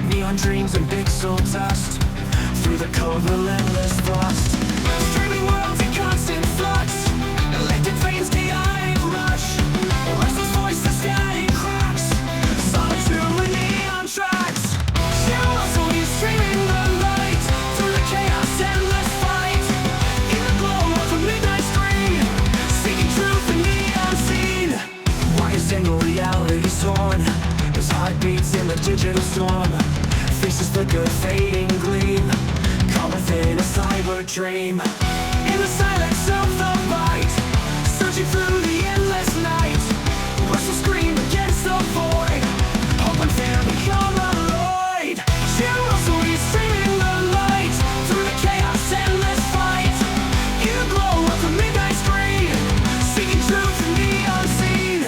neon dreams and pixel dust. Through the cold, relentless thrust. Streaming worlds in constant flux. Electric veins, chaotic rush. A restless voice, the static cracks. Solitude with neon tracks. Zero Sunday streaming the light. Through the chaos, endless fight. In the glow of a midnight screen. Seeking truth in the unseen. Why is single reality torn? As heartbeats in the digital storm. Faces flicker, fading gleam. Caught within a cyber dream. In the silence of the light. Searching through the endless night. Rush will scream against the void. Hope and fear become alloyed. Zero Sunday streaming the light. Through the chaos, endless fight. In the glow of the midnight screen. Seeking truth in the unseen.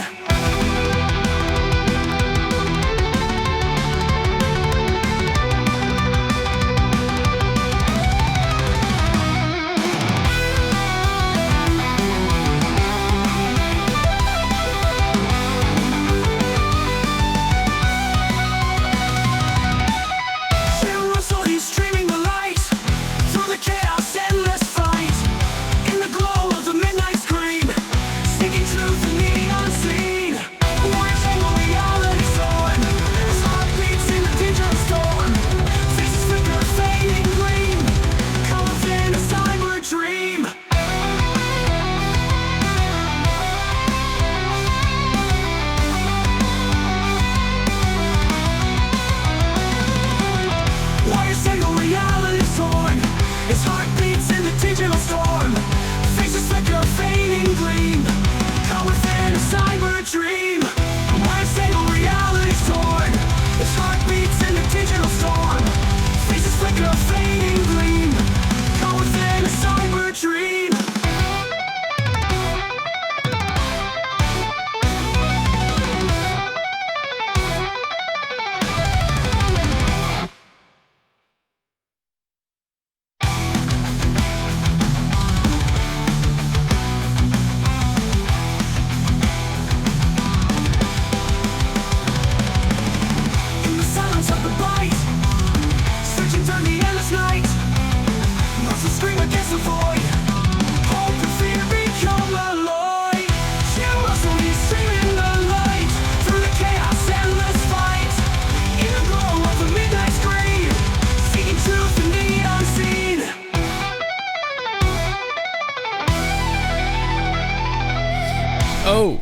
Oh,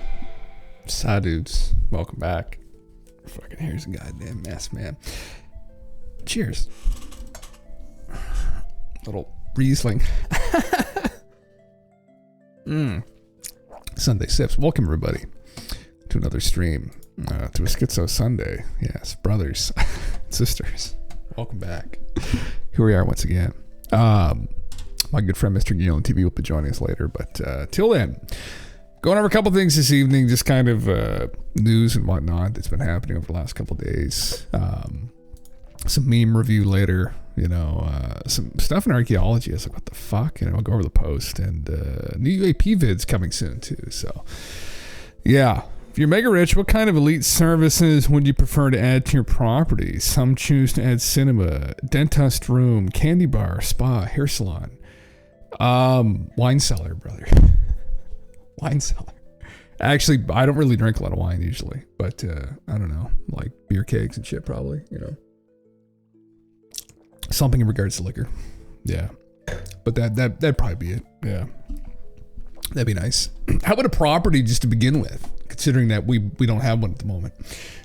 Side dudes, welcome back. Fucking here's a goddamn mess, man. Cheers. Little Riesling. Sunday sips. Welcome everybody to another stream, to a SKIZ0 Sunday. Yes, brothers, sisters, welcome back. Here we are once again. My good friend Mr. GALENTV will be joining us later, but till then, going over a couple things this evening, just kind of news and whatnot that's been happening over the last couple days. Some meme review later, you know, some stuff in archaeology. I was like, what the fuck? And I'll go over the post, and new UAP vids coming soon too. So yeah, if you're mega rich, what kind of elite services would you prefer to add to your property? Some choose to add cinema, dentist room, candy bar, spa, hair salon, wine cellar, brother. Wine cellar. Actually, I don't really drink a lot of wine usually, but I don't know, like beer kegs and shit probably, you know. Something in regards to liquor. Yeah. But that'd probably be it. Yeah. That'd be nice. How about a property just to begin with, considering that we don't have one at the moment?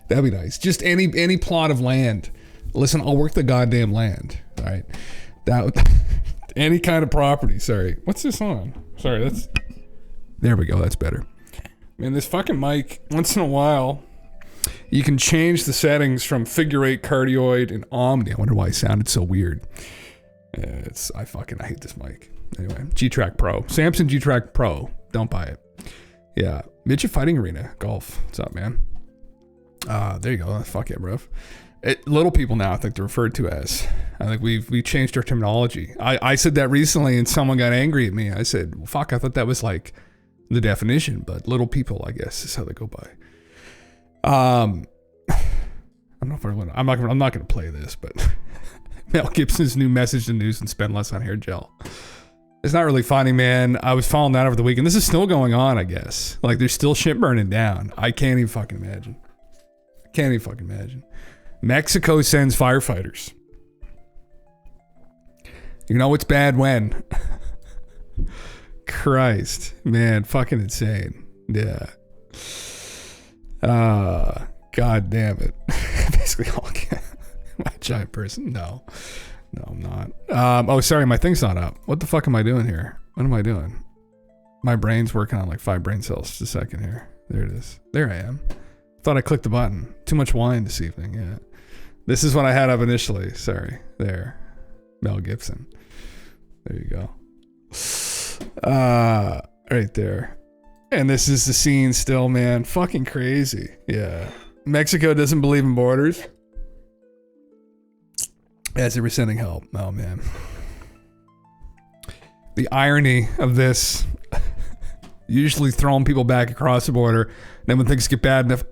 That'd be nice. Just any plot of land. Listen, I'll work the goddamn land. All right. Any kind of property. Sorry. What's this on? Sorry, that's... There we go. That's better. Man, this fucking mic, once in a while, you can change the settings from figure 8, cardioid, and omni. I wonder why it sounded so weird. I hate this mic. Anyway, G-Track Pro. Samsung G-Track Pro. Don't buy it. Yeah. Midget Fighting Arena. Golf. What's up, man? There you go. Fuck yeah, bro. Little people now I think they're referred to as. I think we changed our terminology. I said that recently and someone got angry at me. I said, well, fuck, I thought that was like the definition, but little people, I guess, is how they go by. I don't know if I want. I'm not gonna play this, but Mel Gibson's new message to news and spend less on hair gel. It's not really funny, man. I was following that over the weekend. This is still going on, I guess. Like, there's still shit burning down. I can't even fucking imagine. Mexico sends firefighters. You know it's bad when? Christ, man, fucking insane. Yeah. God damn it. Basically all am I a giant person? No, I'm not. Oh, sorry, my thing's not up. What the fuck am I doing here? What am I doing? My brain's working on like 5 brain cells. Just a second here. There it is. There I am. Thought I clicked the button. Too much wine this evening. Yeah. This is what I had up initially. Sorry. There. Mel Gibson. There you go. Right there. And this is the scene still, man. Fucking crazy. Yeah. Mexico doesn't believe in borders. As they were sending help. Oh, man. The irony of this. Usually throwing people back across the border. Then when things get bad enough,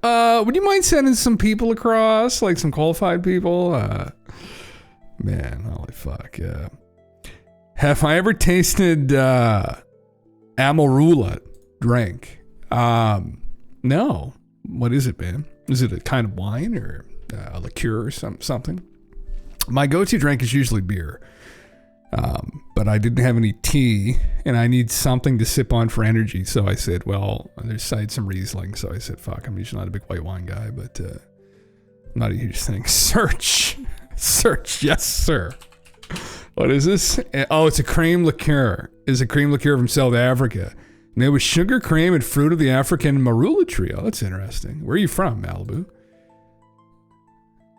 would you mind sending some people across? Like some qualified people? Man, holy fuck, yeah. Have I ever tasted Amarula drink? No. What is it, man? Is it a kind of wine or a liqueur or something? My go-to drink is usually beer. But I didn't have any tea and I need something to sip on for energy. So I said, well, there's some Riesling. So I said, fuck, I'm usually not a big white wine guy, but I'm not a huge thing. Search. Yes, sir. What is this? Oh, it's a cream liqueur. It's a cream liqueur from South Africa. Made with sugar, cream, and fruit of the African marula tree. Oh, that's interesting. Where are you from, Malibu?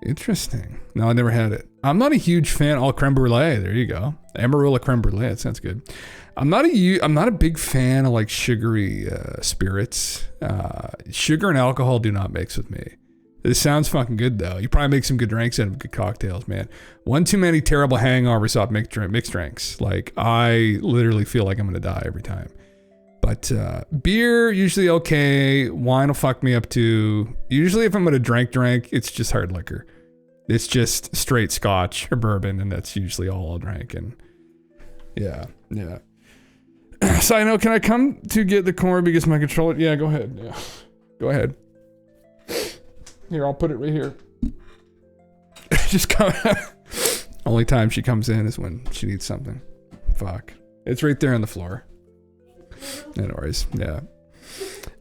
Interesting. No, I never had it. I'm not a huge fan. Oh, creme brulee. There you go. Amarula creme brulee. That sounds good. I'm not a big fan of like sugary spirits. Sugar and alcohol do not mix with me. This sounds fucking good though. You probably make some good drinks out of good cocktails, man. One too many terrible hangovers off mixed drinks. Like I literally feel like I'm gonna die every time. But beer, usually okay. Wine will fuck me up too. Usually if I'm gonna drink, it's just hard liquor. It's just straight scotch or bourbon, and that's usually all I'll drink. And yeah. Side note, can I come to get the cord because my controller? Yeah, go ahead. Yeah, go ahead. Here, I'll put it right here. Just come. Only time she comes in is when she needs something. Fuck. It's right there on the floor. Anyways, yeah.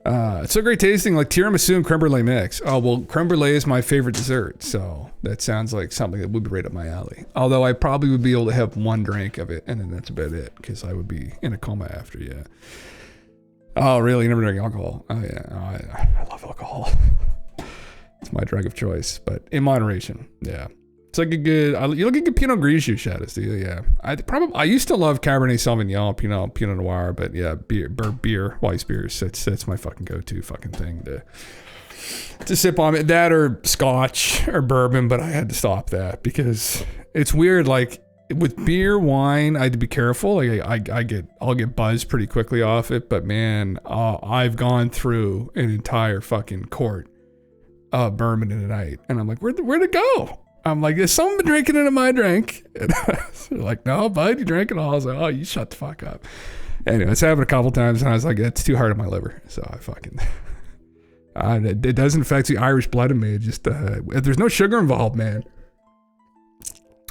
It's so great tasting, like tiramisu and creme brulee mix. Oh, well, creme brulee is my favorite dessert, so that sounds like something that would be right up my alley. Although I probably would be able to have one drink of it, and then that's about it, because I would be in a coma after, yeah. Oh, really? You never drink alcohol? Oh, yeah. Oh, I love alcohol. It's my drug of choice, but in moderation, yeah. It's like a good, you look at good Pinot Grigio shadows, do you? Yeah. I used to love Cabernet Sauvignon, Pinot Noir, but yeah, beer, Weiss beers. That's my fucking go-to fucking thing to sip on. That or Scotch or bourbon, but I had to stop that because it's weird. Like with beer, wine, I had to be careful. Like I'll get buzzed pretty quickly off it, but man, I've gone through an entire fucking quart of bourbon in a night, and I'm like, where'd it go? I'm like, is someone been drinking it in my drink? And they're like, no, bud, you drank it all. I was like, oh, you shut the fuck up. Anyway, it's happened a couple times, and I was like, it's too hard on my liver. So I fucking, it doesn't affect the Irish blood in me. It just, if there's no sugar involved, man,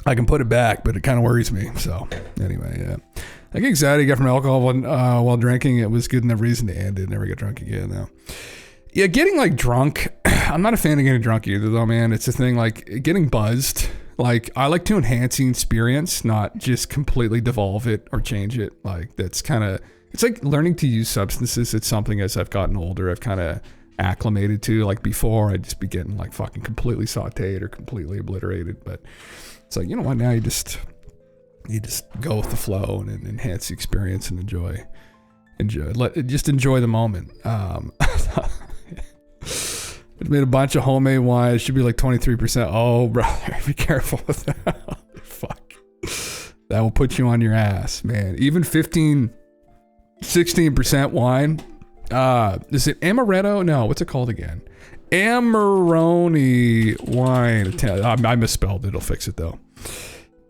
I can put it back, but it kind of worries me. So anyway, yeah. I get anxiety I got from alcohol while drinking. It was good enough reason to end it. Never get drunk again, though. Yeah, getting like drunk, I'm not a fan of getting drunk either though, man. It's a thing like getting buzzed. Like I like to enhance the experience, not just completely devolve it or change it. Like that's kind of, it's like learning to use substances. It's something as I've gotten older, I've kind of acclimated to. Like before I'd just be getting like fucking completely sauteed or completely obliterated. But it's like, you know what, now you just go with the flow and enhance the experience and enjoy, just enjoy the moment. It made a bunch of homemade wine. It should be like 23%. Oh, brother, be careful with that. Fuck. That will put you on your ass, man. Even 15, 16% wine. Is it amaretto? No, what's it called again? Amarone wine. I misspelled it. It'll fix it though.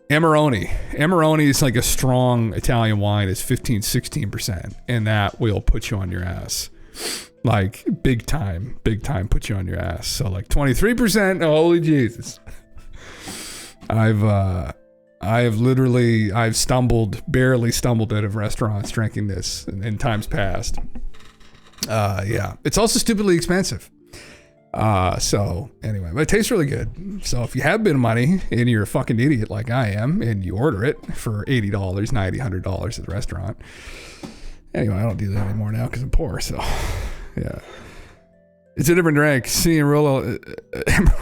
Amarone. Amarone is like a strong Italian wine. It's 15-16%. And that will put you on your ass. Like big time put you on your ass. So like 23%. Holy Jesus. I've barely stumbled out of restaurants drinking this in times past. Yeah. It's also stupidly expensive. So anyway, but it tastes really good. So if you have a bit of money and you're a fucking idiot like I am and you order it for $80, $90, $100 at the restaurant. Anyway, I don't do that anymore now because I'm poor. So yeah. It's a different drink. See, Emerald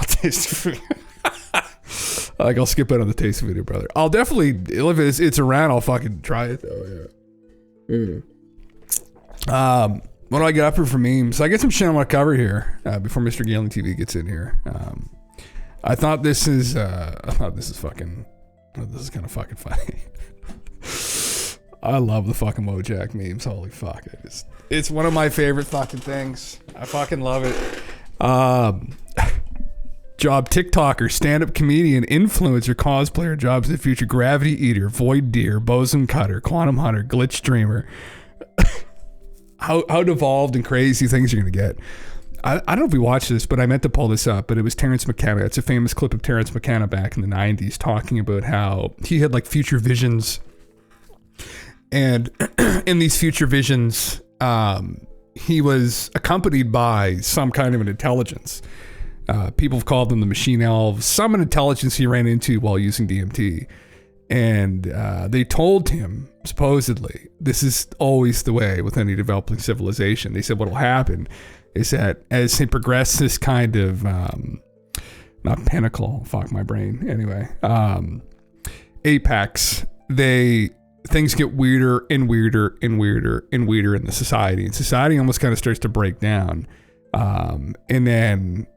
taste food. Like I'll skip out on the taste video, brother. I'll definitely, if it's around, I'll fucking try it though. Yeah. What do I get up here for memes? I get some shit I want to cover here before Mr. GALENTV gets in here. I thought this is kind of fucking funny. I love the fucking Wojak memes. Holy fuck. It's one of my favorite fucking things. I fucking love it. Job TikToker, stand-up comedian, influencer, cosplayer, jobs in the future, gravity eater, void deer, boson cutter, quantum hunter, glitch streamer. How devolved and crazy things you're gonna get. I don't know if we watched this, but I meant to pull this up, but it was Terrence McKenna. It's a famous clip of Terrence McKenna back in the 90s talking about how he had like future visions. And in these future visions, he was accompanied by some kind of an intelligence. People have called them the machine elves, some an intelligence he ran into while using DMT. And they told him, supposedly, this is always the way with any developing civilization. They said what will happen is that as they progress this kind of, not pinnacle, fuck my brain, anyway, apex, things get weirder and weirder and weirder and weirder in the society. And society almost kind of starts to break down. And then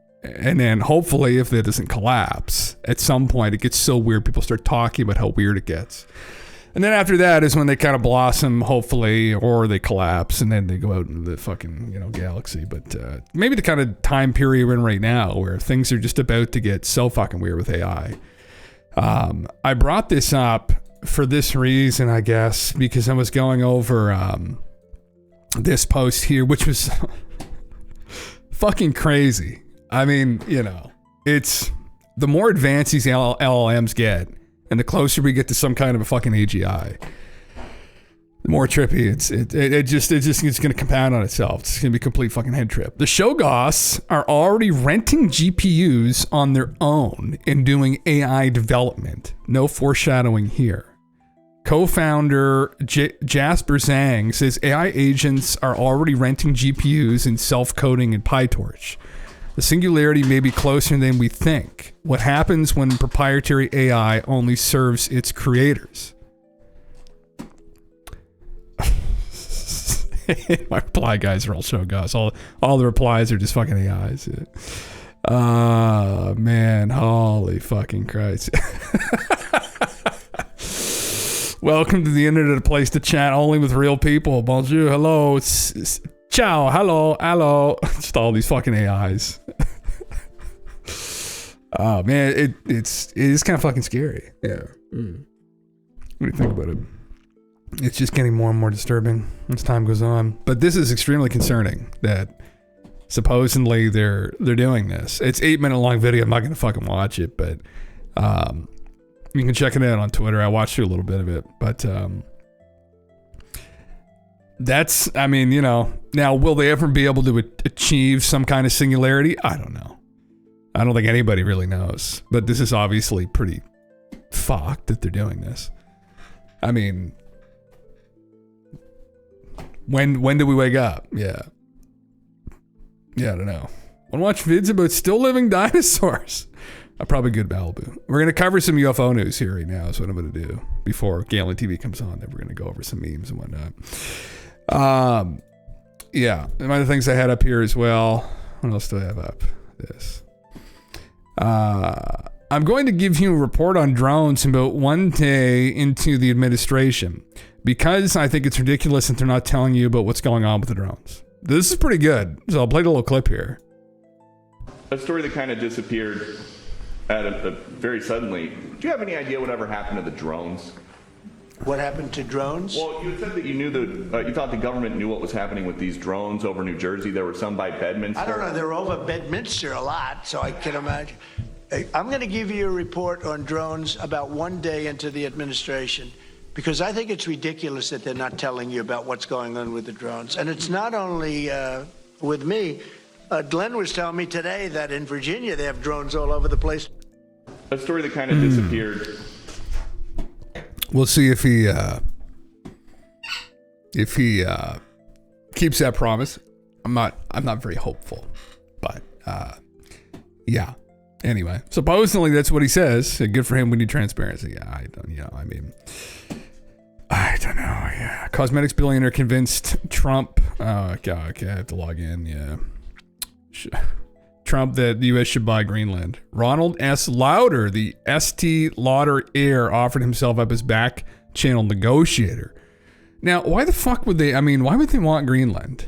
hopefully if it doesn't collapse, at some point it gets so weird, people start talking about how weird it gets. And then after that is when they kind of blossom, hopefully, or they collapse, and then they go out into the fucking, galaxy. But maybe the kind of time period we're in right now where things are just about to get so fucking weird with AI. I brought this up for this reason, I guess, because I was going over this post here, which was fucking crazy. I mean, it's the more advanced these LLMs get, and the closer we get to some kind of a fucking AGI, the more trippy it's going to compound on itself. It's going to be a complete fucking head trip. The Shoggoths are already renting GPUs on their own and doing AI development. No foreshadowing here. Co-founder Jasper Zhang says AI agents are already renting GPUs and self-coding in PyTorch. The singularity may be closer than we think. What happens when proprietary AI only serves its creators? My reply guys are all Shoggoths. All the replies are just fucking AIs. Man, holy fucking Christ. Welcome to the internet, a place to chat only with real people. Bonjour, hello, ciao, hello. Just all these fucking AIs. Oh man, it is kind of fucking scary. Yeah. What do you think about it? It's just getting more and more disturbing as time goes on. But this is extremely concerning that supposedly they're doing this. It's 8-minute long video. I'm not gonna fucking watch it, but you can check it out on Twitter. I watched a little bit of it, but now will they ever be able to achieve some kind of singularity? I don't know. I don't think anybody really knows, but this is obviously pretty fucked that they're doing this. I mean, when do we wake up? Yeah, I don't know. Want to watch vids about still living dinosaurs? I'm probably good Malibu. We're going to cover some UFO news here right now is what I'm going to do before GALENTV comes on. Then we're going to go over some memes and whatnot. Yeah, and other things I had up here as well. What else do I have up? This. I'm going to give you a report on drones about one day into the administration because I think it's ridiculous that they're not telling you about what's going on with the drones. This is pretty good. So I'll play a little clip here. a story that kind of disappeared very suddenly. Do you have any idea whatever happened to the drones? What happened to drones? Well, you said that you knew you thought the government knew what was happening with these drones over New Jersey. There were some by Bedminster. I don't know. They're over Bedminster a lot, so I can imagine. I'm going to give you a report on drones about 1 day into the administration, because I think it's ridiculous that they're not telling you about what's going on with the drones. And it's not only with me. Glenn was telling me today that in Virginia they have drones all over the place. A story that kind of disappeared. We'll see if he keeps that promise. I'm not very hopeful, but yeah. Anyway, supposedly that's what he says. Good for him. We need transparency. Yeah, I don't know. Yeah, cosmetics billionaire convinced Trump. Okay, I have to log in. Yeah, Trump that the U.S. should buy Greenland. Ronald S. Lauder, the Estee Lauder heir, offered himself up as back channel negotiator. Now, why the fuck would they? I mean, why would they want Greenland?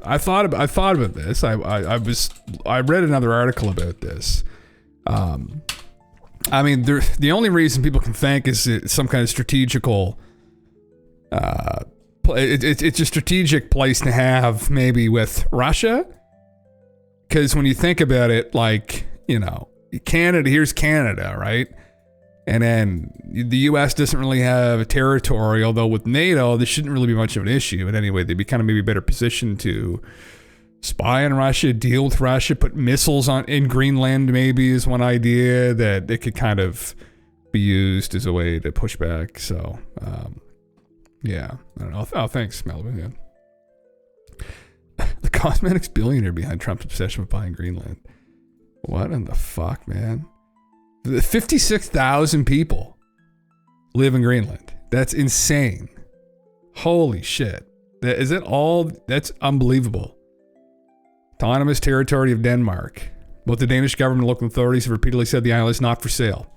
I thought about this. I read another article about this. I mean, the only reason people can think is it's some kind of strategical. It's a strategic place to have, maybe with Russia. Because when you think about it, like, Canada, here's Canada, right? And then the U.S. doesn't really have a territory, although with NATO, this shouldn't really be much of an issue. But anyway, they'd be kind of maybe better positioned to spy on Russia, deal with Russia, put missiles in Greenland, maybe is one idea that it could kind of be used as a way to push back. So, yeah, I don't know. Oh, thanks, Malibu. Yeah. The cosmetics billionaire behind Trump's obsession with buying Greenland. What in the fuck, man? 56,000 people live in Greenland. That's insane. Holy shit. Is it all? That's unbelievable. Autonomous territory of Denmark. Both the Danish government and local authorities have repeatedly said the island is not for sale.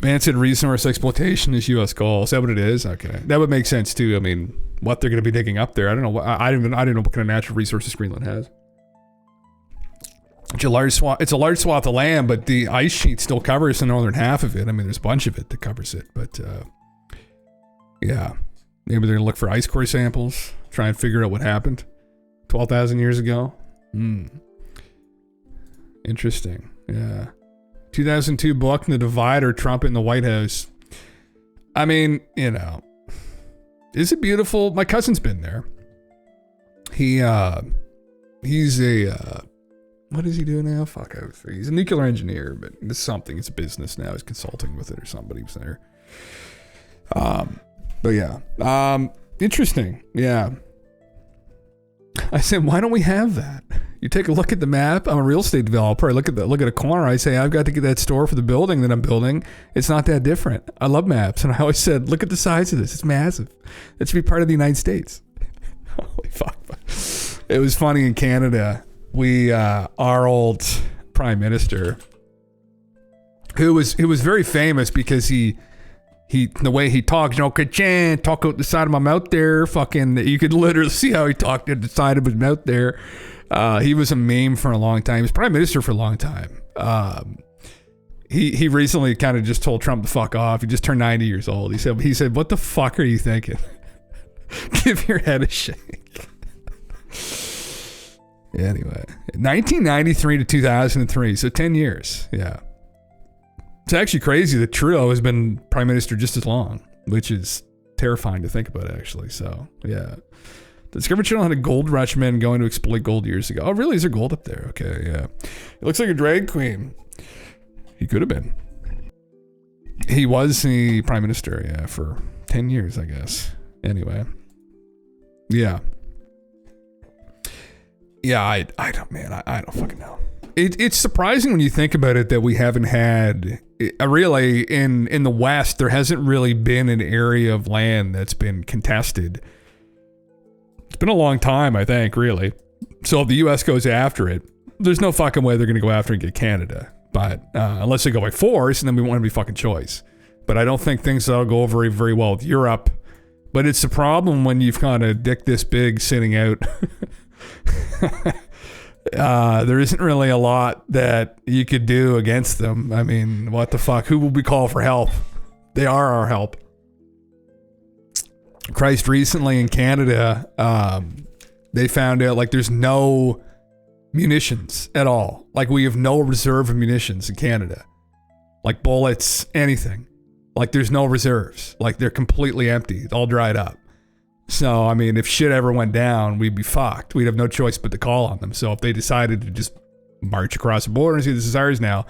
Man said resource exploitation is U.S. goal. Is that what it is? Okay. That would make sense too. I mean, what they're going to be digging up there. I don't know. I don't know what kind of natural resources Greenland has. It's a large swath of land, but the ice sheet still covers the northern half of it. I mean, there's a bunch of it that covers it, but yeah. Maybe they're going to look for ice core samples, try and figure out what happened 12,000 years ago. Interesting. Yeah. 2002 book, The Divider, Trump in the White House. I mean, is it beautiful? My cousin's been there. He's a, what is he doing now? Fuck, he's a nuclear engineer, but it's something. It's a business now. He's consulting with it or somebody was there. But yeah. Interesting. Yeah. I said, why don't we have that? You take a look at the map. I'm a real estate developer. I look at a corner. I say, I've got to get that store for the building that I'm building. It's not that different. I love maps. And I always said, look at the size of this. It's massive. That should be part of the United States. Holy fuck. It was funny in Canada. Our old prime minister, who was very famous because he the way he talks, ka-chan, talk out the side of my mouth there, fucking, you could literally see how he talked at the side of his mouth there. He was a meme for a long time. He was prime minister for a long time. He recently kind of just told Trump to fuck off. He just turned 90 years old. He said, what the fuck are you thinking? Give your head a shake. Anyway, 1993 to 2003, so 10 years. Yeah. It's actually crazy that Trudeau has been prime minister just as long, which is terrifying to think about, actually. So, yeah. The Discovery Channel had a gold rush man going to exploit gold years ago. Oh, really? Is there gold up there? Okay, yeah. It looks like a drag queen. He could have been. He was the prime minister, yeah, for 10 years, I guess. Anyway. Yeah. Yeah, I don't fucking know. It's surprising when you think about it that we haven't had really in the West. There hasn't really been an area of land that's been contested. It's been a long time, I think, really. So if the U.S. goes after it, there's no fucking way they're going to go after and get Canada. But unless they go by force, and then we want to be fucking choice. But I don't think things will go very, very well with Europe. But it's a problem when you've got a dick this big sitting out. there isn't really a lot that you could do against them. I mean, what the fuck? Who will we call for help? They are our help. Christ, recently in Canada, they found out like there's no munitions at all. Like we have no reserve of munitions in Canada. Like bullets, anything. Like there's no reserves. Like they're completely empty, all dried up. So, I mean, if shit ever went down, we'd be fucked. We'd have no choice but to call on them. So if they decided to just march across the border and say, this is ours now,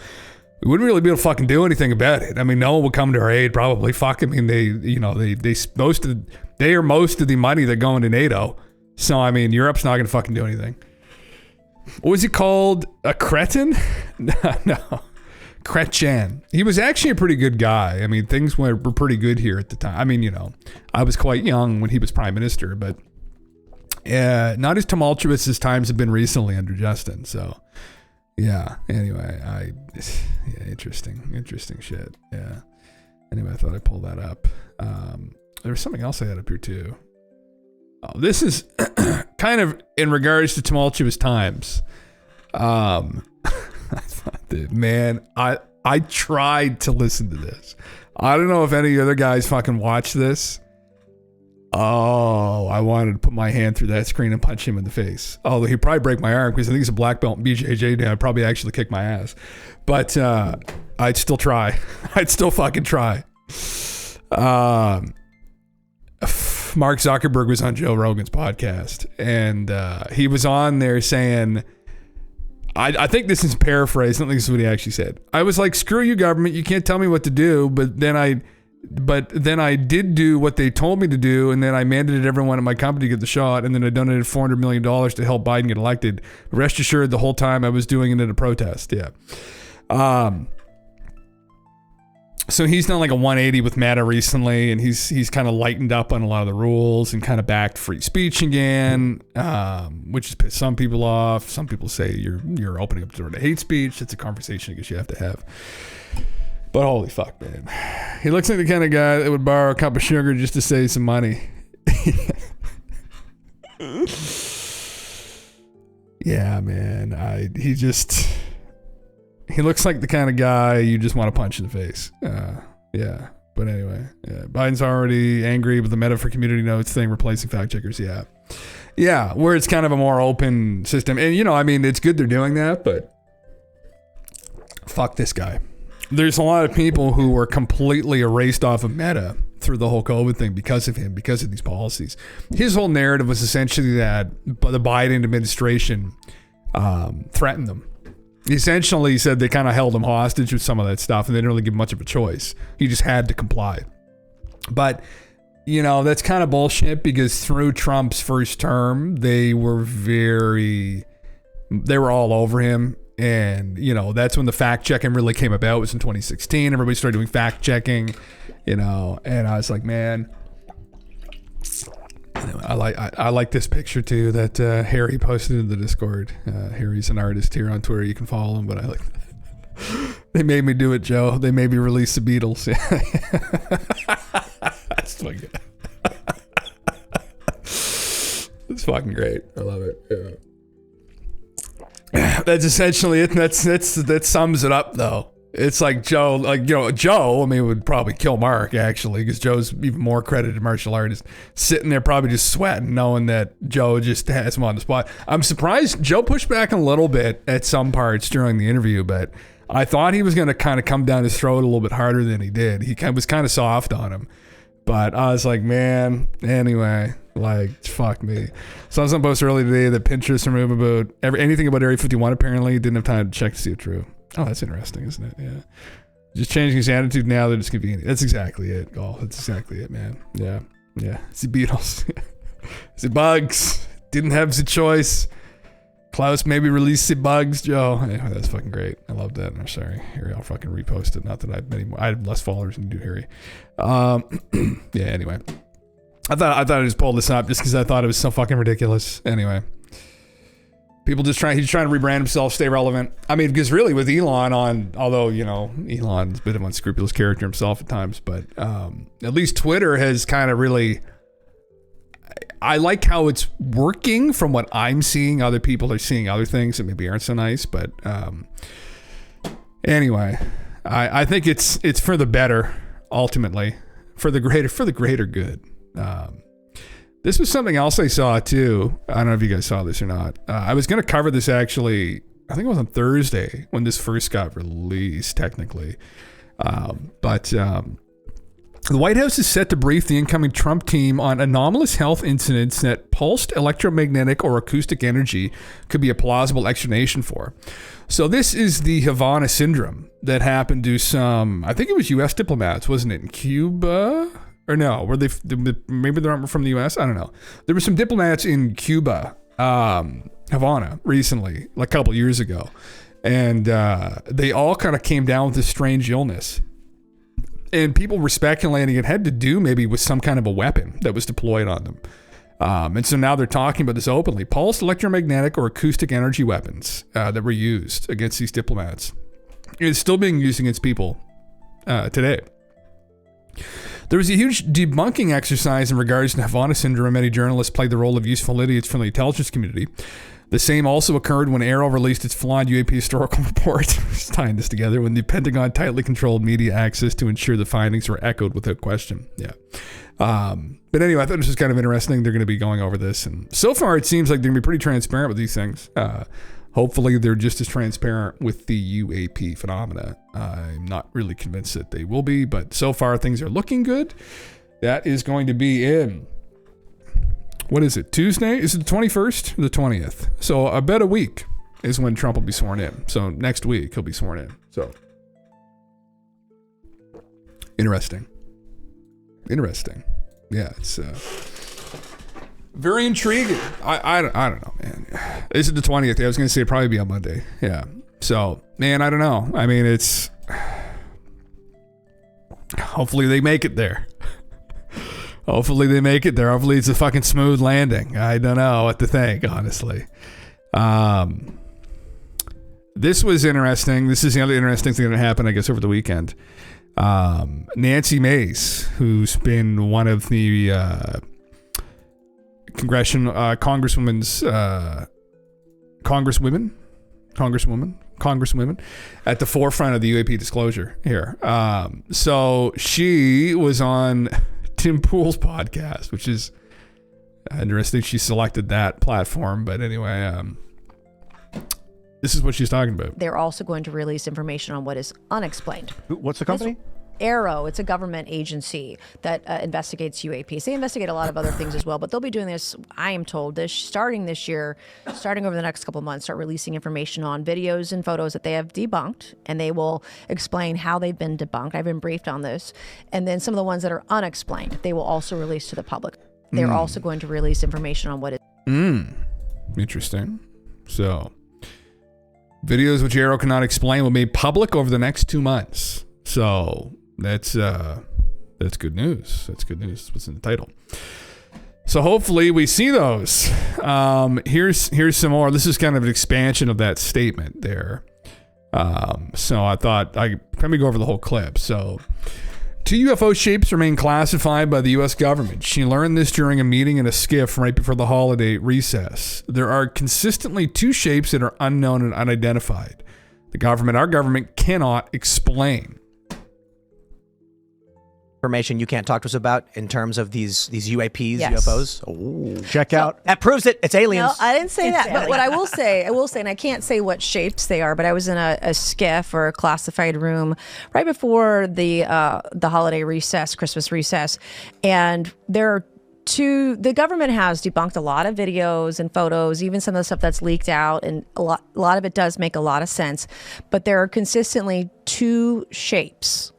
we wouldn't really be able to fucking do anything about it. I mean, no one would come to our aid probably. Fuck, I mean, they are most of the money that go into NATO. So, I mean, Europe's not going to fucking do anything. What was he called? A cretin? No. Chrétien. He was actually a pretty good guy. I mean, things were pretty good here at the time. I mean, you know, I was quite young when he was prime minister, but not as tumultuous as times have been recently under Justin. So, yeah. Anyway, interesting shit. Yeah. Anyway, I thought I'd pull that up. There was something else I had up here too. Oh, this is kind of in regards to tumultuous times. I thought, dude, man, I tried to listen to this. I don't know if any other guys fucking watch this. Oh, I wanted to put my hand through that screen and punch him in the face. Although he'd probably break my arm because I think he's a black belt in BJJ now. I'd probably actually kick my ass. But I'd still try. I'd still fucking try. Mark Zuckerberg was on Joe Rogan's podcast, and he was on there saying, I think this is paraphrased. I don't think this is what he actually said. I was like, screw you, government. You can't tell me what to do. But then I did do what they told me to do. And then I mandated everyone at my company to get the shot. And then I donated $400 million to help Biden get elected. Rest assured, the whole time I was doing it in a protest. Yeah. So he's done like a 180 with Meta recently, and he's kind of lightened up on a lot of the rules and kind of backed free speech again, which has pissed some people off. Some people say you're opening up the door to hate speech. It's a conversation I guess you have to have. But holy fuck, man. He looks like the kind of guy that would borrow a cup of sugar just to save some money. Yeah, man. He looks like the kind of guy you just want to punch in the face. Yeah. But anyway, yeah. Biden's already angry with the Meta for Community Notes thing, replacing fact checkers. Yeah. Yeah. Where it's kind of a more open system. And, you know, I mean, it's good they're doing that, but fuck this guy. There's a lot of people who were completely erased off of Meta through the whole COVID thing because of him, because of these policies. His whole narrative was essentially that the Biden administration threatened them. Essentially, he said they kind of held him hostage with some of that stuff, and they didn't really give much of a choice. He just had to comply. But, you know, that's kind of bullshit because through Trump's first term, they were all over him. And, you know, that's when the fact checking really came about. It was in 2016. Everybody started doing fact checking, you know, and I was like, man. Anyway, I like this picture too that Harry posted in the Discord. Harry's an artist here on Twitter. You can follow him, but I like that. They made me do it, Joe. They made me release the Beatles. That's fucking it's fucking great. I love it. Yeah. That's essentially it. That sums it up though. It's like Joe, I mean, would probably kill Mark actually, because Joe's even more credited martial artist, sitting there probably just sweating, knowing that Joe just has him on the spot. I'm surprised Joe pushed back a little bit at some parts during the interview, but I thought he was going to kind of come down his throat a little bit harder than he did. He was kind of soft on him, but I was like, man, anyway, like, fuck me. Saw some post earlier today that Pinterest removed anything about Area 51 apparently. Didn't have time to check to see it true. Oh, that's interesting, isn't it? Yeah. Just changing his attitude now that it's convenient. That's exactly it, Golf. That's exactly it, man. Yeah. Yeah. It's the Beatles. It's the Bugs. Didn't have the choice. Klaus maybe released the Bugs, Joe. Anyway, that's fucking great. I love that. I'm sorry. Harry, I'll fucking repost it. Not that I have many more. I have less followers than you do, Harry. Yeah, anyway. I thought I just pulled this up just because I thought it was so fucking ridiculous. Anyway. People he's trying to rebrand himself, stay relevant. I mean, because really with Elon although, you know, Elon's a bit of an unscrupulous character himself at times, but at least Twitter has kind of really, I like how it's working from what I'm seeing. Other people are seeing other things that maybe aren't so nice, but anyway, I think it's for the better ultimately, for the greater good. This was something else I saw too. I don't know if you guys saw this or not. I was going to cover this actually. I think it was on Thursday when this first got released, technically. But the White House is set to brief the incoming Trump team on anomalous health incidents that pulsed electromagnetic or acoustic energy could be a plausible explanation for. So this is the Havana syndrome that happened to some, I think it was U.S. diplomats, wasn't it, in Cuba? Or no, were they, maybe they're from the U.S.? I don't know. There were some diplomats in Cuba, Havana, recently, like a couple years ago. And they all kind of came down with this strange illness. And people were speculating it had to do maybe with some kind of a weapon that was deployed on them. And so now they're talking about this openly. Pulsed electromagnetic or acoustic energy weapons that were used against these diplomats. It's still being used against people today. There was a huge debunking exercise in regards to Havana syndrome. Many journalists played the role of useful idiots from the intelligence community. The same also occurred when AARO released its flawed UAP historical report. Just tying this together, when the Pentagon tightly controlled media access to ensure the findings were echoed without question. Yeah. But anyway, I thought this was kind of interesting. They're going to be going over this. And so far, it seems like they're going to be pretty transparent with these things. Hopefully, they're just as transparent with the UAP phenomena. I'm not really convinced that they will be, but so far, things are looking good. That is going to be in... What is it? Tuesday? Is it the 21st or the 20th? So about a week is when Trump will be sworn in. So next week he'll be sworn in. So interesting. Yeah, it's very intriguing. I don't know, man. This is the 20th. I was going to say it'd probably be on Monday. Yeah. So, man, I don't know. I mean, it's... Hopefully they make it there. Hopefully they make it there. Hopefully it's a fucking smooth landing. I don't know what to think, honestly. This was interesting. This is the other interesting thing that happened, I guess, over the weekend. Nancy Mace, who's been one of the congresswomen at the forefront of the UAP disclosure here. So she was on Tim Pool's podcast, which is interesting. She selected that platform, but anyway, this is what she's talking about. They're also going to release information on what is unexplained. What's the company? AARO. It's a government agency that investigates UAPs. They investigate a lot of other things as well, but they'll be doing this, I am told, starting this year, starting over the next couple of months, start releasing information on videos and photos that they have debunked, and they will explain how they've been debunked. I've been briefed on this. And then some of the ones that are unexplained, they will also release to the public. They're also going to release information on what is... Interesting. So, videos which AARO cannot explain will be public over the next 2 months. So... That's good news. That's good news. What's in the title? So hopefully we see those. Here's some more. This is kind of an expansion of that statement there. So I thought let me go over the whole clip. So 2 UFO shapes remain classified by the U.S. government. She learned this during a meeting in a skiff right before the holiday recess. There are consistently 2 shapes that are unknown and unidentified. Our government cannot explain. Information you can't talk to us about in terms of these UAPs, Yes. UFOs. Oh, Check out. that proves it. It's aliens. No, I didn't say that. But what I will say, and I can't say what shapes they are, but I was in a skiff or a classified room right before the holiday recess, Christmas recess, and there are the government has debunked a lot of videos and photos, even some of the stuff that's leaked out, and a lot of it does make a lot of sense, but there are consistently 2 shapes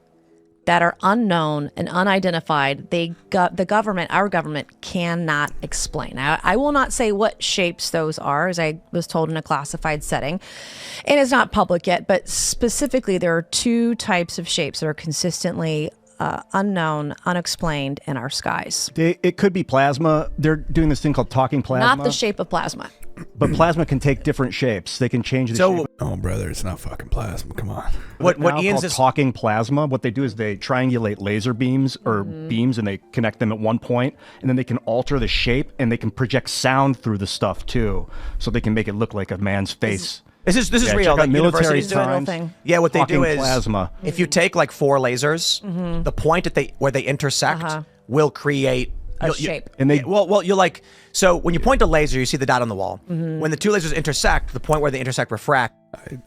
that are unknown and unidentified. Our government cannot explain. I will not say what shapes those are, as I was told in a classified setting, and it's not public yet, but specifically there are 2 types of shapes that are consistently unknown, unexplained in our skies. It could be plasma. They're doing this thing called talking plasma. Not the shape of plasma. But plasma can take different shapes. They can change the So- shape. Oh, brother, it's not fucking plasma. Come on. What Now Ian's called is talking plasma. What they do is they triangulate laser beams or beams, and they connect them at one point, and then they can alter the shape, and they can project sound through the stuff too, so they can make it look like a man's face. This is Yeah, real. check out Like Military universities do it. real Times. thing. Yeah, what they do Talking is plasma. if you take like 4 lasers, the point at where they intersect will create A shape. And they well, you're like, so when you point a laser, you see the dot on the wall. When the 2 lasers intersect, the point where they intersect refract.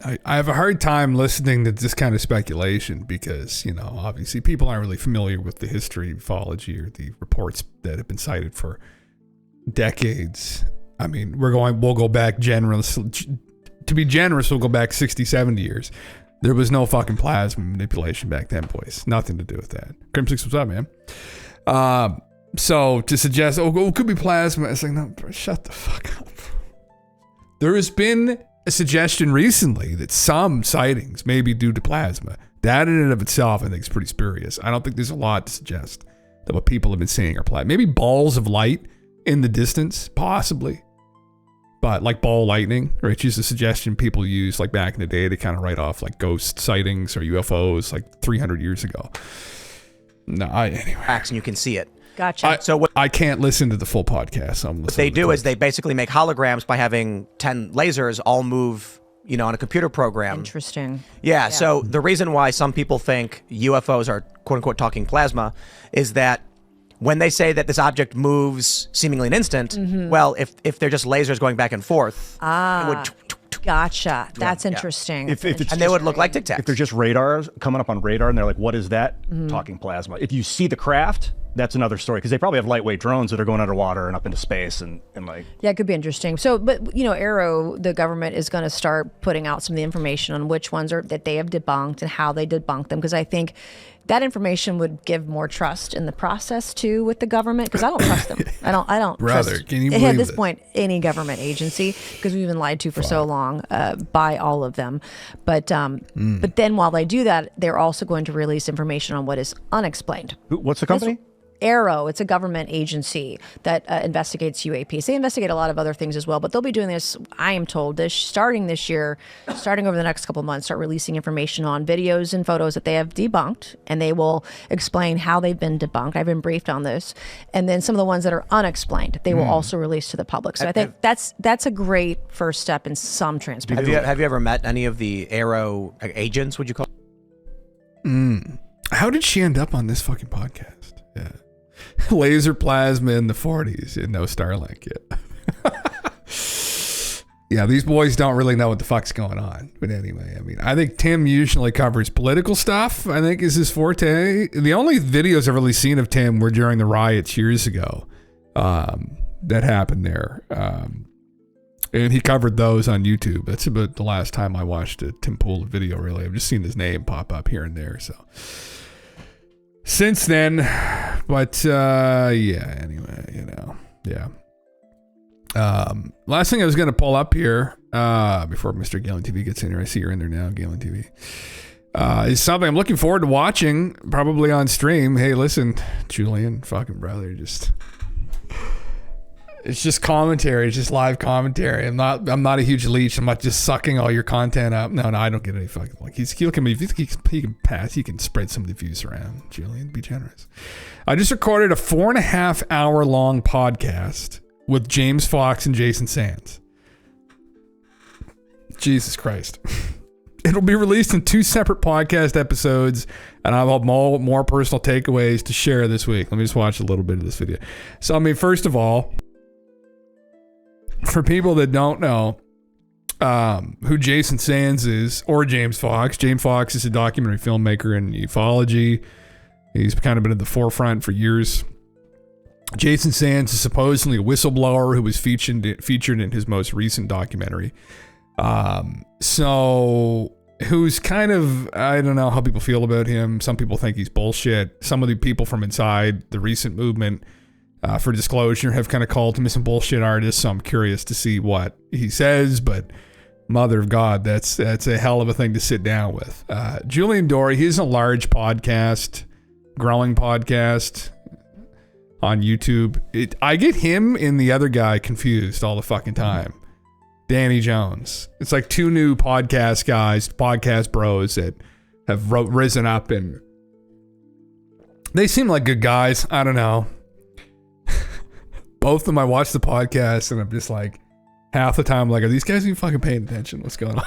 I have a hard time listening to this kind of speculation because, obviously people aren't really familiar with the history of ufology or the reports that have been cited for decades. I mean, we'll go back to be generous, we'll go back 60, 70 years. There was no fucking plasma manipulation back then, boys. Nothing to do with that. Crim 6, what's up, man? So to suggest, it could be plasma, it's like, no, bro, shut the fuck up. There has been a suggestion recently that some sightings may be due to plasma. That in and of itself, I think, is pretty spurious. I don't think there's a lot to suggest that what people have been seeing are plasma. Maybe balls of light in the distance, possibly. But like ball lightning, which is a suggestion people used like back in the day to kind of write off like ghost sightings or UFOs like 300 years ago. No, anyway. And you can see it. Gotcha. So what I can't listen to the full podcast. So I'm listening they to do the is they basically make holograms by having 10 lasers all move, on a computer program. Interesting. Yeah, so the reason why some people think UFOs are quote unquote talking plasma is that when they say that this object moves seemingly an instant, well, if they're just lasers going back and forth, it would Gotcha. That's interesting. If it's and they would look like Tic Tacs. if they're just radars coming up on radar and they're like, what is that? Talking plasma. If you see the craft, that's another story because they probably have lightweight drones that are going underwater and up into space and like. Yeah, it could be interesting. So, but Arrow, the government is going to start putting out some of the information on which ones are that they have debunked and how they debunked them, because I think that information would give more trust in the process too with the government, because I don't trust them. I don't Brother, trust can you at believe this this? point any government agency, because we've been lied to for so long by all of them. But then while they do that, they're also going to release information on what is unexplained. What's the company? Arrow, it's a government agency that investigates UAPs. They investigate a lot of other things as well, but they'll be doing this, I am told, starting this year, starting over the next couple of months, start releasing information on videos and photos that they have debunked, and they will explain how they've been debunked. I've been briefed on this. And then some of the ones that are unexplained, they will also release to the public. So I think that's a great first step in some transparency. Have you ever met any of the Arrow agents, would you call? How did she end up on this fucking podcast? Yeah. Laser plasma in the 40s and no Starlink yet. Yeah, these boys don't really know what the fuck's going on. But anyway, I mean, I think Tim usually covers political stuff, I think is his forte. The only videos I've really seen of Tim were during the riots years ago that happened there. And he covered those on YouTube. That's about the last time I watched a Tim Pool video, really. I've just seen his name pop up here and there, so... Since then, but anyway, yeah. Last thing I was going to pull up here before Mr. GALENTV gets in here, I see you're in there now, GALENTV, is something I'm looking forward to watching, probably on stream. Hey, listen, Julian, fucking brother, it's just commentary. It's just live commentary. I'm not a huge leech. I'm not just sucking all your content up. No, I don't get any fucking like. He can pass. He can spread some of the views around. Julian, be generous. I just recorded a 4.5 hour long podcast with James Fox and Jason Sands. Jesus Christ. It'll be released in 2 separate podcast episodes, and I'll have more personal takeaways to share this week. Let me just watch a little bit of this video. So, I mean, first of all, for people that don't know who Jason Sands is, or James Fox is a documentary filmmaker in ufology. He's kind of been at the forefront for years. Jason Sands is supposedly a whistleblower who was featured in his most recent documentary. So who's kind of, I don't know how people feel about him. Some people think he's bullshit. Some of the people from inside the recent movement, for disclosure, have kind of called him some bullshit artist. So I'm curious to see what he says, but mother of God, that's a hell of a thing to sit down with. Julian Dory, he's a large podcast, growing podcast on YouTube. I get him and the other guy confused all the fucking time. Danny Jones. It's like two new podcast guys, podcast bros that have risen up, and they seem like good guys. I don't know. Both of them, I watch the podcast, and I'm just like, half the time, like, are these guys even fucking paying attention? What's going on?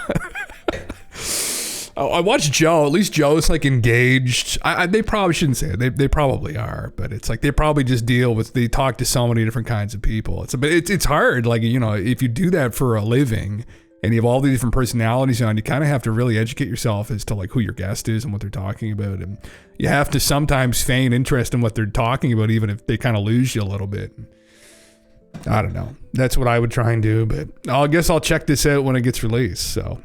I watch Joe. At least Joe's like engaged. They probably shouldn't say it. They probably are, but it's like they probably just they talk to so many different kinds of people. It's hard. Like, you know, if you do that for a living and you have all these different personalities on, you kind of have to really educate yourself as to like who your guest is and what they're talking about, and you have to sometimes feign interest in what they're talking about, even if they kind of lose you a little bit. I don't know. That's what I would try and do, but I guess I'll check this out when it gets released. So,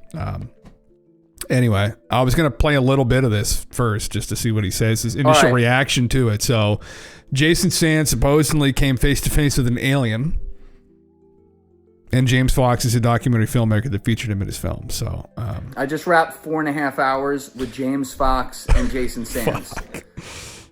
anyway, I was going to play a little bit of this first just to see what he says, his initial reaction to it. So, Jason Sands supposedly came face to face with an alien, and James Fox is a documentary filmmaker that featured him in his film. So, I just wrapped 4.5 hours with James Fox and Jason Sands.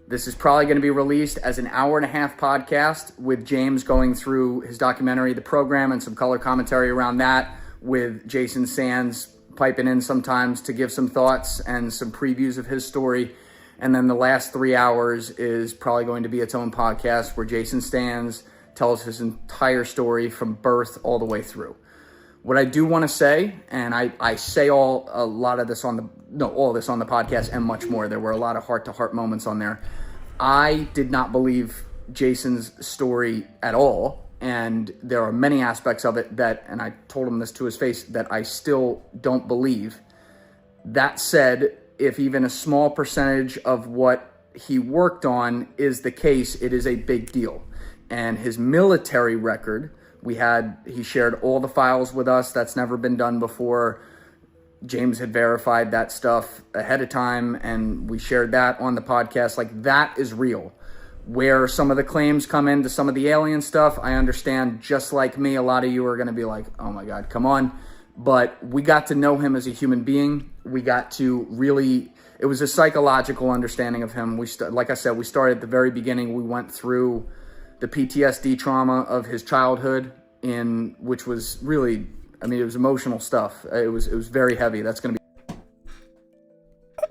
This is probably going to be released as an 1.5-hour podcast with James going through his documentary, The Program, and some color commentary around that, with Jason Sands piping in sometimes to give some thoughts and some previews of his story. And then the last 3 hours is probably going to be its own podcast where Jason Sands tells his entire story from birth all the way through. What I do want to say, and I say all of this on the podcast and much more. There were a lot of heart-to-heart moments on there. I did not believe Jason's story at all, and there are many aspects of it that, and I told him this to his face, that I still don't believe. That said, if even a small percentage of what he worked on is the case, it is a big deal. And his military record, he shared all the files with us. That's never been done before. James had verified that stuff ahead of time, and we shared that on the podcast. Like, that is real. Where some of the claims come into some of the alien stuff, I understand. Just like me, a lot of you are going to be like, oh my God, come on. But we got to know him as a human being. We got to really, it was a psychological understanding of him. Like I said, we started at the very beginning. We went through the PTSD trauma of his childhood, which was really, I mean, it was emotional stuff. It was very heavy. That's going to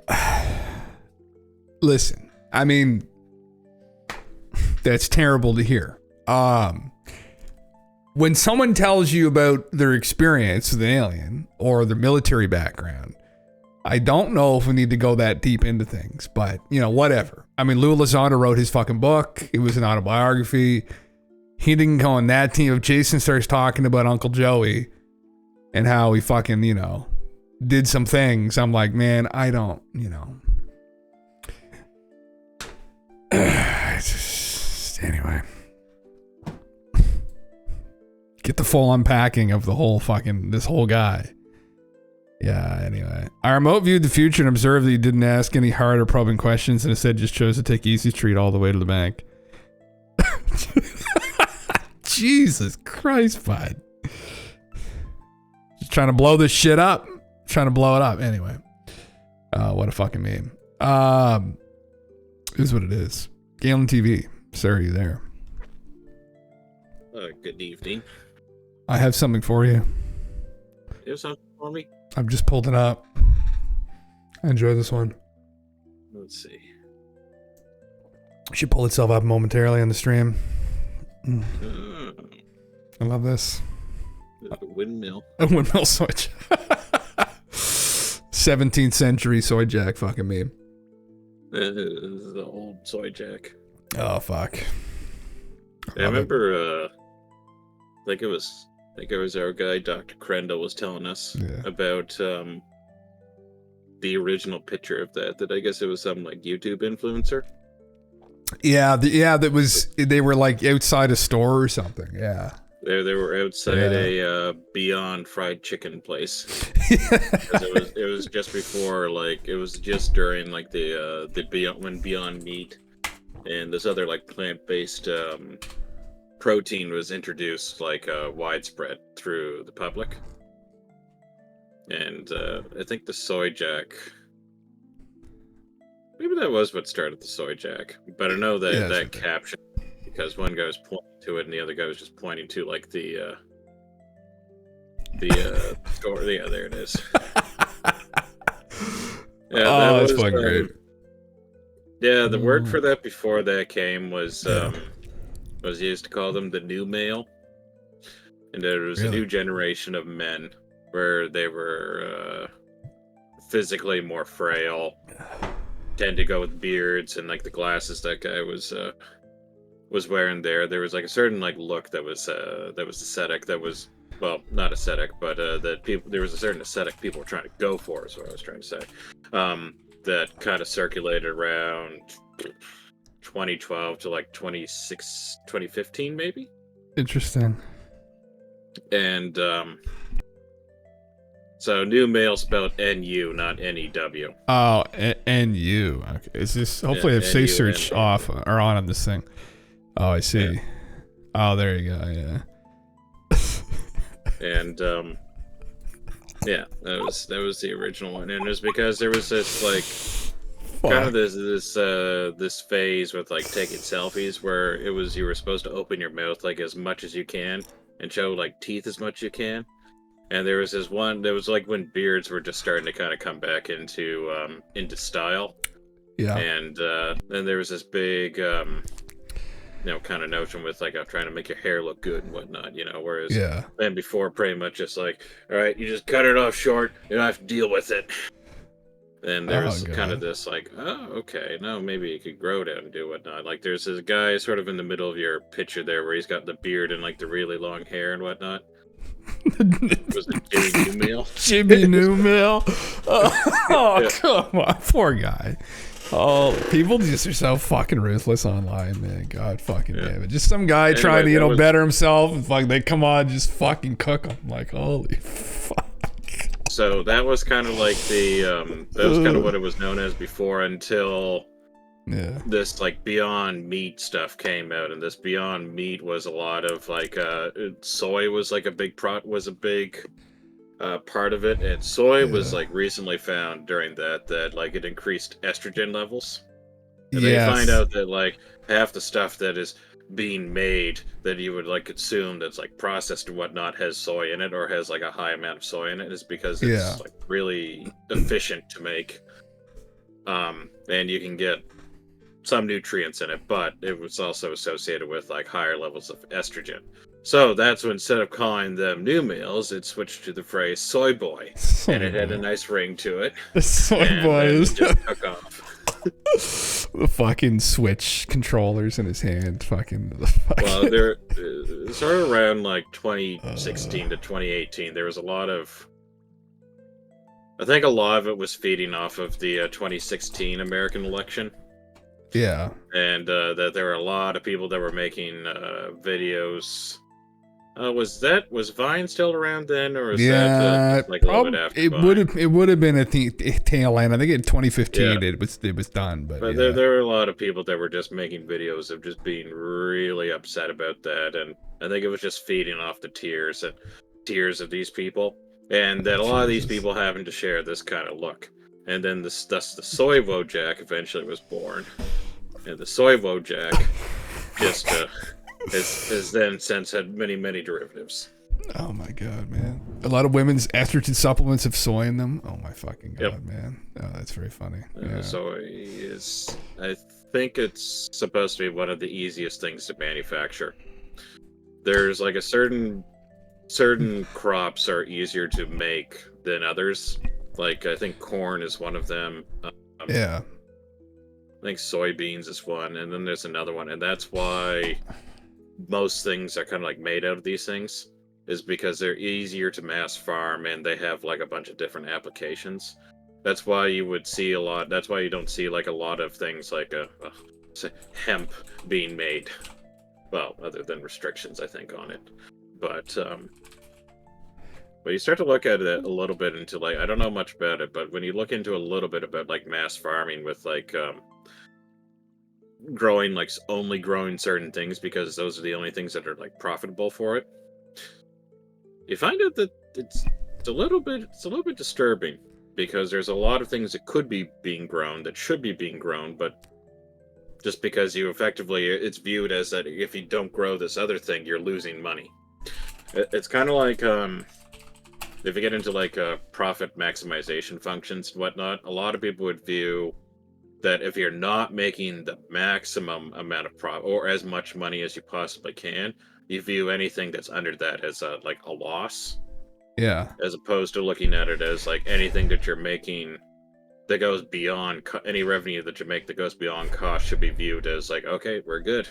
be. Listen, I mean, that's terrible to hear. When someone tells you about their experience with an alien or their military background, I don't know if we need to go that deep into things, but, you know, whatever. I mean, Lou Elizondo wrote his fucking book. It was an autobiography. He didn't go on that team. If Jason starts talking about Uncle Joey and how he fucking, you know, did some things, I'm like, man, I don't, you know. Anyway. Get the full unpacking of this whole guy. Yeah, anyway. I remote viewed the future and observed that he didn't ask any hard or probing questions and instead just chose to take Easy Street all the way to the bank. Jesus Christ, bud. Just trying to blow this shit up. Trying to blow it up. Anyway. What a fucking meme. Is what it is. GALENTV. Sir, are you there? Good evening. I have something for you. You have something for me? I've just pulled it up. I enjoy this one. Let's see. Should pull itself up momentarily on the stream. I love this. A windmill. A windmill Soyjak. 17th century Soyjak fucking meme. This is the old Soyjak. Oh fuck. I remember I think it was our guy Dr. Crendel was telling us about the original picture of that I guess it was some like YouTube influencer. That was, they were like outside a store or something. Yeah. They were outside a Beyond Fried Chicken place. Because it was just before, like, it was just during like the Beyond, when Beyond Meat and this other like plant-based protein was introduced like widespread through the public. And I think the Soyjak, maybe that was what started the Soyjak, but I know that that caption, because one guy was pointing to it and the other guy was just pointing to like the The store. Yeah, there it is. Yeah, Oh, that's fucking great. Yeah, the word for that before that came was used to call them the new male, and there was a new generation of men where they were physically more frail, tend to go with beards and like the glasses that guy was wearing there. There was like a certain like look that was aesthetic, that was, well, not aesthetic, but that people, there was a certain aesthetic people were trying to go for, is what I was trying to say. That kind of circulated around 2012 to like 2015 maybe. Interesting. And so new male spelled N-U, not N-E-W. Oh, N-U. Okay. Is this, hopefully I have safe search off or on this thing. Oh, I see. Yeah. Oh, there you go. Yeah. And yeah, that was the original one, and it was because there was this like kind of this phase with like taking selfies where it was you were supposed to open your mouth like as much as you can and show like teeth as much as you can. And there was this one that was like when beards were just starting to kind of come back into style. Yeah. And then there was this big kind of notion with like trying to make your hair look good and whatnot, whereas then before pretty much just like, all right, you just cut it off short, you don't have to deal with it. And there was kind of this like, oh, okay, no, maybe you could grow it out and do whatnot. Like there's this guy sort of in the middle of your picture there where he's got the beard and like the really long hair and whatnot. Was it Jimmy Newmill? Jimmy Newmill? Oh, come on, poor guy. Oh, people just are so fucking ruthless online, man. God fucking damn it. Just some guy trying to, better himself. And like they come on, just fucking cook him. Like, holy fuck. So that was kind of like that was kind of what it was known as before until this like Beyond Meat stuff came out, and this Beyond Meat was a lot of like soy was like a big part of it, and soy was like recently found during that like it increased estrogen levels. And they find out that like half the stuff that is being made that you would like consume that's like processed and whatnot has soy in it, or has like a high amount of soy in it, is because it's like really efficient to make. And you can get some nutrients in it, but it was also associated with like higher levels of estrogen. So that's when, instead of calling them new males, it switched to the phrase soy boy, and it had a nice ring to it. The soy boy is just took off. The fucking Switch controllers in his hand, Well, there sort of around like 2016 to 2018, there was a lot of. I think a lot of it was feeding off of the 2016 American election. Yeah. And that there were a lot of people that were making videos. Was Vine still around then, or was that like a little bit after? It would have been at the tail end. I think in 2015 it was done. But there were a lot of people that were just making videos of just being really upset about that, and I think it was just feeding off the tears of these people, and that a lot of these people having to share this kind of look. And then the soy Wojak eventually was born, and the soy Wojak just has then since had many derivatives. Oh my god, man! A lot of women's estrogen supplements have soy in them. Oh my fucking god, man! Oh, that's very funny. Soy is, I think it's supposed to be one of the easiest things to manufacture. There's like a certain crops are easier to make than others. Like I think corn is one of them. I think soybeans is one, and then there's another one, and that's why most things are kind of like made out of these things, is because they're easier to mass farm and they have like a bunch of different applications. That's why you would see a lot. That's why you don't see like a lot of things like say hemp being made. Well, other than restrictions, I think, on it. But you start to look at it a little bit into like, I don't know much about it, but when you look into a little bit about like mass farming with like only growing certain things because those are the only things that are like profitable for it, you find out that it's a little bit disturbing, because there's a lot of things that could be being grown, that should be being grown, but just because it's viewed as that if you don't grow this other thing, you're losing money. It's kind of like if you get into like profit maximization functions and whatnot, a lot of people would view that if you're not making the maximum amount of profit or as much money as you possibly can, you view anything that's under that as like a loss. Yeah. As opposed to looking at it as like anything that you're making that goes beyond any revenue that you make that goes beyond cost should be viewed as like, okay, we're good.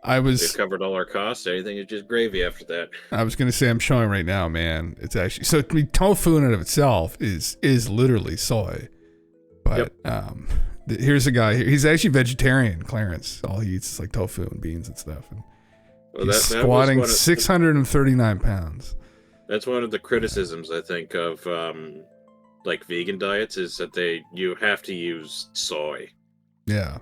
We've covered all our costs. Anything is just gravy after that. I was gonna say, I'm showing right now, man. It's actually, so I mean, tofu in and of itself is literally soy. But here's a guy here. He's actually vegetarian, Clarence. All he eats is like tofu and beans and stuff. And he's squatting 639 pounds. That's one of the criticisms, I think, of like vegan diets is that you have to use soy. Yeah.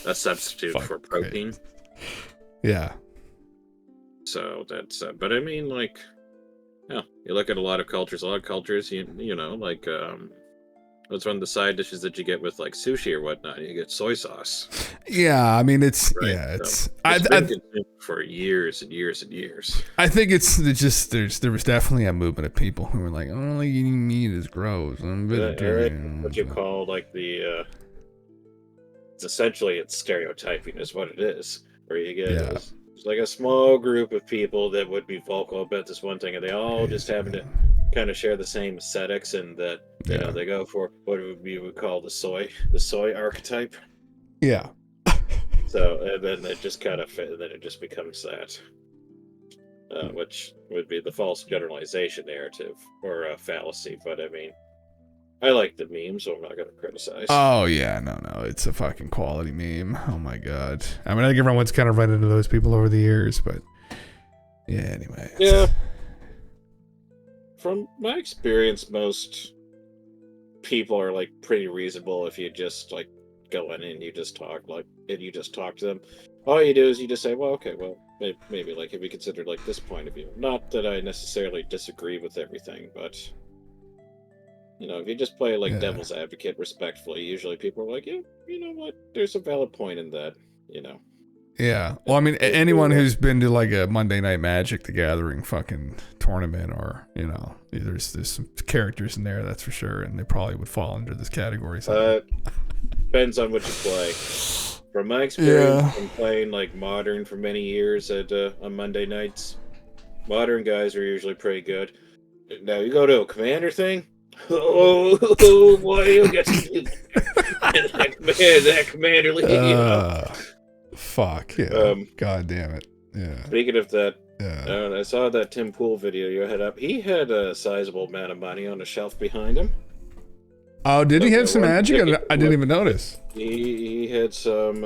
A substitute for protein. Yeah. So that's, but I mean, like, yeah, you look at a lot of cultures, you know, like, what's one of the side dishes that you get with like sushi or whatnot? You get soy sauce. Yeah, I mean, it's, right? yeah, it's, I've been consumed for years and years and years. I think it's just, there was definitely a movement of people who were like, I don't like eating meat, is gross. I'm vegetarian. What you call like the, it's stereotyping is what it is, where you get it's like a small group of people that would be vocal about this one thing, and they all just happen to kind of share the same aesthetics, and that you know they go for what we would call the soy archetype. Yeah. So and then it just kind of then it just becomes that, which would be the false generalization narrative or a fallacy. But I mean, I like the meme, so I'm not going to criticize. Oh, yeah, no, it's a fucking quality meme. Oh, my God. I mean, I think everyone's kind of run into those people over the years, but yeah, anyway. Yeah. From my experience, most people are, like, pretty reasonable if you just, like, go in and you just talk, to them. All you do is you just say, well, okay, well, maybe, like, if you consider, like, this point of view. Not that I necessarily disagree with everything, but... You know, if you just play like devil's advocate respectfully, usually people are like, yeah, you know what? There's a valid point in that, you know. Yeah. Well, I mean, anyone who's been to like a Monday Night Magic the Gathering fucking tournament, or, you know, there's some characters in there, that's for sure, and they probably would fall under this category. So. Depends on what you play. From my experience, from playing like Modern for many years on Monday nights, Modern guys are usually pretty good. Now you go to a Commander thing. Oh boy, you get that Commander League. You know? Fuck yeah! God damn it! Yeah. Speaking of that, I saw that Tim Pool video you had up. He had a sizable amount of money on the shelf behind him. Oh, did he have some magic? I didn't even notice. He had some.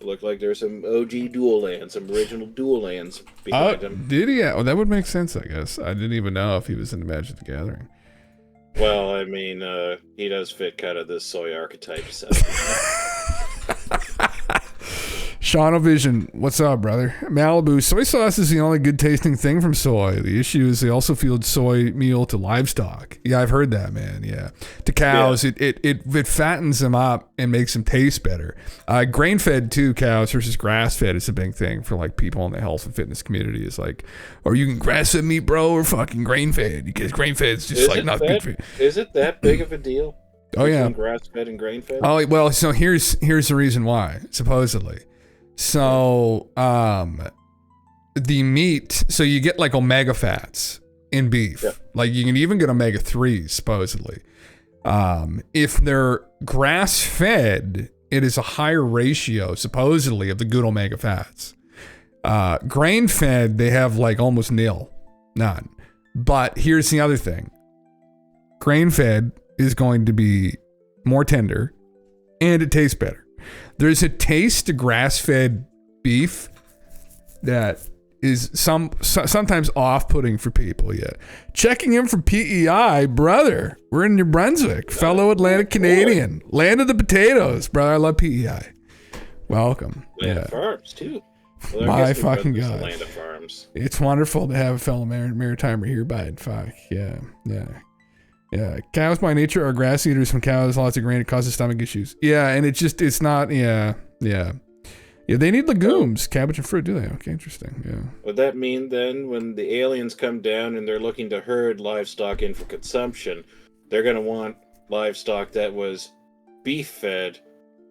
Looked like there's some OG dual lands, some original dual lands behind him. Did he? Oh, that would make sense, I guess. I didn't even know if he was into Magic the Gathering. Well, I mean, he does fit kind of this soy archetype set. Sean Vision, what's up, brother? Malibu, soy sauce is the only good tasting thing from soy. The issue is they also feed soy meal to livestock. Yeah, I've heard that, man. Yeah, to cows, it fattens them up and makes them taste better. Grain fed too, cows versus grass fed is a big thing for like people in the health and fitness community. It's like, or you can grass fed meat, bro, or fucking grain fed, because grain fed is just like not good for you. Is it that big of a deal? Oh yeah, grass fed and grain fed. Oh well, so here's the reason why, supposedly. So, the meat, so you get like omega fats in beef. Yeah. Like you can even get omega 3s, supposedly. If they're grass fed, it is a higher ratio, supposedly, of the good omega fats. Grain fed, they have like almost none. But here's the other thing. Grain fed is going to be more tender and it tastes better. There's a taste to grass-fed beef that is sometimes off-putting for people. Yeah, checking in from PEI, brother. We're in New Brunswick, fellow Atlantic Canadian, land of the potatoes, brother. I love PEI. Welcome. Land of farms too. Well, my fucking God. Land of farms. It's wonderful to have a fellow maritimer here, bud. Fuck yeah. Yeah, cows by nature are grass eaters. From cows, lots of grain, it causes stomach issues. Yeah, and it's not. Yeah. Yeah, they need legumes, cabbage and fruit, do they? Okay, interesting. Yeah. Would that mean then when the aliens come down and they're looking to herd livestock in for consumption, they're going to want livestock that was beef fed,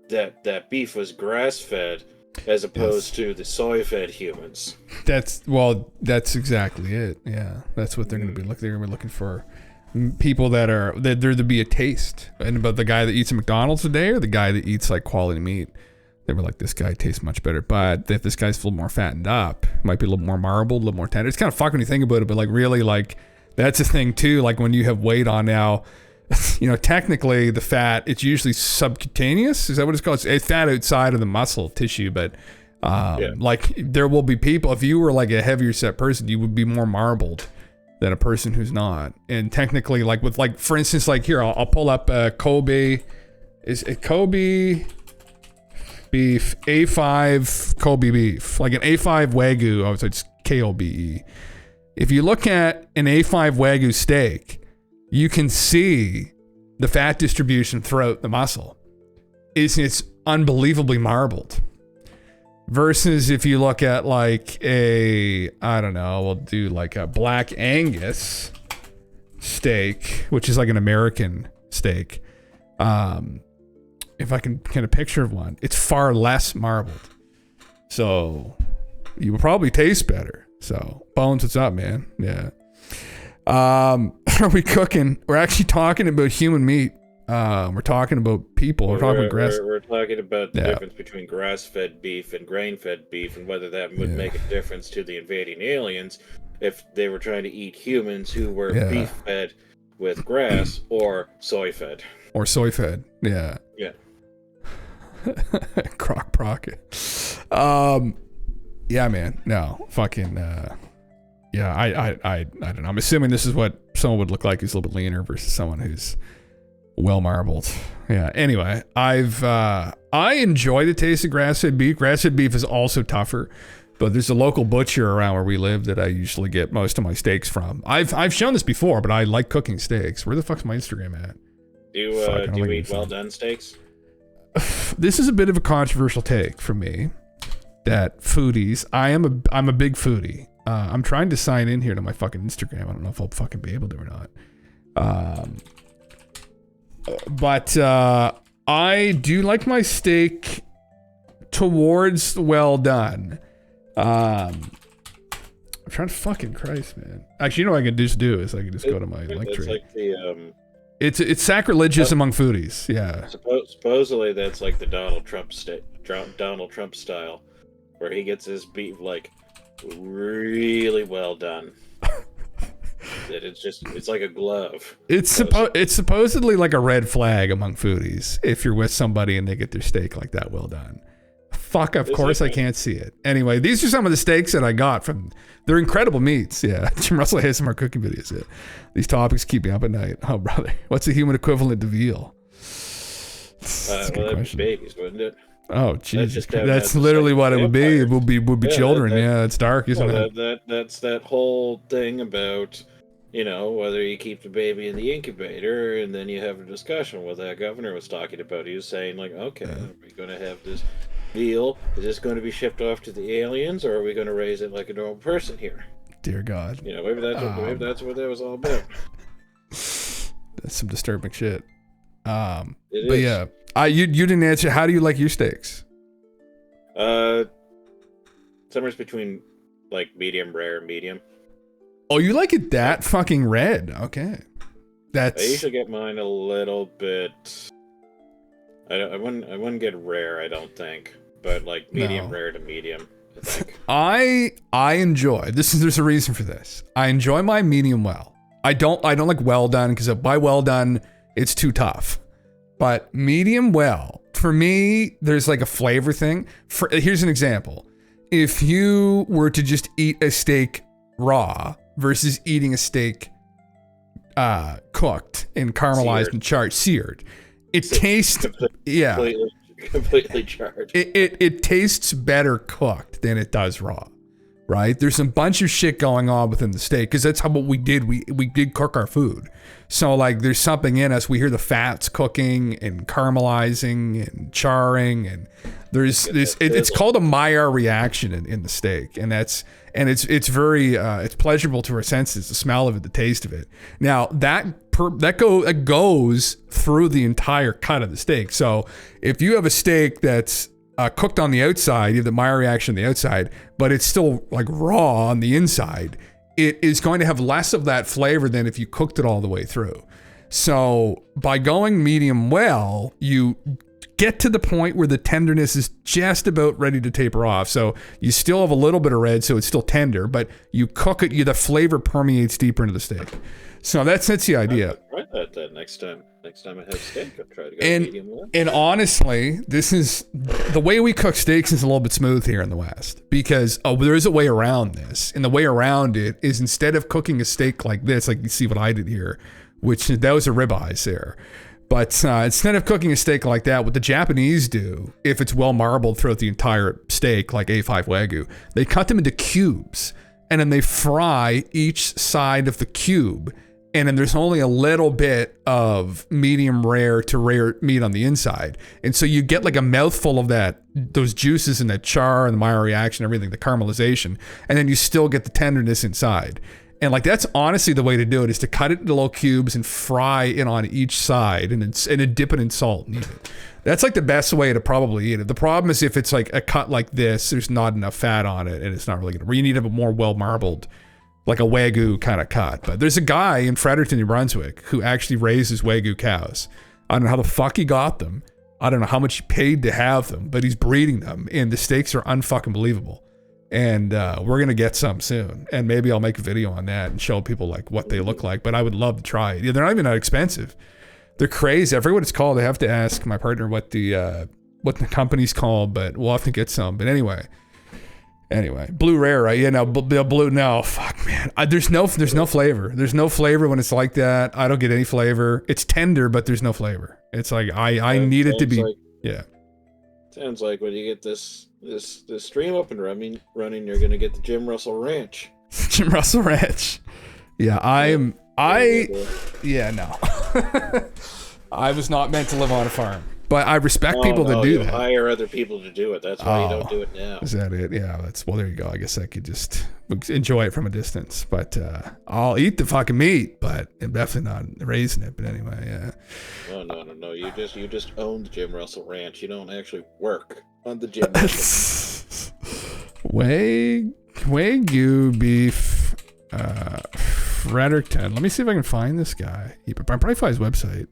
that beef was grass fed, as opposed to the soy fed humans? That's exactly it. Yeah, that's what they're going to be looking. They're going to be looking for people that there to be a taste. And about the guy that eats at McDonald's today, or the guy that eats like quality meat. They were like, this guy tastes much better, but if this guy's a little more fattened up, might be a little more marbled, a little more tender. It's kind of fucked when you think about it, but like really, like that's a thing too. Like when you have weight on now, you know, technically the fat, it's usually subcutaneous. Is that what it's called? It's fat outside of the muscle tissue, but like there will be people, if you were like a heavier set person, you would be more marbled than a person who's not. And technically, like with like, for instance, like here, I'll pull up Kobe. Is it Kobe beef, A5 Kobe beef, like an A5 Wagyu, oh, so it's KOBE. If you look at an A5 Wagyu steak, you can see the fat distribution throughout the muscle. It's unbelievably marbled. Versus if you look at like we'll do like a Black Angus steak, which is like an American steak. If I can get a picture of one, it's far less marbled. So you will probably taste better. So Bones, what's up, man? Yeah. Are we cooking? We're actually talking about human meat. We're talking about people. We're talking about grass. We're talking about the difference between grass-fed beef and grain-fed beef, and whether that would make a difference to the invading aliens if they were trying to eat humans who were beef-fed with grass or soy-fed. Or soy-fed, yeah. Yeah. Crock Procket. Yeah, man. No, fucking. Yeah, I don't know. I'm assuming this is what someone would look like who's a little bit leaner versus someone who's well marbled. Yeah. Anyway, I enjoy the taste of grass-fed beef. Grass-fed beef is also tougher, but there's a local butcher around where we live that I usually get most of my steaks from. I've shown this before, but I like cooking steaks. Where the fuck's my Instagram at? Do you eat well-done steaks? This is a bit of a controversial take from me. That foodies, I'm a big foodie. I'm trying to sign in here to my fucking Instagram. I don't know if I'll fucking be able to or not. But I do like my steak towards well done. I'm trying to fucking Christ, man. Actually, you know what I can just do is I can just go to my link tree. It's like the It's sacrilegious among foodies. Yeah. Supposedly that's like the Donald Trump style, where he gets his beef like really well done. That it's like a glove. It's supposedly like a red flag among foodies if you're with somebody and they get their steak like that well done. Fuck, of course I can't see it. Anyway, these are some of the steaks that I got from. They're incredible meats. Yeah, Jim Russell has some more cooking videos. Yeah, these topics keep me up at night. Oh, brother, what's the human equivalent to veal? Well, that'd be babies, wouldn't it? Oh, Jesus, that's literally what it would be. It would be children. Yeah, it's dark, isn't it? That's that whole thing about, you know, whether you keep the baby in the incubator, and then you have a discussion. What that governor was talking about. He was saying like, okay, are we going to have this veal? Is this going to be shipped off to the aliens, or are we going to raise it like a normal person here? Dear God. You know, maybe that's what that was all about. That's some disturbing shit. But is. yeah, you didn't answer. How do you like your steaks? Somewhere between like medium rare and medium. Oh, you like it that fucking red? Okay, I usually get mine a little bit. I wouldn't get rare, I don't think, but like medium rare to medium, I think. I enjoy this. There's a reason for this. I enjoy my medium well. I don't like well done because by well done it's too tough. But medium well, for me, there's like a flavor thing. Here's an example. If you were to just eat a steak raw versus eating a steak cooked and caramelized and seared, it tastes completely charred. It tastes better cooked than it does raw, right? There's some bunch of shit going on within the steak because that's what we did. We did cook our food, so like there's something in us. We hear the fats cooking and caramelizing and charring, and There's this. It's called a Maillard reaction in the steak, and it's very it's pleasurable to our senses, the smell of it, the taste of it. Now that goes through the entire cut of the steak. So if you have a steak that's cooked on the outside, you have the Maillard reaction on the outside, but it's still like raw on the inside, it is going to have less of that flavor than if you cooked it all the way through. So by going medium well, you get to the point where the tenderness is just about ready to taper off. So you still have a little bit of red, so it's still tender, but you cook it, the flavor permeates deeper into the steak. So that's the idea. Try that next time. Next time I have steak, I'll try to go medium well. And honestly, this is the way we cook steaks is a little bit smooth here in the West, because there is a way around this, and the way around it is instead of cooking a steak like this, like you see what I did here, which those are ribeyes there. But instead of cooking a steak like that, what the Japanese do, if it's well marbled throughout the entire steak, like A5 Wagyu, they cut them into cubes, and then they fry each side of the cube. And then there's only a little bit of medium rare to rare meat on the inside. And so you get like a mouthful of those juices and that char and the Maillard reaction, everything, the caramelization, and then you still get the tenderness inside. And like, that's honestly the way to do it, is to cut it into little cubes and fry it on each side and then dip it in salt and eat it. That's like the best way to probably eat it. The problem is if it's like a cut like this, there's not enough fat on it and it's not really good. You need to have a more well marbled, like a Wagyu kind of cut. But there's a guy in Fredericton, New Brunswick, who actually raises Wagyu cows. I don't know how the fuck he got them. I don't know how much he paid to have them, but he's breeding them, and the steaks are unfucking believable. And we're gonna get some soon, and maybe I'll make a video on that and show people like what they look like. But I would love to try it. Yeah, they're not even that expensive. They're crazy. I forget what it's called. I have to ask my partner what the company's called, but we'll have to get some. But anyway, blue rare, right? Yeah, no, blue. No, fuck, man. There's no flavor. There's no flavor when it's like that. I don't get any flavor. It's tender, but there's no flavor. It's like I need it to be. Yeah. Sounds like when you get this stream up and running, you're gonna get the Jim Russell Ranch. Jim Russell Ranch. Yeah, yeah, no. I was not meant to live on a farm, but I respect people that do that. Hire other people to do it. That's why you don't do it now. Is that it? Yeah, well, there you go. I guess I could just enjoy it from a distance, but I'll eat the fucking meat, but I'm definitely not raising it. But anyway, yeah. No. You just own the Jim Russell Ranch. You don't actually work on the Jim Russell. Wagyu beef, Fredericton. Let me see if I can find this guy. I'll probably find his website.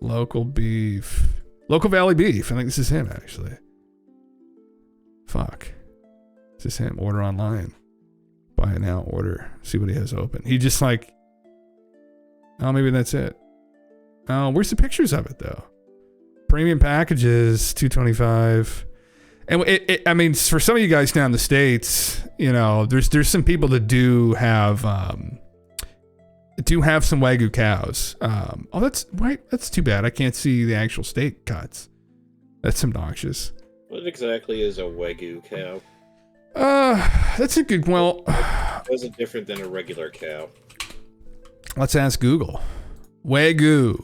Local beef, Local Valley Beef. I think this is him, actually. Fuck. This is him. Order online. Buy it now. Order. See what he has open. He just like. Oh, maybe that's it. Oh, where's the pictures of it though? Premium packages, $225. And I mean, for some of you guys down in the States, you know, there's some people that do have some Wagyu cows. Oh, that's right. That's too bad. I can't see the actual steak cuts. That's obnoxious. What exactly is a Wagyu cow? That's a good. Well, how is it different than a regular cow? Let's ask Google. Wagyu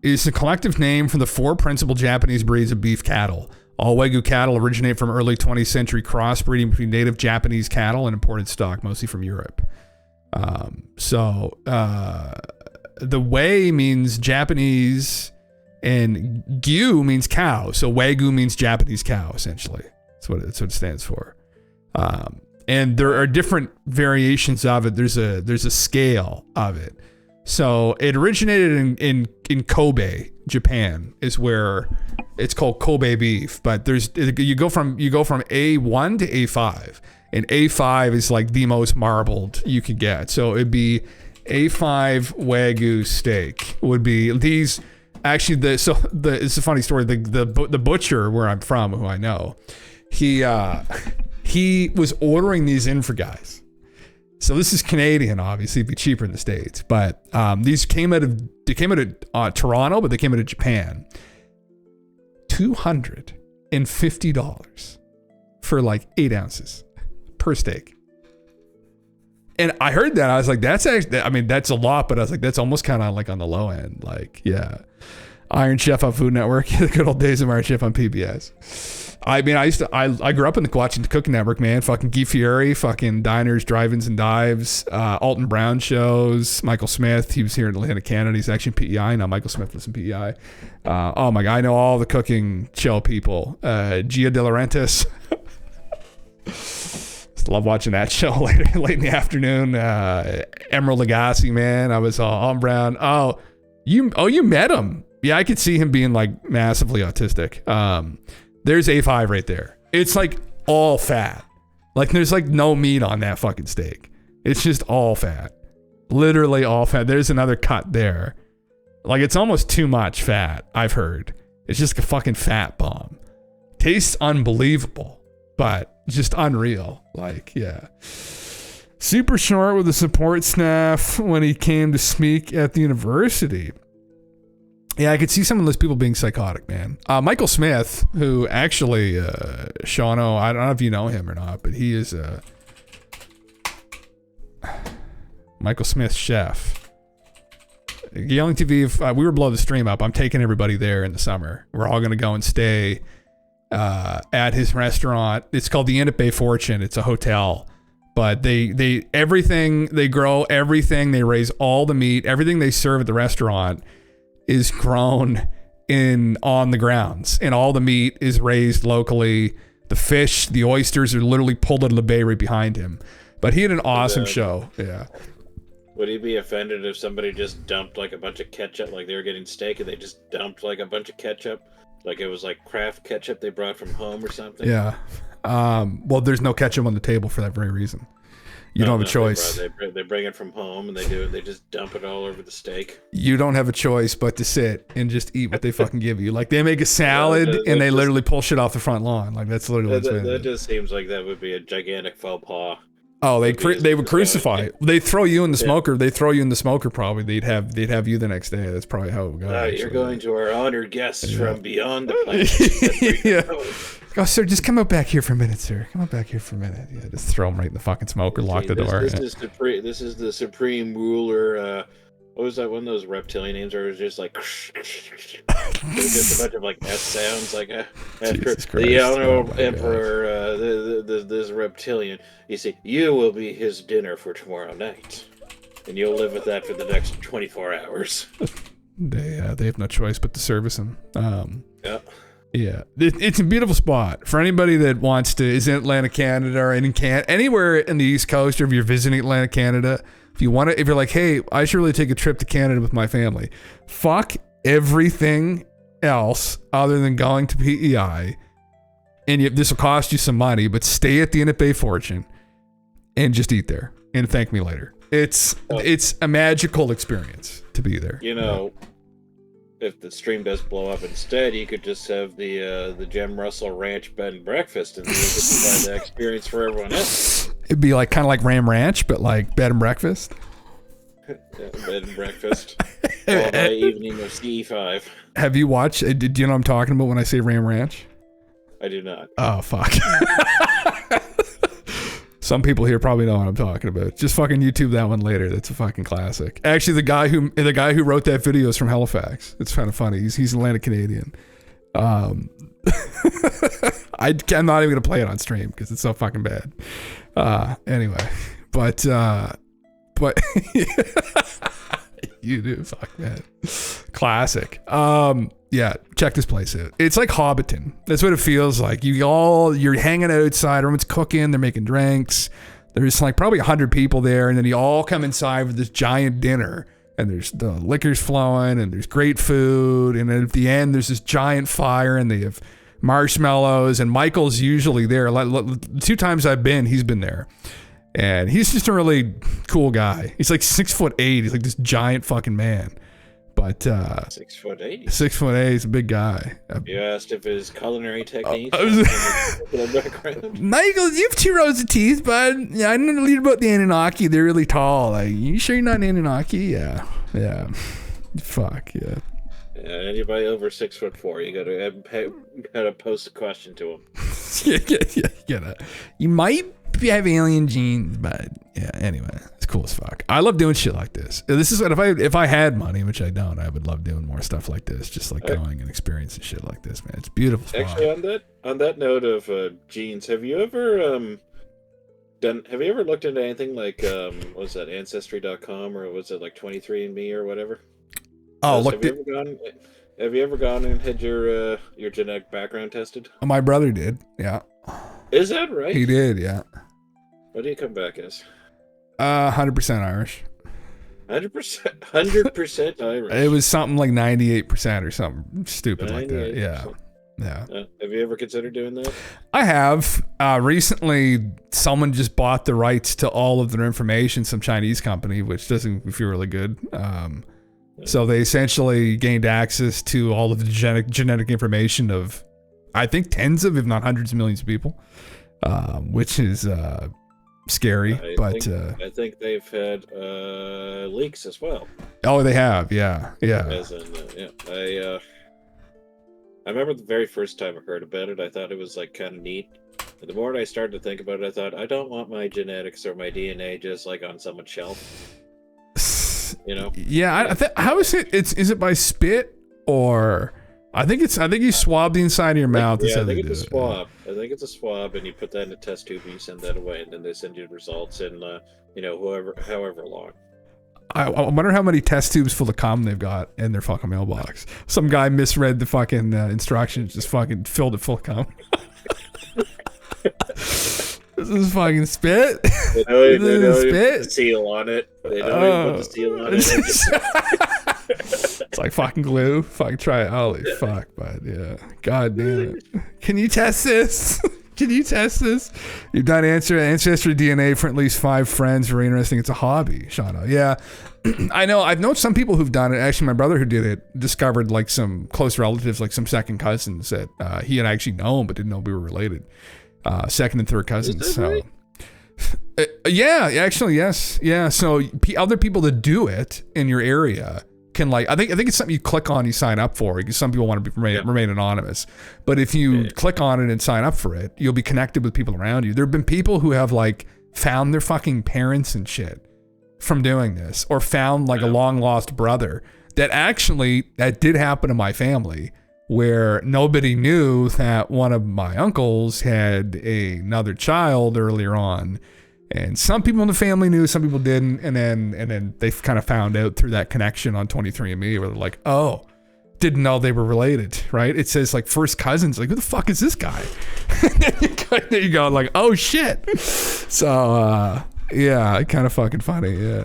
is the collective name for the 4 principal Japanese breeds of beef cattle. All Wagyu cattle originate from early 20th century crossbreeding between native Japanese cattle and imported stock, mostly from Europe. The Wei means Japanese and Gyu means cow. So Wagyu means Japanese cow, essentially. That's what it stands for. And there are different variations of it. There's a scale of it. So it originated in Kobe, Japan, is where it's called Kobe beef. But you go from A1 to A5, and A5 is like the most marbled you could get. So it'd be A5 Wagyu steak would be these. Actually, it's a funny story. The butcher where I'm from, who I know, he was ordering these in for guys. So this is Canadian, obviously, it'd be cheaper in the States. But these came out of Toronto, but they came out of Japan. $250 for like 8 ounces per steak. And I heard that, I was like, that's actually, I mean, that's a lot, but I was like, that's almost kind of like on the low end. Like, yeah. Iron Chef on Food Network. The good old days of Iron Chef on PBS. I mean, I grew up watching the Cooking Network, man. Fucking Guy Fieri, fucking Diners, Drive-Ins, and Dives, Alton Brown shows, Michael Smith. He was here in Atlantic, Canada. He's actually in PEI now. Michael Smith was in PEI. Oh my God, I know all the cooking show people. Gia De Laurentiis. Love watching that show late in the afternoon. Emerald Lagasse, man. I was Alton Brown. Oh, you met him. Yeah, I could see him being like massively autistic. There's A5 right there. It's like all fat. Like there's like no meat on that fucking steak. It's just all fat. Literally all fat. There's another cut there. Like it's almost too much fat, I've heard. It's just a fucking fat bomb. Tastes unbelievable, but just unreal. Like, yeah. Super short with the support staff when he came to speak at the university. Yeah, I could see some of those people being psychotic, man. Michael Smith, who actually, Shawno, I don't know if you know him or not, but he is Michael Smith, chef. GALENTV, we were below the stream up. I'm taking everybody there in the summer. We're all going to go and stay at his restaurant. It's called the Inn at Bay Fortune. It's a hotel. But they everything, they grow everything. They raise all the meat. Everything they serve at the restaurant is grown on the grounds, and all the meat is raised locally. The fish, the oysters are literally pulled out of the bay right behind him. But he had an awesome show. Yeah. Would he be offended if somebody just dumped like a bunch of ketchup, like they were getting steak and they just dumped like a bunch of ketchup, like it was like Kraft ketchup they brought from home or something? Yeah. Well, there's no ketchup on the table for that very reason. You don't have a choice. They bring it from home and they just dump it all over the steak. You don't have a choice but to sit and just eat what they fucking give you. Like they make a salad and they literally pull shit off the front lawn. Like that's literally that just seems like that would be a gigantic faux pas. Oh, they would crucify. They throw you in the smoker. They throw you in the smoker. Probably they'd have you the next day. That's probably how it would go. You're going to our honored guests from beyond the planet. Yeah. Oh, sir, just come out back here for a minute, sir. Come out back here for a minute. Yeah, just throw them right in the fucking smoker. Lock the door. This is the supreme ruler. What was that one of those reptilian names where it was just like there's just a bunch of like S sounds, like after the emperor, this reptilian. You see, you will be his dinner for tomorrow night, and you'll live with that for the next 24 hours. They have no choice but to service him. Yeah. Yeah, it's a beautiful spot for anybody that wants to. Is in Atlantic, Canada, or anywhere in the East Coast, or if you're visiting Atlantic, Canada. If you want to, if you're like, hey, I should really take a trip to Canada with my family. Fuck everything else other than going to PEI, and this will cost you some money. But stay at the Inn at Bay Fortune, and just eat there, and thank me later. It's a magical experience to be there. You know. If the stream does blow up instead, you could just have the Jem Russell Ranch bed and breakfast, and you could provide the experience for everyone else. It'd be like kind of like Ram Ranch, but like bed and breakfast. Yeah, bed and breakfast. All day evening of CE5. Have you watched? Do you know what I'm talking about when I say Ram Ranch? I do not. Oh fuck. Some people here probably know what I'm talking about. Just fucking YouTube that one later. That's a fucking classic. Actually, the guy who wrote that video is from Halifax. It's kind of funny. He's Atlantic Canadian. I'm not even gonna play it on stream because it's so fucking bad. Anyway, but you do, fuck man, classic. Yeah, check this place out. It's like Hobbiton. That's what it feels like. You're hanging outside. Everyone's cooking. They're making drinks. There's like probably 100 people there, and then you all come inside with this giant dinner, and there's the liquor's flowing, and there's great food, and then at the end there's this giant fire, and they have marshmallows, and Michael's usually there. The 2 times I've been, he's been there. And he's just a really cool guy. He's like 6'8". He's like this giant fucking man. But 6'8". 6'8", he's a big guy. You asked if his culinary techniques. Michael, you have 2 rows of teeth, bud. Yeah, I know a little about the Anunnaki. They're really tall. Like, you sure you're not an Anunnaki? Yeah. Fuck yeah. Anybody over 6'4", you gotta post a question to him. Yeah. You might have alien genes, but yeah. Anyway, It's cool as fuck. I love doing shit like this. This is what if I had money, which I don't, I would love doing more stuff like this. Just like going and experiencing shit like this, man. It's beautiful. Actually, on that note of genes, have you ever looked into anything like what was that, Ancestry.com, or was it like 23andMe or whatever? Oh, look. Have you ever gone and had your genetic background tested? My brother did. Yeah. Is that right? He did. Yeah. What do you come back as? 100% Irish. 100% Irish. It was something like 98% or something stupid like that. Yeah. Yeah. Have you ever considered doing that? I have. Recently, someone just bought the rights to all of their information, some Chinese company, which doesn't feel really good. So they essentially gained access to all of the genetic information of, I think, tens of, if not hundreds of millions of people, which is scary. I think they've had leaks as well. Oh, they have. Yeah. As in, I remember the very first time I heard about it, I thought it was like kind of neat. And the more I started to think about it, I thought, I don't want my genetics or my DNA just like on someone's shelf. Yeah. How is it? Is it by spit or? I think you swab the inside of your mouth. Yeah, I think it's a swab. I think it's a swab, and you put that in a test tube and you send that away, and then they send you the results in, however long. I wonder how many test tubes full of cum they've got in their fucking mailbox. Some guy misread the fucking instructions, just fucking filled it full of cum. This is fucking spit. They don't even put the seal on it. They don't even put the seal on it. It's like fucking glue. Fucking try it. Holy fuck, bud. Yeah. God damn it. Can you test this? Can you test this? You've done ancestry DNA for at least 5 friends. Very interesting. It's a hobby, Shauna. Yeah. I know. I've known some people who've done it. Actually, my brother who did it discovered like some close relatives, like some second cousins that he had actually known but didn't know we were related. Second and third cousins. So. Right? Yeah, actually, yes. Yeah. So other people that do it in your area can I think it's something you click on, you sign up for, because some people want to remain anonymous. But if you click on it and sign up for it, you'll be connected with people around you. There have been people who have found their fucking parents and shit from doing this, or found a long lost brother. That did happen to my family, where nobody knew that one of my uncles had another child earlier on. And some people in the family knew, some people didn't, and then they kind of found out through that connection on 23andMe, where they're like, "Oh, didn't know they were related." Right? It says first cousins. Like, who the fuck is this guy? There you go. Like, oh shit. So yeah, kind of fucking funny. Yeah.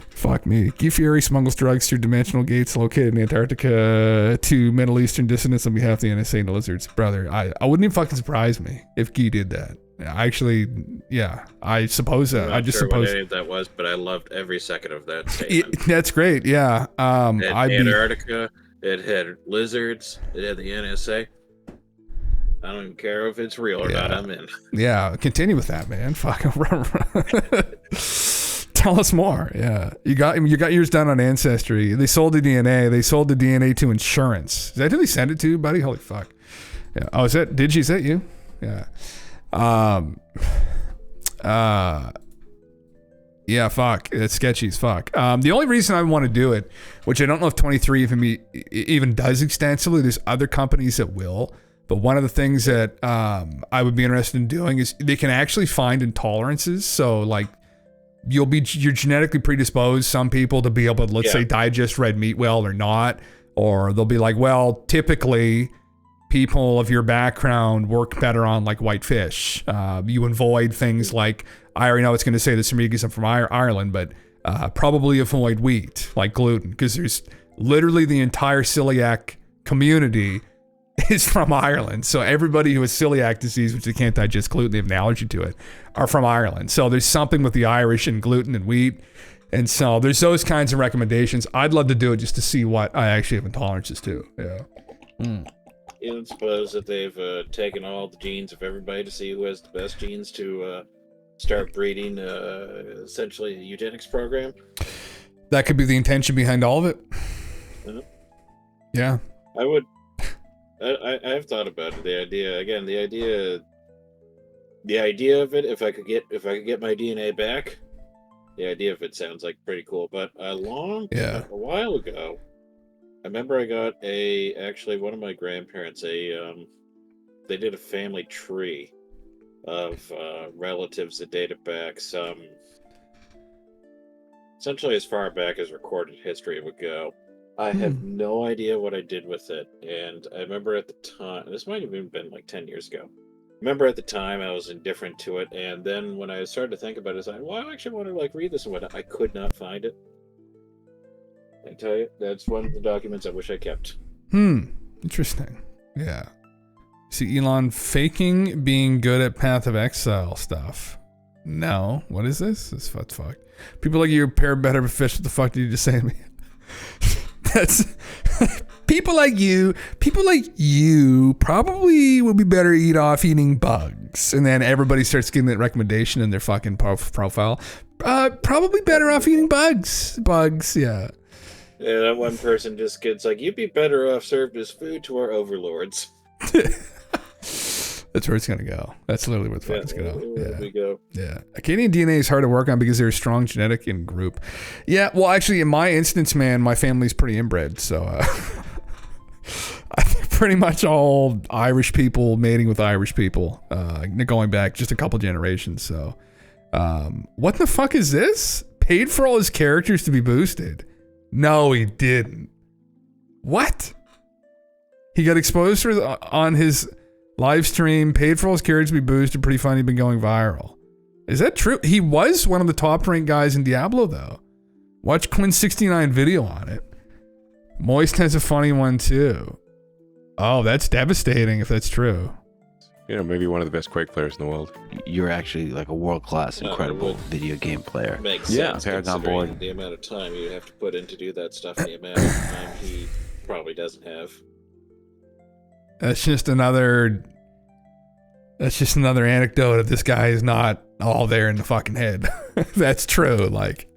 Fuck me. Guy Fieri smuggles drugs through dimensional gates located in Antarctica to Middle Eastern dissidents on behalf of the NSA and the Lizards. Brother, I wouldn't even fucking surprise me if Guy did that. Actually, yeah, I suppose that. I just suppose what any of that was, but I loved every second of that statement. That's great. Yeah. Antarctica. It had lizards. It had the NSA. I don't even care if it's real or not. I'm in. Yeah. Continue with that, man. Fucking tell us more. Yeah. You got yours done on Ancestry. They sold the DNA. They sold the DNA to insurance. Is that who they sent it to, buddy? Holy fuck. Yeah. Oh, is that you? Yeah. Yeah, fuck. It's sketchy as fuck. The only reason I want to do it, which I don't know if 23 even does extensively, there's other companies that will, but one of the things that I would be interested in doing is they can actually find intolerances. So you're genetically predisposed, some people, to be able to, let's say, digest red meat well or not, or they'll be like, well, typically people of your background work better on white fish. You avoid things like, I already know it's going to say this to me because I'm from Ireland, but probably avoid wheat, like gluten, because there's literally the entire celiac community is from Ireland. So everybody who has celiac disease, which they can't digest gluten, they have an allergy to it, are from Ireland. So there's something with the Irish and gluten and wheat. And so there's those kinds of recommendations. I'd love to do it just to see what I actually have intolerances to. Yeah. You don't suppose that they've taken all the genes of everybody to see who has the best genes to start breeding essentially a eugenics program? That could be the intention behind all of it. Yeah. I have thought about it. The idea of it, if I could get my DNA back, The idea of it sounds like pretty cool. But a while ago, I remember I got actually one of my grandparents, they did a family tree of relatives that dated back essentially as far back as recorded history would go. I have no idea what I did with it. And I remember at the time, this might have even been like 10 years ago. Remember at the time I was indifferent to it. And then when I started to think about it, I was like, well, I actually want to like read this and whatnot. I could not find it. I tell you, that's one of the documents I wish I kept. Interesting. Yeah. See, Elon faking being good at Path of Exile stuff. No. What is this? This fuck. People like you pair better with fish. What the fuck did you just say to me? That's people like you probably would be better eating bugs. And then everybody starts getting that recommendation in their fucking profile. Probably better off eating bugs. Bugs, yeah. Yeah, that one person just gets like, you'd be better off served as food to our overlords. That's where it's gonna go. That's literally where the fuck it's gonna go. Yeah. We go. Yeah. Acadian DNA is hard to work on because they're a strong genetic in group. Yeah, well actually in my instance, man, my family's pretty inbred, so I think pretty much all Irish people mating with Irish people, going back just a couple generations, so what the fuck is this? Paid for all his characters to be boosted. No, he didn't. What? He got exposed on his live stream, paid for all his characters to be boosted. Pretty funny, been going viral. Is that true? He was one of the top ranked guys in Diablo, though. Watch Quinn69 video on it. Moist has a funny one, too. Oh, that's devastating if that's true. You know, maybe one of the best Quake players in the world. You're actually like a world-class, incredible video game player. Makes sense, Paragon board. The amount of time you have to put in to do that stuff, and the amount of time he probably doesn't have. That's just another anecdote of this guy is not all there in the fucking head. That's true. Like,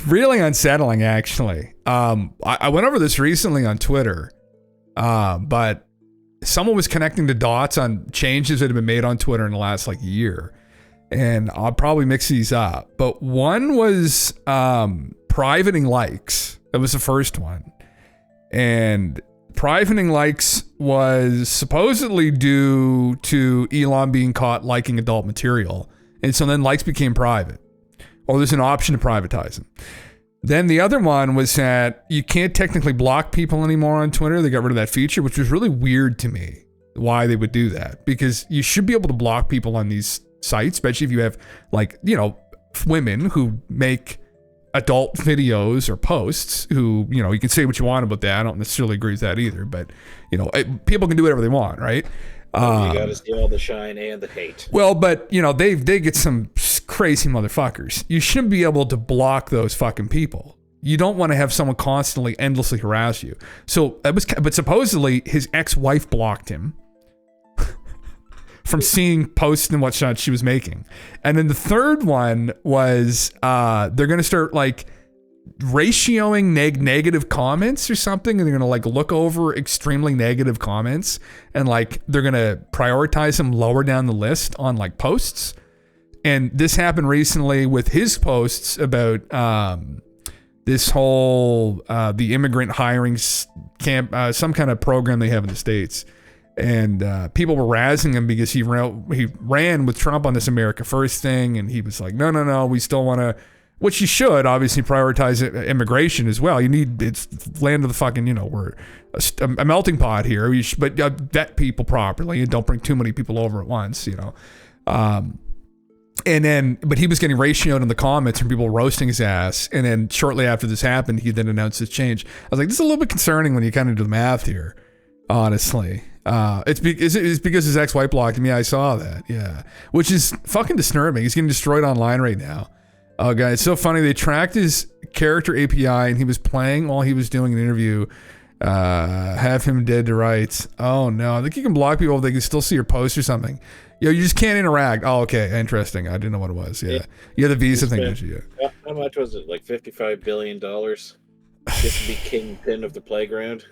really unsettling, actually. I went over this recently on Twitter, but someone was connecting the dots on changes that have been made on Twitter in the last like year. And I'll probably mix these up. But one was privating likes. That was the first one. And privating likes was supposedly due to Elon being caught liking adult material. And so then likes became private. Or there's an option to privatize them. Then the other one was that you can't technically block people anymore on Twitter. They got rid of that feature, which was really weird to me why they would do that. Because you should be able to block people on these sites, especially if you have, like, you know, women who make adult videos or posts who, you know, you can say what you want about that. I don't necessarily agree with that either, but, you know, people can do whatever they want, right? You gotta see all the shine and the hate. Well, but, you know, they get some crazy motherfuckers. You should be able to block those fucking people. You don't want to have someone constantly, endlessly harass you. So, but supposedly his ex-wife blocked him from seeing posts and whatnot she was making. And then the third one was they're going to start like ratioing negative comments or something, and they're going to like look over extremely negative comments and like they're going to prioritize them lower down the list on like posts. And this happened recently with his posts about this whole the immigrant hiring camp, some kind of program they have in the States. And people were razzing him because he ran with Trump on this America First thing, and he was like, no, we still want to, which you should obviously prioritize immigration as well. You need, it's land of the fucking, you know, we're a melting pot here. You should, but vet people properly and don't bring too many people over at once, you know. And then, but he was getting ratioed in the comments from people roasting his ass. And then shortly after this happened, he then announced his change. I was like, this is a little bit concerning when you kind of do the math here, honestly. It's because his ex-wife blocked him. Yeah, I saw that. Yeah. Which is fucking disturbing. He's getting destroyed online right now. Oh, guys, it's so funny. They tracked his character API and he was playing while he was doing an interview. Have him dead to rights. Oh, no. I think you can block people if they can still see your post or something. Yo, you just can't interact. Oh, okay. Interesting. I didn't know what it was. Yeah. Yeah, the visa thing. Yeah. How much was it? Like $55 billion just to be kingpin of the playground?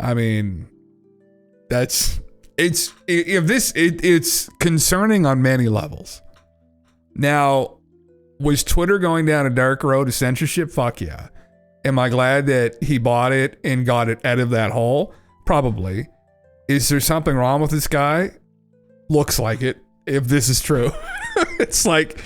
I mean, it's concerning on many levels. Now, Was Twitter going down a dark road of censorship? Fuck yeah. Am I glad that he bought it and got it out of that hole? Probably. Is there something wrong with this guy? Looks like it, if this is true. It's like,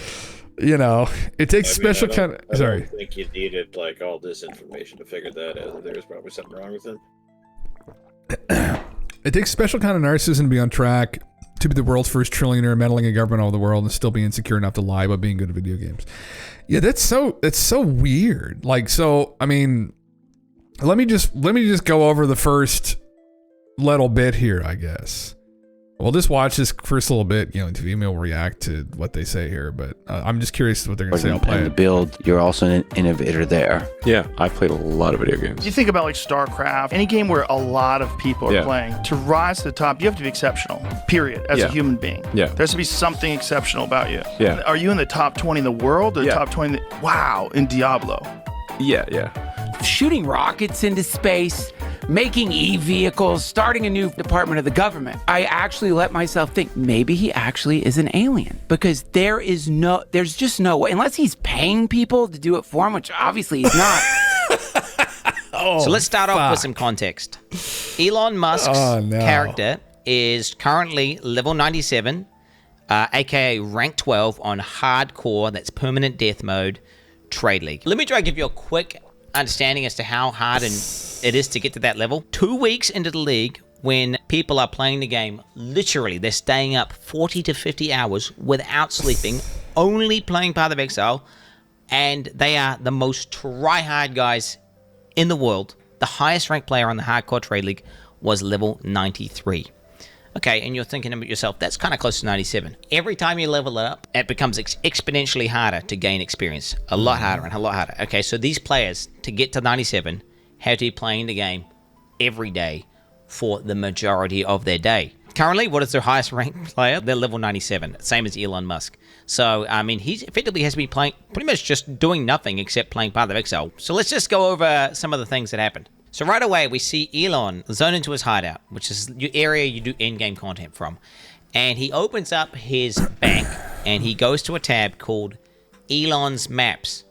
you know, it takes special kind of... Sorry. I don't think you needed like all this information to figure that out. There's probably something wrong with it. It takes special kind of narcissism to be on track to be the world's first trillionaire, meddling in government all over the world, and still be insecure enough to lie about being good at video games. Yeah, that's so weird. Like, so I mean, let me just go over the first little bit here, I guess. We'll just watch this first little bit. You know, TV will react to what they say here, but I'm just curious what they're going to say. I'll play And the it. build, you're also an innovator there. Yeah, I've played a lot of video games. You think about like StarCraft, any game where a lot of people are playing. To rise to the top, you have to be exceptional, period, as a human being. Yeah. There has to be something exceptional about you. Yeah. Are you in the top 20 in the world or the Yeah. top 20? Wow, in Diablo. Yeah. Shooting rockets into space, making e-vehicles, starting a new department of the government. I actually let myself think maybe he actually is an alien, because there's just no way, unless he's paying people to do it for him, which obviously he's not. So let's start off with some context. Elon Musk's character is currently level 97, aka rank 12 on hardcore, that's permanent death mode, Trade League. Let me try to give you a quick understanding as to how hard it is to get to that level. 2 weeks into the league, when people are playing the game, literally they're staying up 40 to 50 hours without sleeping, only playing Path of Exile, and they are the most try-hard guys in the world. The highest ranked player on the hardcore Trade League was level 93. Okay, and you're thinking about yourself, that's kind of close to 97. Every time you level it up, it becomes exponentially harder to gain experience. A lot harder and a lot harder. Okay, so these players, to get to 97, have to be playing the game every day for the majority of their day. Currently, what is their highest ranked player? They're level 97, same as Elon Musk. So, I mean, he effectively has to be playing, pretty much just doing nothing except playing Path of Exile. So let's just go over some of the things that happened. So right away, we see Elon zone into his hideout, which is the area you do in-game content from. And he opens up his bank, and he goes to a tab called Elon's Maps,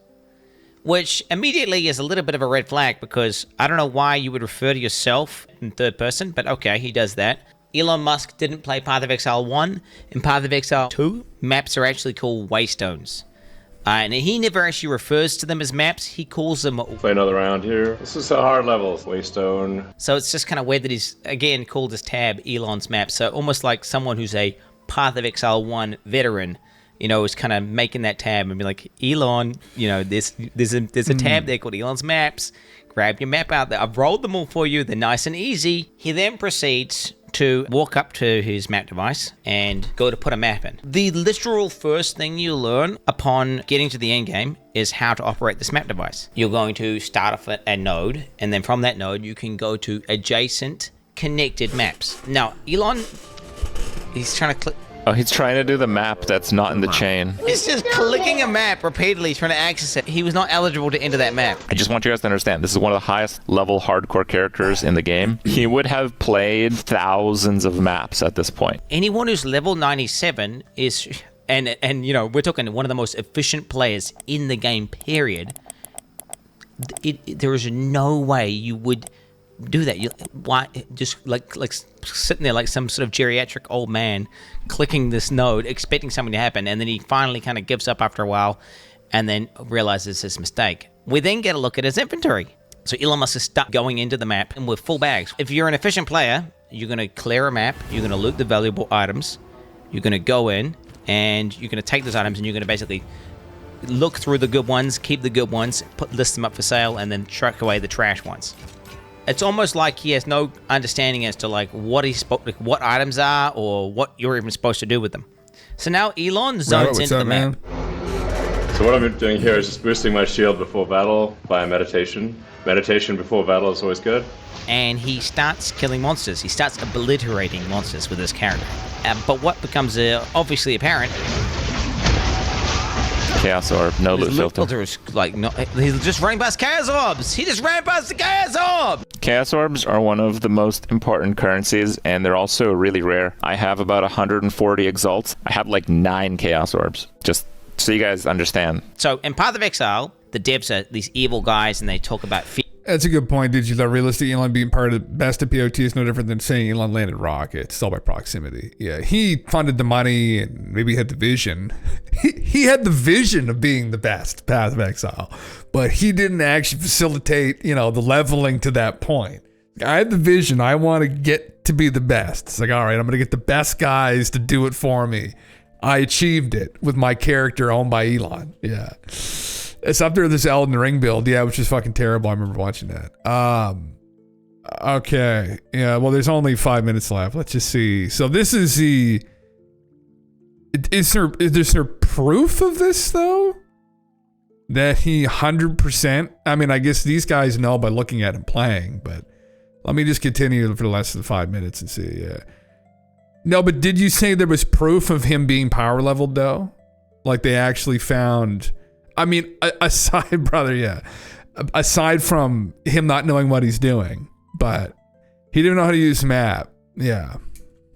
which immediately is a little bit of a red flag, because I don't know why you would refer to yourself in third person, but okay, he does that. Elon Musk didn't play Path of Exile 1. In Path of Exile 2, maps are actually called waystones. And he never actually refers to them as maps. He calls them... Play another round here. This is a hard level. Waystone. So it's just kind of weird that he's, again, called his tab Elon's Map. So almost like someone who's a Path of Exile 1 veteran, you know, is kind of making that tab and be like, Elon, you know, there's a tab there called Elon's Maps. Grab your map out there. I've rolled them all for you. They're nice and easy. He then proceeds to walk up to his map device and go to put a map in. The literal first thing you learn upon getting to the end game is how to operate this map device. You're going to start off at a node, and then from that node you can go to adjacent connected maps. Now, Elon, he's trying to click. Oh, he's trying to do the map that's not in the chain. He's just clicking a map repeatedly, trying to access it. He was not eligible to enter that map. I just want you guys to understand, this is one of the highest level hardcore characters in the game. He would have played thousands of maps at this point. Anyone who's level 97 is, and you know, we're talking one of the most efficient players in the game, period. There is no way you would do that. Why just like sitting there like some sort of geriatric old man clicking this node expecting something to happen, and then he finally kind of gives up after a while and then realizes his mistake. We then get a look at his inventory. So Elon Musk is stuck going into the map and with full bags. If you're an efficient player, you're going to clear a map, you're going to loot the valuable items, you're going to go in and you're going to take those items and you're going to basically look through the good ones, keep the good ones, list them up for sale, and then truck away the trash ones. It's almost like he has no understanding as to like what items are or what you're even supposed to do with them. So now Elon zones into the map. So what I'm doing here is just boosting my shield before battle via meditation. Meditation before battle is always good. And he starts killing monsters. He starts obliterating monsters with his character. But what becomes obviously apparent... Chaos Orb, no loot filter. Is like, no, he's just running past Chaos Orbs. He just ran past the Chaos Orb. Chaos Orbs are one of the most important currencies, and they're also really rare. I have about 140 Exalts. I have like 9 Chaos Orbs. Just So you guys understand. So in Path of Exile, the devs are these evil guys, and they talk about fear. That's a good point. Did you that realistic Elon being part of the best of POT is no different than saying Elon landed rockets. It's all by proximity. Yeah, he funded the money and maybe had the vision. He had the vision of being the best Path of Exile, but he didn't actually facilitate, the leveling to that point. I had the vision. I want to get to be the best. It's like, all right, I'm going to get the best guys to do it for me. I achieved it with my character owned by Elon. Yeah. It's up there with this Elden Ring build, which is fucking terrible. I remember watching that. Okay. Yeah, well, there's only 5 minutes left. Let's just see. So this is the... Is there proof of this, though? That he 100%... I mean, I guess these guys know by looking at him playing, but let me just continue for the rest of the 5 minutes and see. Yeah. No, but did you say there was proof of him being power leveled, though? Like they actually found... I mean, aside from him not knowing what he's doing, but he didn't know how to use the map. Yeah.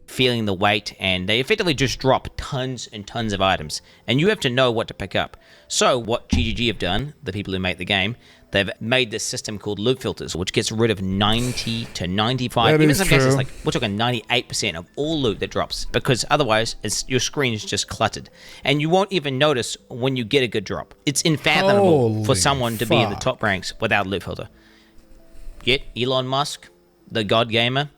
Feeling the weight, and they effectively just drop tons and tons of items, and you have to know what to pick up. So what GGG have done, the people who make the game, they've made this system called loot filters, which gets rid of 90 to 95, even some cases, like we're talking 98% of all loot that drops, because otherwise your screen is just cluttered, and you won't even notice when you get a good drop. It's unfathomable for someone to be in the top ranks without a loot filter. Yet Elon Musk, the god gamer,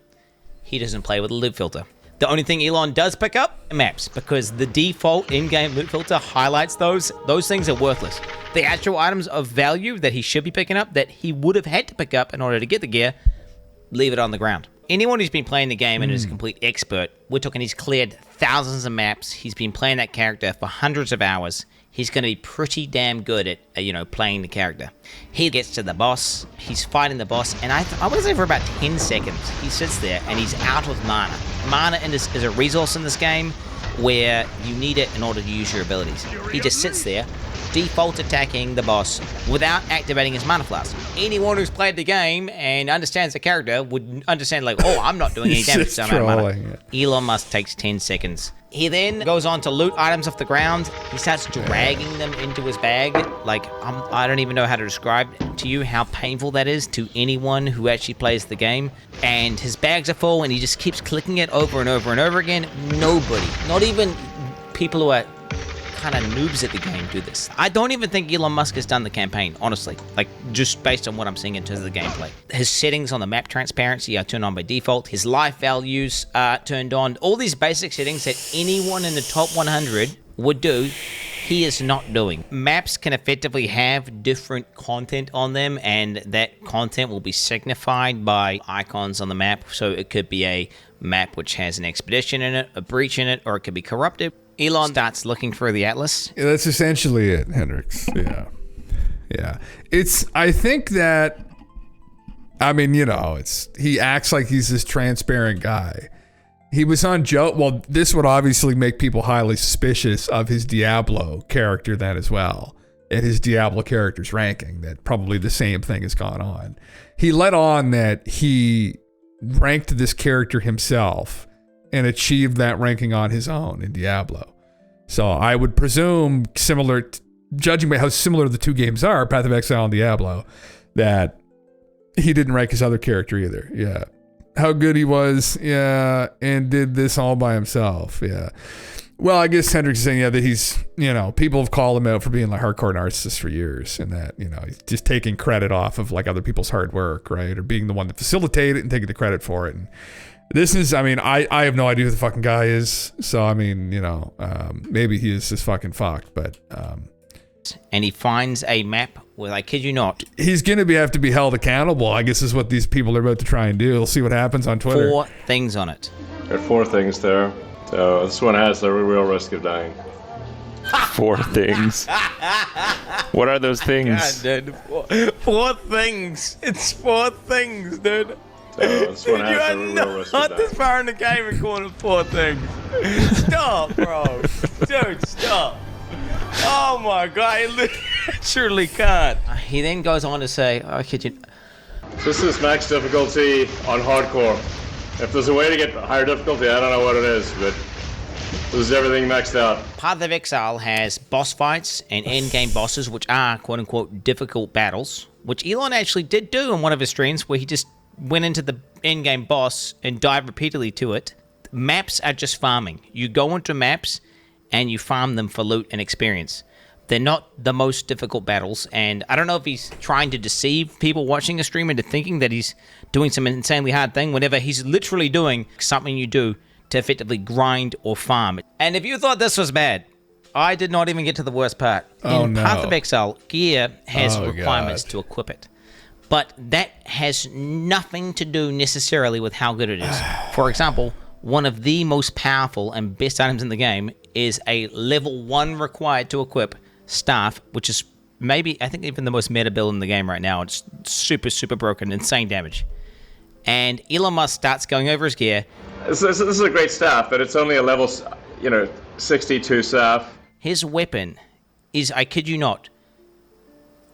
he doesn't play with a loot filter. The only thing Elon does pick up are maps, because the default in-game loot filter highlights those. Those things are worthless. The actual items of value that he should be picking up, that he would have had to pick up in order to get the gear, leave it on the ground. Anyone who's been playing the game and is a complete expert, we're talking he's cleared thousands of maps, he's been playing that character for hundreds of hours, he's going to be pretty damn good at, playing the character. He gets to the boss, he's fighting the boss, and I want to say for about 10 seconds, he sits there and he's out of mana. Mana is a resource in this game where you need it in order to use your abilities. He just sits there, default attacking the boss without activating his mana flask. Anyone who's played the game and understands the character would understand, like, oh, I'm not doing any damage to my mana. Elon Musk takes 10 seconds. He then goes on to loot items off the ground. He starts dragging them into his bag. Like, I don't even know how to describe to you how painful that is to anyone who actually plays the game. And his bags are full, and he just keeps clicking it over and over and over again. Nobody, not even people who are kind of noobs at the game, do this. I don't even think Elon Musk has done the campaign, honestly. Like, just based on what I'm seeing in terms of the gameplay. His settings on the map transparency are turned on by default. His life values are turned on. All these basic settings that anyone in the top 100 would do, he is not doing. Maps can effectively have different content on them, and that content will be signified by icons on the map. So it could be a map which has an expedition in it, a breach in it, or it could be corrupted. Elon starts looking for the Atlas. Yeah, that's essentially it, Hendrix. Yeah. I think that, I mean, he acts like he's this transparent guy. He was on Joe. Well, this would obviously make people highly suspicious of his Diablo character then as well, and his Diablo character's ranking, that probably the same thing has gone on. He let on that he ranked this character himself and achieved that ranking on his own in Diablo. So I would presume, judging by how similar the two games are, Path of Exile and Diablo, that he didn't rank his other character either. Yeah. How good he was, yeah, and did this all by himself, yeah. Well, I guess Hendrix is saying, that he's, people have called him out for being like hardcore narcissist for years, and that, he's just taking credit off of like other people's hard work, right? Or being the one to facilitate it and taking the credit for it. And this is, I have no idea who the fucking guy is. So, maybe he is just fucking fucked, but. And he finds a map with, I kid you not. He's going to have to be held accountable, I guess is what these people are about to try and do. We'll see what happens on Twitter. 4 things on it. There are 4 things there. So this one has the real risk of dying. 4 things. What are those things? God, dude. 4 things. It's 4 things, dude. So this one has the real risk of dying. Not this far in the game and calling it 4 things. Stop, bro. Dude, stop. Oh my god, he literally can't. He then goes on to say, This is max difficulty on hardcore. If there's a way to get higher difficulty, I don't know what it is, but Is everything maxed out? Path of Exile has boss fights and end-game bosses, which are quote-unquote difficult battles, which Elon actually did do in one of his streams, where he just went into the end-game boss and died repeatedly to it. Maps are just farming. You go into maps and you farm them for loot and experience. They're not the most difficult battles, and I don't know if he's trying to deceive people watching a stream into thinking that he's doing some insanely hard thing, whenever he's literally doing something you do to effectively grind or farm. And if you thought this was bad, I did not even get to the worst part. In Path of Exile, gear has requirements to equip it. But that has nothing to do necessarily with how good it is. For example, one of the most powerful and best items in the game is a level 1 required to equip staff, which is maybe, I think, even the most meta build in the game right now. It's super, super broken, insane damage. And Elon Musk starts going over his gear. This is a great staff, but it's only a level, 62 staff. His weapon is, I kid you not,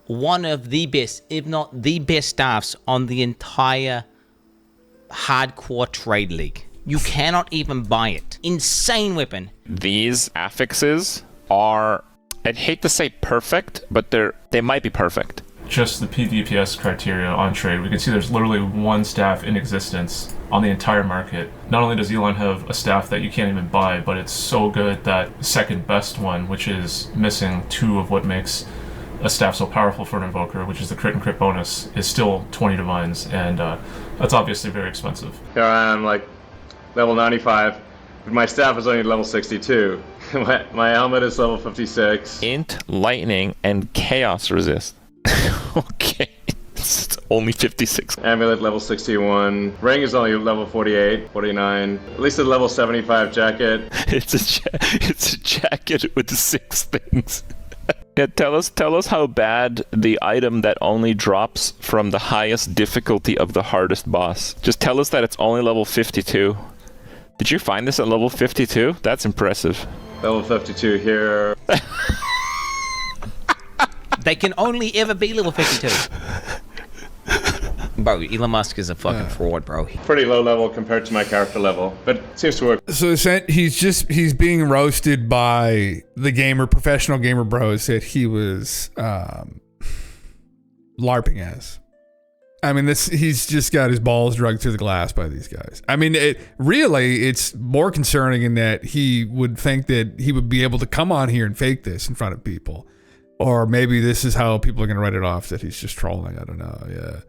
one of the best, if not the best staffs on the entire hardcore trade league. You cannot even buy it. Insane weapon. These affixes are, I'd hate to say perfect, but they might be perfect. Just the PvPS criteria on trade, we can see there's literally one staff in existence on the entire market. Not only does Elon have a staff that you can't even buy, but it's so good that the second best one, which is missing 2 of what makes a staff so powerful for an invoker, which is the crit and crit bonus, is still 20 divines, and that's obviously very expensive. Here I am, level 95, but my staff is only level 62. my helmet is level 56. Int, lightning, and chaos resist. Okay, it's only 56. Amulet level 61. Ring is only level 48, 49. At least a level 75 jacket. It's a jacket with 6 things. Yeah, tell us how bad the item that only drops from the highest difficulty of the hardest boss. Just tell us that it's only level 52. Did you find this at level 52? That's impressive. Level 52 here. They can only ever be level 52. Bro, Elon Musk is a fucking fraud, bro. Pretty low level compared to my character level, but it seems to work. So he's being roasted by the professional gamer bros that he was LARPing as. I mean, he's just got his balls dragged through the glass by these guys. I mean, it's more concerning in that he would think that he would be able to come on here and fake this in front of people. Or maybe this is how people are going to write it off, that he's just trolling. I don't know. Yeah.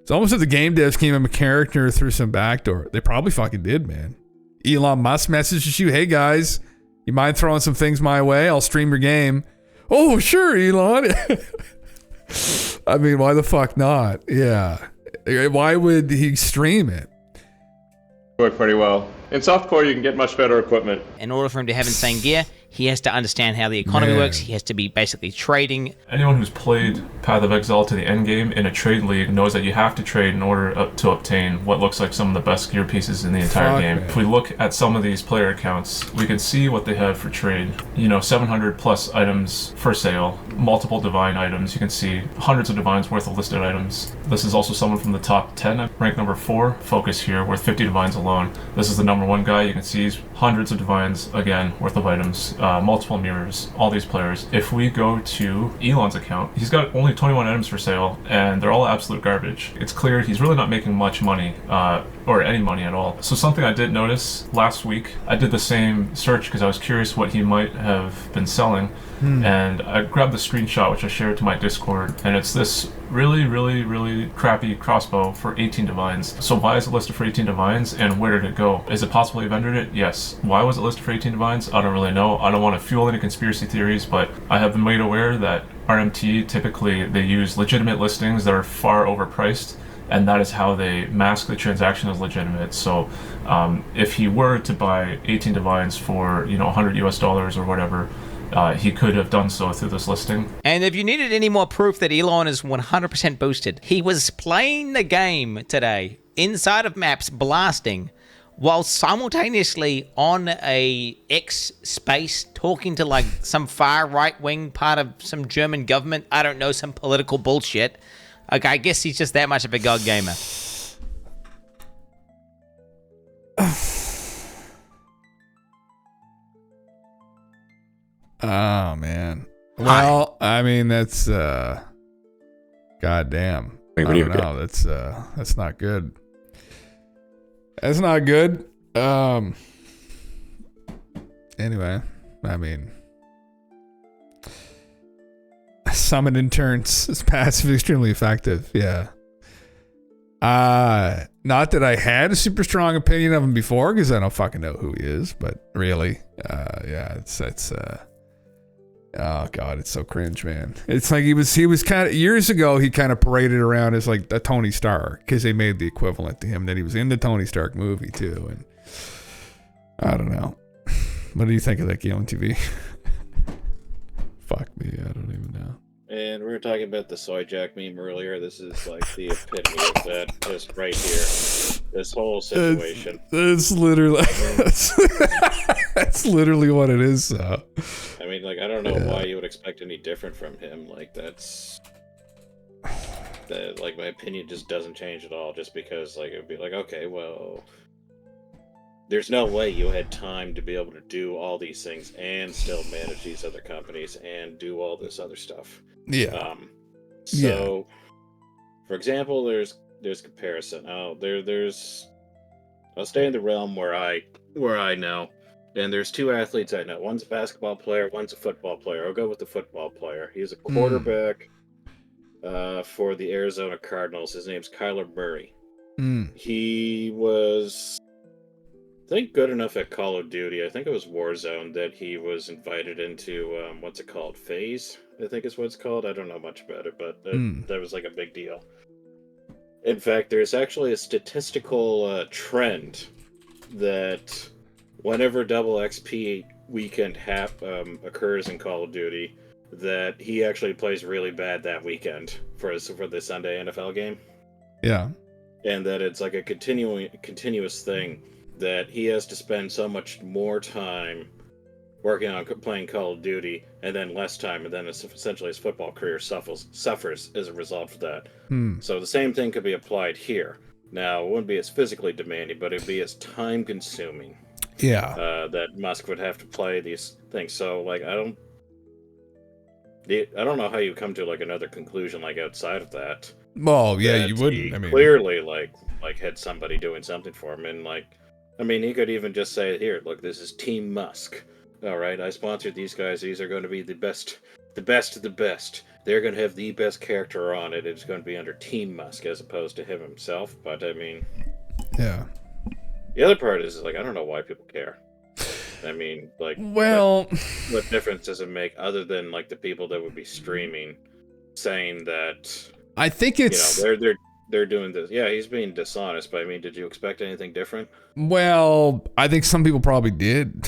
It's almost as if the game devs came in a character through some backdoor. They probably fucking did, man. Elon Musk messages you, hey guys, you mind throwing some things my way? I'll stream your game. Oh, sure, Elon. I mean, why the fuck not? Yeah. Why would he stream it? Work pretty well. In softcore, you can get much better equipment. In order for him to have insane gear, he has to understand how the economy works. He has to be basically trading. Anyone who's played Path of Exile to the end game in a trade league knows that you have to trade in order to obtain what looks like some of the best gear pieces in the entire game. Man. If we look at some of these player accounts, we can see what they have for trade. 700 plus items for sale, multiple divine items. You can see hundreds of divines worth of listed items. This is also someone from the top 10, rank number 4, focus here, worth 50 divines alone. This is the number 1 guy. You can see hundreds of divines, again, worth of items. Multiple mirrors, all these players. If we go to Elon's account, he's got only 21 items for sale, and they're all absolute garbage. It's clear he's really not making much money, or any money at all. So something I did notice last week, I did the same search because I was curious what he might have been selling, and I grabbed the screenshot, which I shared to my Discord, and it's this really, really, really crappy crossbow for 18 divines. So why is it listed for 18 divines, and where did it go? Is it possible he vendored it? Yes. Why was it listed for 18 divines? I don't really know. I don't want to fuel any conspiracy theories, but I have been made aware that RMT, typically they use legitimate listings that are far overpriced, and that is how they mask the transaction as legitimate. So if he were to buy 18 divines for $100 US or whatever, he could have done so through this listing. And if you needed any more proof that Elon is 100% boosted, he was playing the game today inside of maps, blasting, while simultaneously on a X space talking to some far right wing part of some German government. I don't know, some political bullshit. Okay, I guess he's just that much of a god gamer. Oh man. Well, I mean that's goddamn. I don't know. That's not good. That's not good. Anyway, I mean, summon interns is passive extremely effective. Yeah. Not that I had a super strong opinion of him before because I don't fucking know who he is, but really, yeah, it's oh god, it's so cringe, man. It's like he was kind of years ago. He kind of paraded around as like a Tony Stark because they made the equivalent to him. Then he was in the Tony Stark movie too, and I don't know. What do you think of that, GALENTV? Fuck me, I don't even know. And we were talking about the Soyjak meme earlier. This is like the epitome of that, just right here. This whole situation. It's literally that's literally what it is. So. I mean, like, I don't know why you would expect any different from him. Like, like, my opinion just doesn't change at all. Just because, like, it would be like, okay, well, there's no way you had time to be able to do all these things and still manage these other companies and do all this other stuff. Yeah. So, for example, there's comparison. There's I'll stay in the realm where I know, and there's two athletes I know. One's a basketball player, one's a football player. I'll go with the football player. He's a quarterback for the Arizona Cardinals. His name's Kyler Murray. He was, I think, good enough at Call of Duty. I think it was Warzone that he was invited into what's it called? FaZe, I think is what it's called. I don't know much about it, but that was like a big deal. In fact, there's actually a statistical trend that whenever double XP weekend occurs in Call of Duty, that he actually plays really bad that weekend for the Sunday NFL game. Yeah. And that it's like a continuous thing that he has to spend so much more time working on playing Call of Duty and then less time, and then essentially his football career suffers as a result of that. So the same thing could be applied here. Now, it wouldn't be as physically demanding, but it'd be as time consuming. Yeah. That Musk would have to play these things. So, like, I don't know how you come to like another conclusion like outside of that. Well, yeah, you wouldn't. I mean, clearly like had somebody doing something for him, and like, I mean, he could even just say, "Here, look, this is Team Musk. All right, I sponsored these guys. These are going to be the best of the best. They're going to have the best character on it. It's going to be under Team Musk as opposed to him himself." But I mean, yeah. The other part is like, I don't know why people care. I mean, like, well, what difference does it make other than like the people that would be streaming saying that? I think it's, you know, they're doing this. Yeah, he's being dishonest, but I mean, did you expect anything different? Well, I think some people probably did.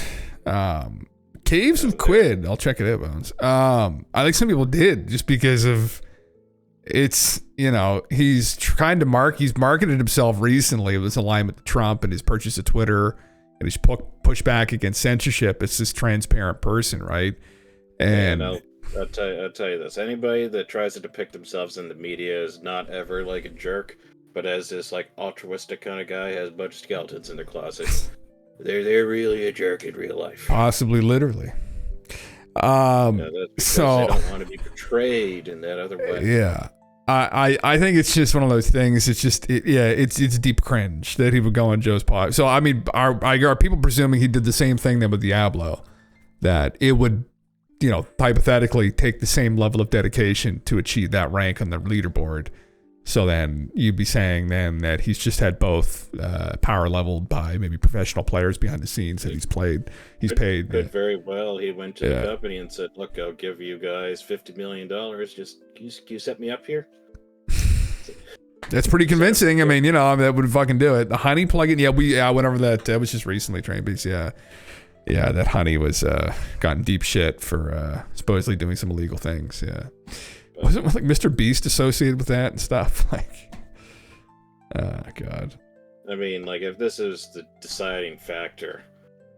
Caves of Quid, I'll check it out, Bones. I think some people did just because of it's, you know, he's trying to he's marketed himself recently with his alignment to Trump and his purchase of Twitter and his push back against censorship. It's this transparent person, right? And I'll tell you this: anybody that tries to depict themselves in the media is not ever like a jerk, but as this like altruistic kind of guy has a bunch of skeletons in their closet. They're really a jerk in real life. Possibly, literally. That's because they don't want to be portrayed in that other way. Yeah. I think it's just one of those things. It's just, it's deep cringe that he would go on Joe's pod. So, I mean, are people presuming he did the same thing then with Diablo? That it would, you know, hypothetically take the same level of dedication to achieve that rank on the leaderboard. So then you'd be saying then that he's just had both power leveled by maybe professional players behind the scenes that he's paid. But very well, he went to the company and said, "Look, I'll give you guys $50 million. Just can you set me up here?" That's pretty convincing. I mean, you know, that would fucking do it. The Honey plugin, whenever that was just recently trained, but yeah, that Honey was gotten deep shit for supposedly doing some illegal things. Yeah. Wasn't like Mr. Beast associated with that and stuff? Like, oh god. I mean, like, if this is the deciding factor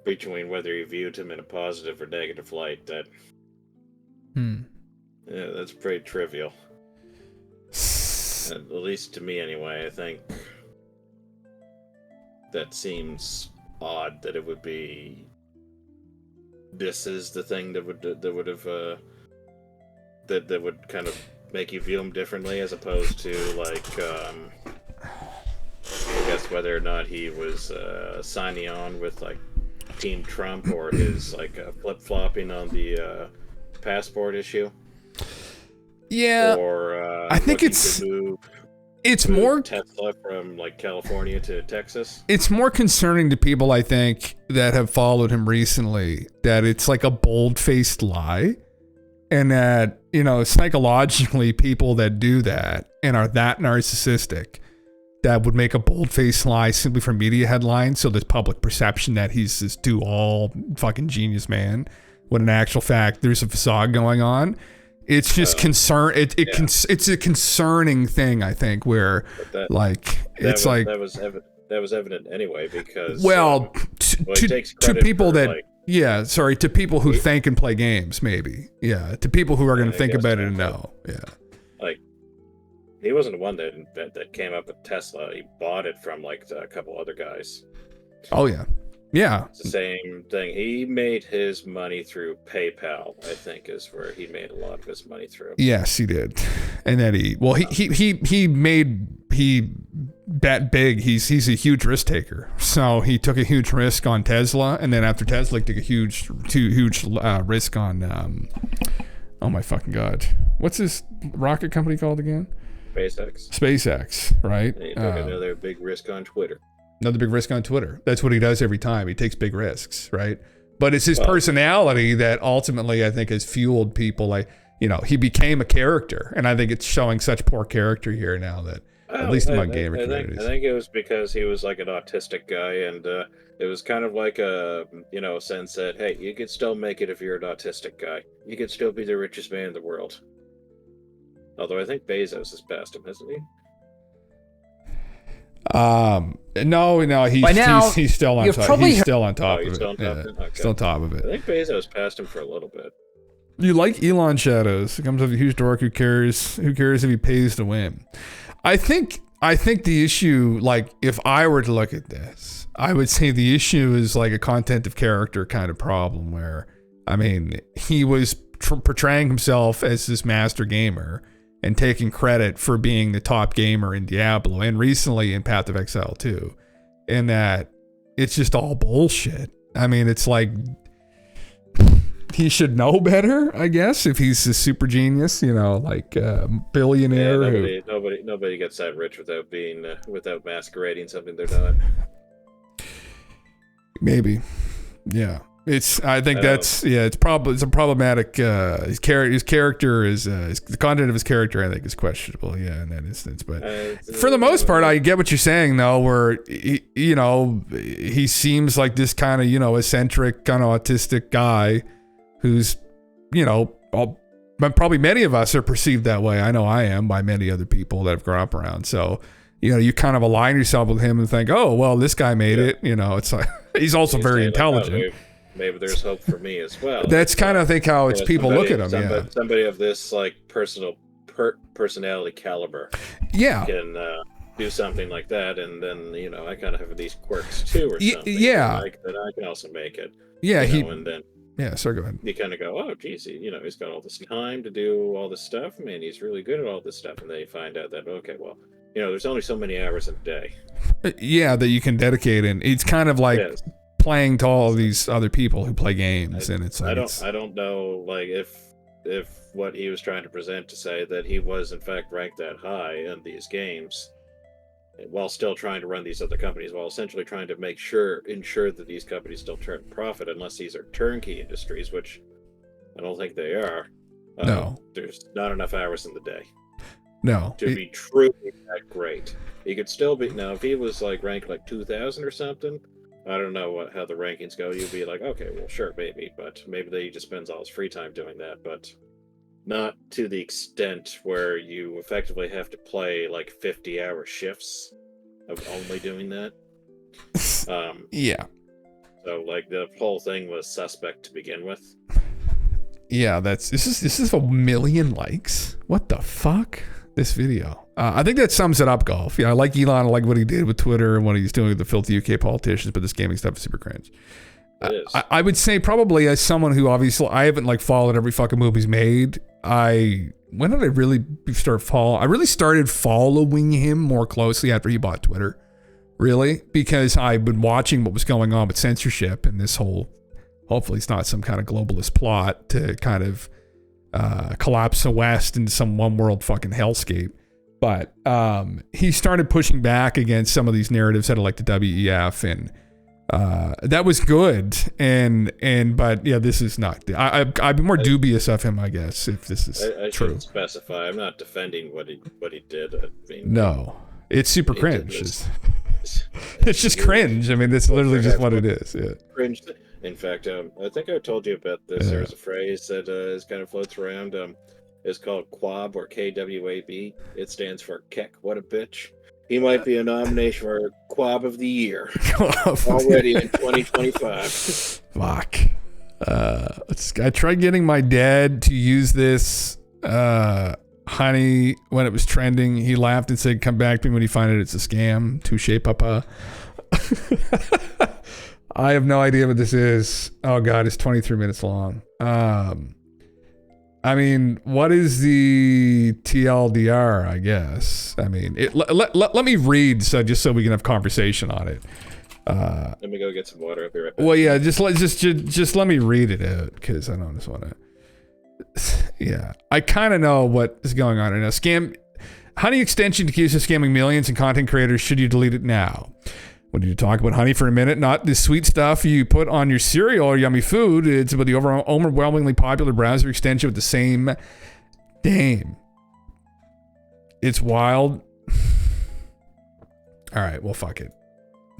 between whether you viewed him in a positive or negative light, that that's pretty trivial. At least to me, anyway. I think that seems odd that it would be this is the thing that would have that would kind of make you view him differently, as opposed to like I guess whether or not he was signing on with like Team Trump or his like flip-flopping on the passport issue. Yeah, or I think it's more Tesla from like California to Texas. It's more concerning to people, I think, that have followed him recently, that it's like a bold-faced lie, and that, you know, psychologically, people that do that and are that narcissistic, that would make a bold-faced lie simply for media headlines, so there's public perception that he's this do-all fucking genius man, when in actual fact, there's a facade going on. It's just it's a concerning thing, I think, where that was evident anyway, because to people that to people who think and play games, maybe to people who are going to think about it and know like he wasn't the one that came up with Tesla. He bought it from like a couple other guys. Oh yeah. It's the same thing. He made his money through PayPal, I think, is where he made a lot of his money through. Yes, he did. And then he bet big. He's a huge risk taker. So he took a huge risk on Tesla, and then after Tesla, he took a huge risk on oh my fucking god. What's this rocket company called again? SpaceX, right? And he took another big risk on Twitter. Another big risk on Twitter. That's what he does every time. He takes big risks, right? But it's his personality that ultimately, I think, has fueled people. Like, you know, he became a character, and I think it's showing such poor character here now that, at least among gamer communities. I think it was because he was like an autistic guy, and it was kind of like a sense that, hey, you could still make it if you're an autistic guy. You could still be the richest man in the world. Although I think Bezos has passed him, hasn't he? No, he's still on top. He's still on top of it. Still on top of it. I think Bezos passed him for a little bit. You like Elon Shadows? It comes with a huge dork. Who cares? Who cares if he pays to win? I think the issue, like, if I were to look at this, I would say the issue is like a content of character kind of problem, where, I mean, he was portraying himself as this master gamer and taking credit for being the top gamer in Diablo and recently in Path of Exile 2. And that it's just all bullshit. I mean, it's like he should know better, I guess, if he's a super genius, you know, like a billionaire. Nobody gets that rich without being without masquerading something they're not. Maybe. Yeah. It's a problematic. His character is the content of his character, I think, is questionable. Yeah, in that instance. But for the most part, I get what you're saying, though. Where he seems like this kind of eccentric, kind of autistic guy, who's probably many of us are perceived that way. I know I am by many other people that have grown up around. So you kind of align yourself with him and think, oh well, this guy made it. It's like he's also very intelligent. Maybe there's hope for me as well. That's kind of, I think, how it's people look at him. Somebody of this like personality caliber, can do something like that, and then I kind of have these quirks too, or something. That I can also make it. Yeah, and then sorry, go ahead. You kind of go, oh, geez, he's got all this time to do all this stuff. Man, he's really good at all this stuff, and then you find out that there's only so many hours in a day. Yeah, that you can dedicate, and it's kind of like. Yes. Playing to all these other people who play games, and it's like I don't know, like if what he was trying to present to say that he was in fact ranked that high in these games, while still trying to run these other companies, while essentially trying to ensure that these companies still turn profit, unless these are turnkey industries, which I don't think they are. No, there's not enough hours in the day. No, to be truly that great. He could still be now if he was like ranked like 2,000 or something. I don't know how the rankings go. You'd be like, okay, well, sure, maybe, but maybe he just spends all his free time doing that, but not to the extent where you effectively have to play like 50-hour shifts of only doing that. Yeah. So like the whole thing was suspect to begin with. Yeah, this is 1 million likes. What the fuck? This video. I think that sums it up, Golf. I like Elon. I like what he did with Twitter and what he's doing with the filthy UK politicians, but this gaming stuff is super cringe. It is. I would say probably as someone who obviously I haven't like followed every fucking movie he's made. When did I really start I really started following him more closely after he bought Twitter. Really, because I've been watching what was going on with censorship and this whole. Hopefully, it's not some kind of globalist plot to kind of collapse the West into some one world fucking hellscape. But he started pushing back against some of these narratives out of like the WEF, and that was good. But yeah, this is not. I'd be more dubious of him, I guess, if this is I true. should specify. I'm not defending what he did. I mean, No, it's super cringe. It's just cringe. I mean, that's literally just what it is. Yeah. Cringe. In fact, I think I told you about this. Yeah. There's a phrase that is kind of floats around. It's called QWAB or KWAB. It stands for Keck. What a bitch. He might be a nomination for QWAB of the Year already in 2025. Fuck. I tried getting my dad to use this honey when it was trending. He laughed and said, "Come back to me when you find it. It's a scam." Touche, papa. I have no idea what this is. Oh God, it's 23 minutes long. I mean, what is the TLDR? I guess. I mean, let me read just so we can have conversation on it. Let me go get some water. I'll be right back. Well, yeah, just let me read it out because I don't just want to. Yeah, I kind of know what is going on right now. Scam honey extension accused of scamming millions and content creators. Should you delete it now? When you talk about honey for a minute, not the sweet stuff you put on your cereal or yummy food. It's about the overwhelmingly popular browser extension with the same name. It's wild. All right, well, fuck it.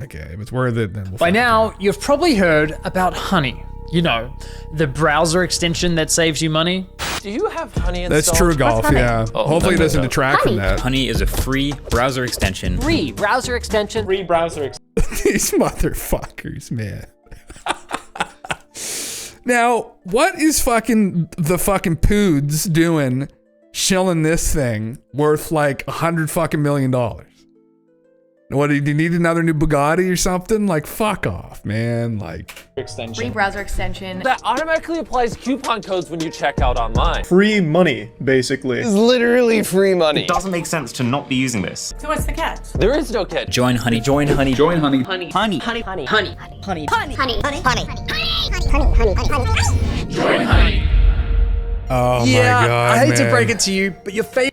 Okay, if it's worth it, then we'll. By now, you've probably heard about honey. You know, the browser extension that saves you money. Do you have honey installed? That's true, Golf. Yeah. Hopefully, it doesn't detract from that. Honey is a free browser extension. Free browser extension. Free browser extension. These motherfuckers, man. Now, what is the fucking poods doing shilling this thing worth like $100 million? What, do you need another new Bugatti or something? Like, fuck off, man. Like, extension. Free browser extension. That automatically applies coupon codes when you check out online. Free money, basically. It's literally free money. It doesn't make sense to not be using this. So what's the catch? There is no catch. Join honey. Join honey. Join honey. Honey. Honey. Honey. Honey. Honey. Honey. Honey. Honey. Honey. Honey. Join honey. oh Yeah, my God, I hate to man. break it to you, but your favorite.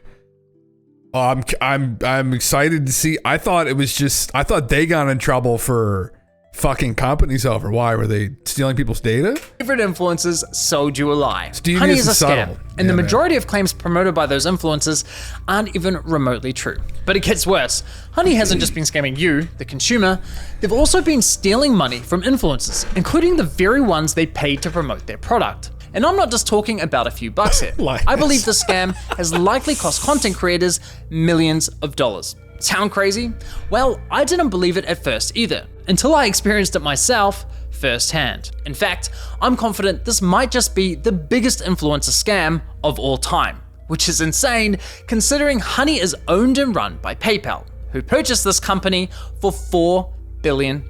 Oh, I'm excited to see. I thought they got in trouble for fucking companies over. Why were they stealing people's data? Favorite influencers sold you a lie. Devious Honey is a and scam, subtle. and Yeah, the man. majority of claims promoted by those influencers aren't even remotely true. But it gets worse. Honey hasn't just been scamming you, the consumer. They've also been stealing money from influencers, including the very ones they paid to promote their product. And I'm not just talking about a few bucks here. I believe the scam has likely cost content creators millions of dollars. Sound crazy? Well, I didn't believe it at first either, until I experienced it myself firsthand. In fact, I'm confident this might just be the biggest influencer scam of all time, which is insane considering Honey is owned and run by PayPal, who purchased this company for $4 billion.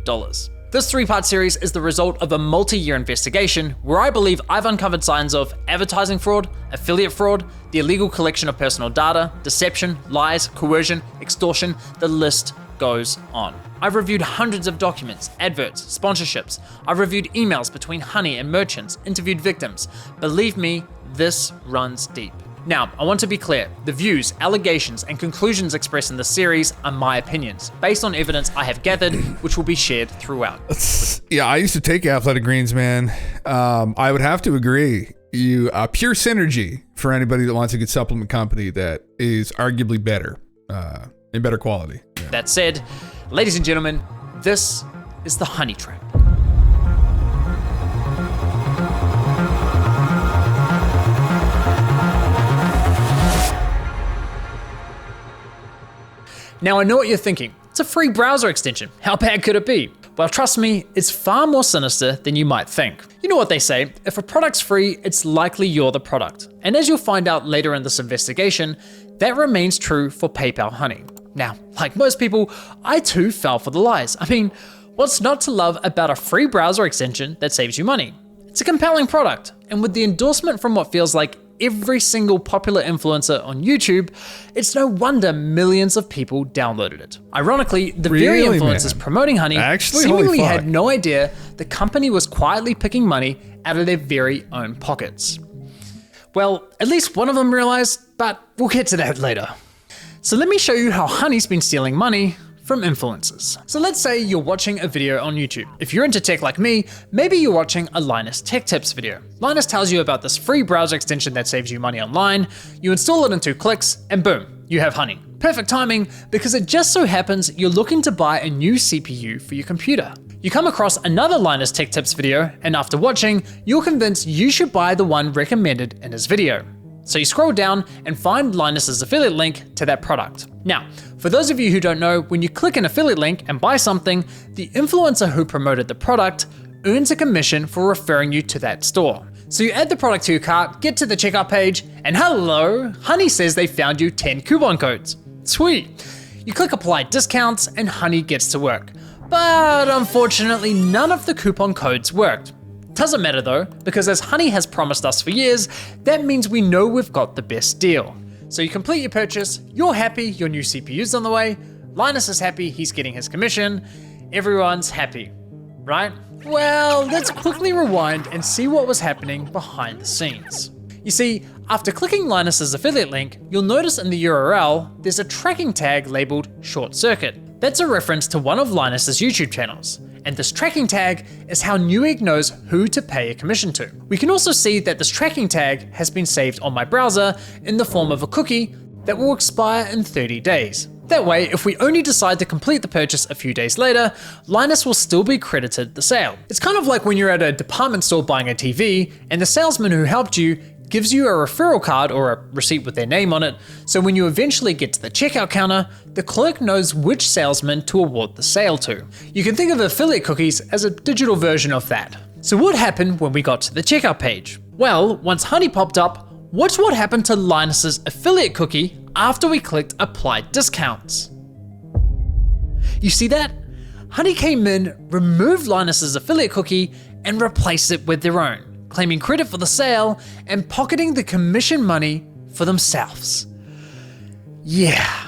This 3-part series is the result of a multi-year investigation where I believe I've uncovered signs of advertising fraud, affiliate fraud, the illegal collection of personal data, deception, lies, coercion, extortion, the list goes on. I've reviewed hundreds of documents, adverts, sponsorships. I've reviewed emails between Honey and merchants, interviewed victims. Believe me, this runs deep. Now, I want to be clear, the views, allegations, and conclusions expressed in this series are my opinions, based on evidence I have gathered, which will be shared throughout. Yeah, I used to take Athletic Greens, man. I would have to agree. Pure synergy for anybody that wants a good supplement company that is arguably better, and better quality. Yeah. That said, ladies and gentlemen, this is the Honey Trap. Now I know what you're thinking. It's a free browser extension. How bad could it be? Well, trust me, it's far more sinister than you might think. You know what they say, if a product's free, it's likely you're the product. And as you'll find out later in this investigation, that remains true for PayPal Honey. Now, like most people, I too fell for the lies. I mean, What's not to love about a free browser extension that saves you money? It's a compelling product, and with the endorsement from what feels like every single popular influencer on YouTube, it's no wonder millions of people downloaded it. Ironically, the very Really, influencers man? promoting Honey Actually? seemingly Holy had fuck. no idea the company was quietly picking money out of their very own pockets. Well, at least one of them realized, but we'll get to that later. So let me show you how Honey's been stealing money from influencers. So let's say you're watching a video on YouTube. If you're into tech like me, maybe you're watching a Linus Tech Tips video. Linus tells you about this free browser extension that saves you money online. You install it in 2 clicks and boom, you have Honey. Perfect timing because it just so happens you're looking to buy a new CPU for your computer. You come across another Linus Tech Tips video, and after watching, you're convinced you should buy the one recommended in his video. So you scroll down and find Linus's affiliate link to that product. Now, for those of you who don't know, when you click an affiliate link and buy something, the influencer who promoted the product earns a commission for referring you to that store. So you add the product to your cart, get to the checkout page, and hello, Honey says they found you 10 coupon codes. Sweet. You click apply discounts and Honey gets to work. But unfortunately, none of the coupon codes worked. Doesn't matter though, because as Honey has promised us for years, that means we know we've got the best deal. So you complete your purchase, you're happy, your new CPU's on the way, Linus is happy, he's getting his commission, everyone's happy, right? Well, let's quickly rewind and see what was happening behind the scenes. You see, after clicking Linus's affiliate link, you'll notice in the URL, there's a tracking tag labeled short circuit. That's a reference to one of Linus's YouTube channels. And this tracking tag is how Newegg knows who to pay a commission to. We can also see that this tracking tag has been saved on my browser in the form of a cookie that will expire in 30 days. That way, if we only decide to complete the purchase a few days later, Linus will still be credited the sale. It's kind of like when you're at a department store buying a TV and the salesman who helped you gives you a referral card or a receipt with their name on it, so when you eventually get to the checkout counter, the clerk knows which salesman to award the sale to. You can think of affiliate cookies as a digital version of that. So what happened when we got to the checkout page? Well, once Honey popped up, watch what happened to Linus's affiliate cookie after we clicked apply discounts. You see that? Honey came in, removed Linus's affiliate cookie, and replaced it with their own, claiming credit for the sale and pocketing the commission money for themselves. Yeah.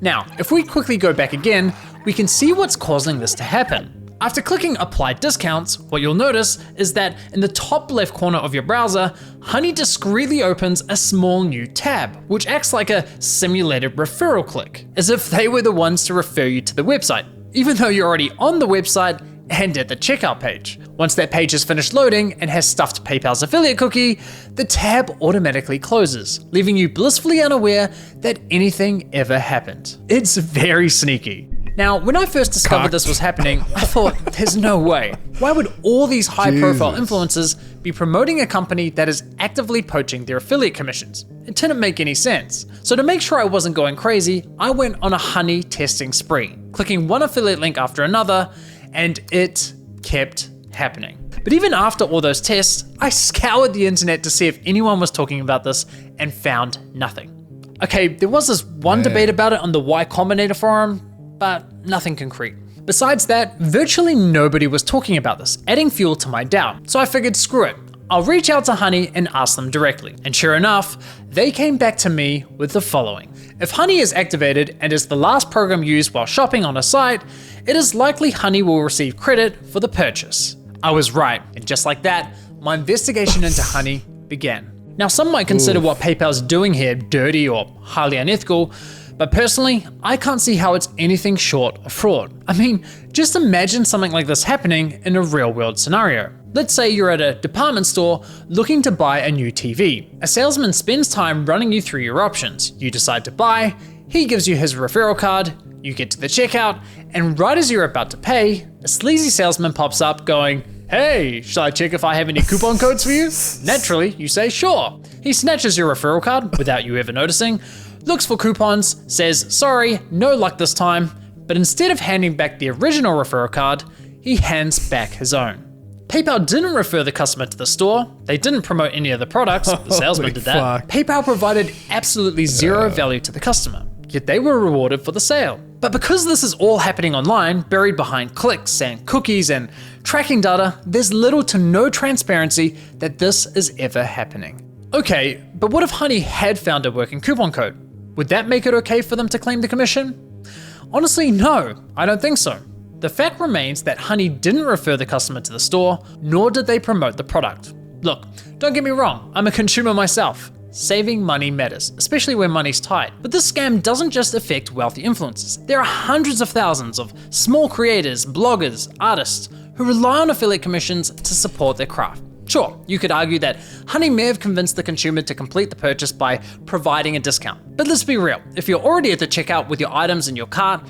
Now, if we quickly go back again, we can see what's causing this to happen. After clicking apply discounts, what you'll notice is that in the top left corner of your browser, Honey discreetly opens a small new tab, which acts like a simulated referral click, as if they were the ones to refer you to the website, even though you're already on the website and at the checkout page. Once that page is finished loading and has stuffed PayPal's affiliate cookie, the tab automatically closes, leaving you blissfully unaware that anything ever happened. It's very sneaky. Now, when I first discovered this was happening, I thought, there's no way. Why would all these high-profile influencers be promoting a company that is actively poaching their affiliate commissions? It didn't make any sense. So to make sure I wasn't going crazy, I went on a Honey testing spree, clicking one affiliate link after another, and it kept happening. But even after all those tests, I scoured the internet to see if anyone was talking about this and found nothing. Okay, there was this one debate about it on the Y Combinator forum, but nothing concrete. Besides that, virtually nobody was talking about this, adding fuel to my doubt. So I figured, screw it. I'll reach out to Honey and ask them directly. And sure enough, they came back to me with the following. If Honey is activated and is the last program used while shopping on a site, it is likely Honey will receive credit for the purchase. I was right, and just like that, my investigation into Honey began. Now, some might consider what PayPal's doing here dirty or highly unethical, but personally, I can't see how it's anything short of fraud. I mean, just imagine something like this happening in a real-world scenario. Let's say you're at a department store looking to buy a new TV. A salesman spends time running you through your options. You decide to buy, he gives you his referral card, you get to the checkout, and right as you're about to pay, a sleazy salesman pops up going, "Hey, shall I check if I have any coupon codes for you?" Naturally, you say sure. He snatches your referral card without you ever noticing, looks for coupons, says, "Sorry, no luck this time," but instead of handing back the original referral card, he hands back his own. PayPal didn't refer the customer to the store, they didn't promote any of the products, the salesman did that. PayPal provided absolutely zero value to the customer, yet they were rewarded for the sale. But because this is all happening online, buried behind clicks and cookies and tracking data, there's little to no transparency that this is ever happening. Okay, but what if Honey had found a working coupon code? Would that make it okay for them to claim the commission? Honestly, no, I don't think so. The fact remains that Honey didn't refer the customer to the store, nor did they promote the product. Look, don't get me wrong, I'm a consumer myself. Saving money matters, especially when money's tight. But this scam doesn't just affect wealthy influencers. There are hundreds of thousands of small creators, bloggers, artists who rely on affiliate commissions to support their craft. Sure, you could argue that Honey may have convinced the consumer to complete the purchase by providing a discount. But let's be real, if you're already at the checkout with your items in your cart,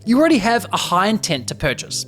you already have a high intent to purchase.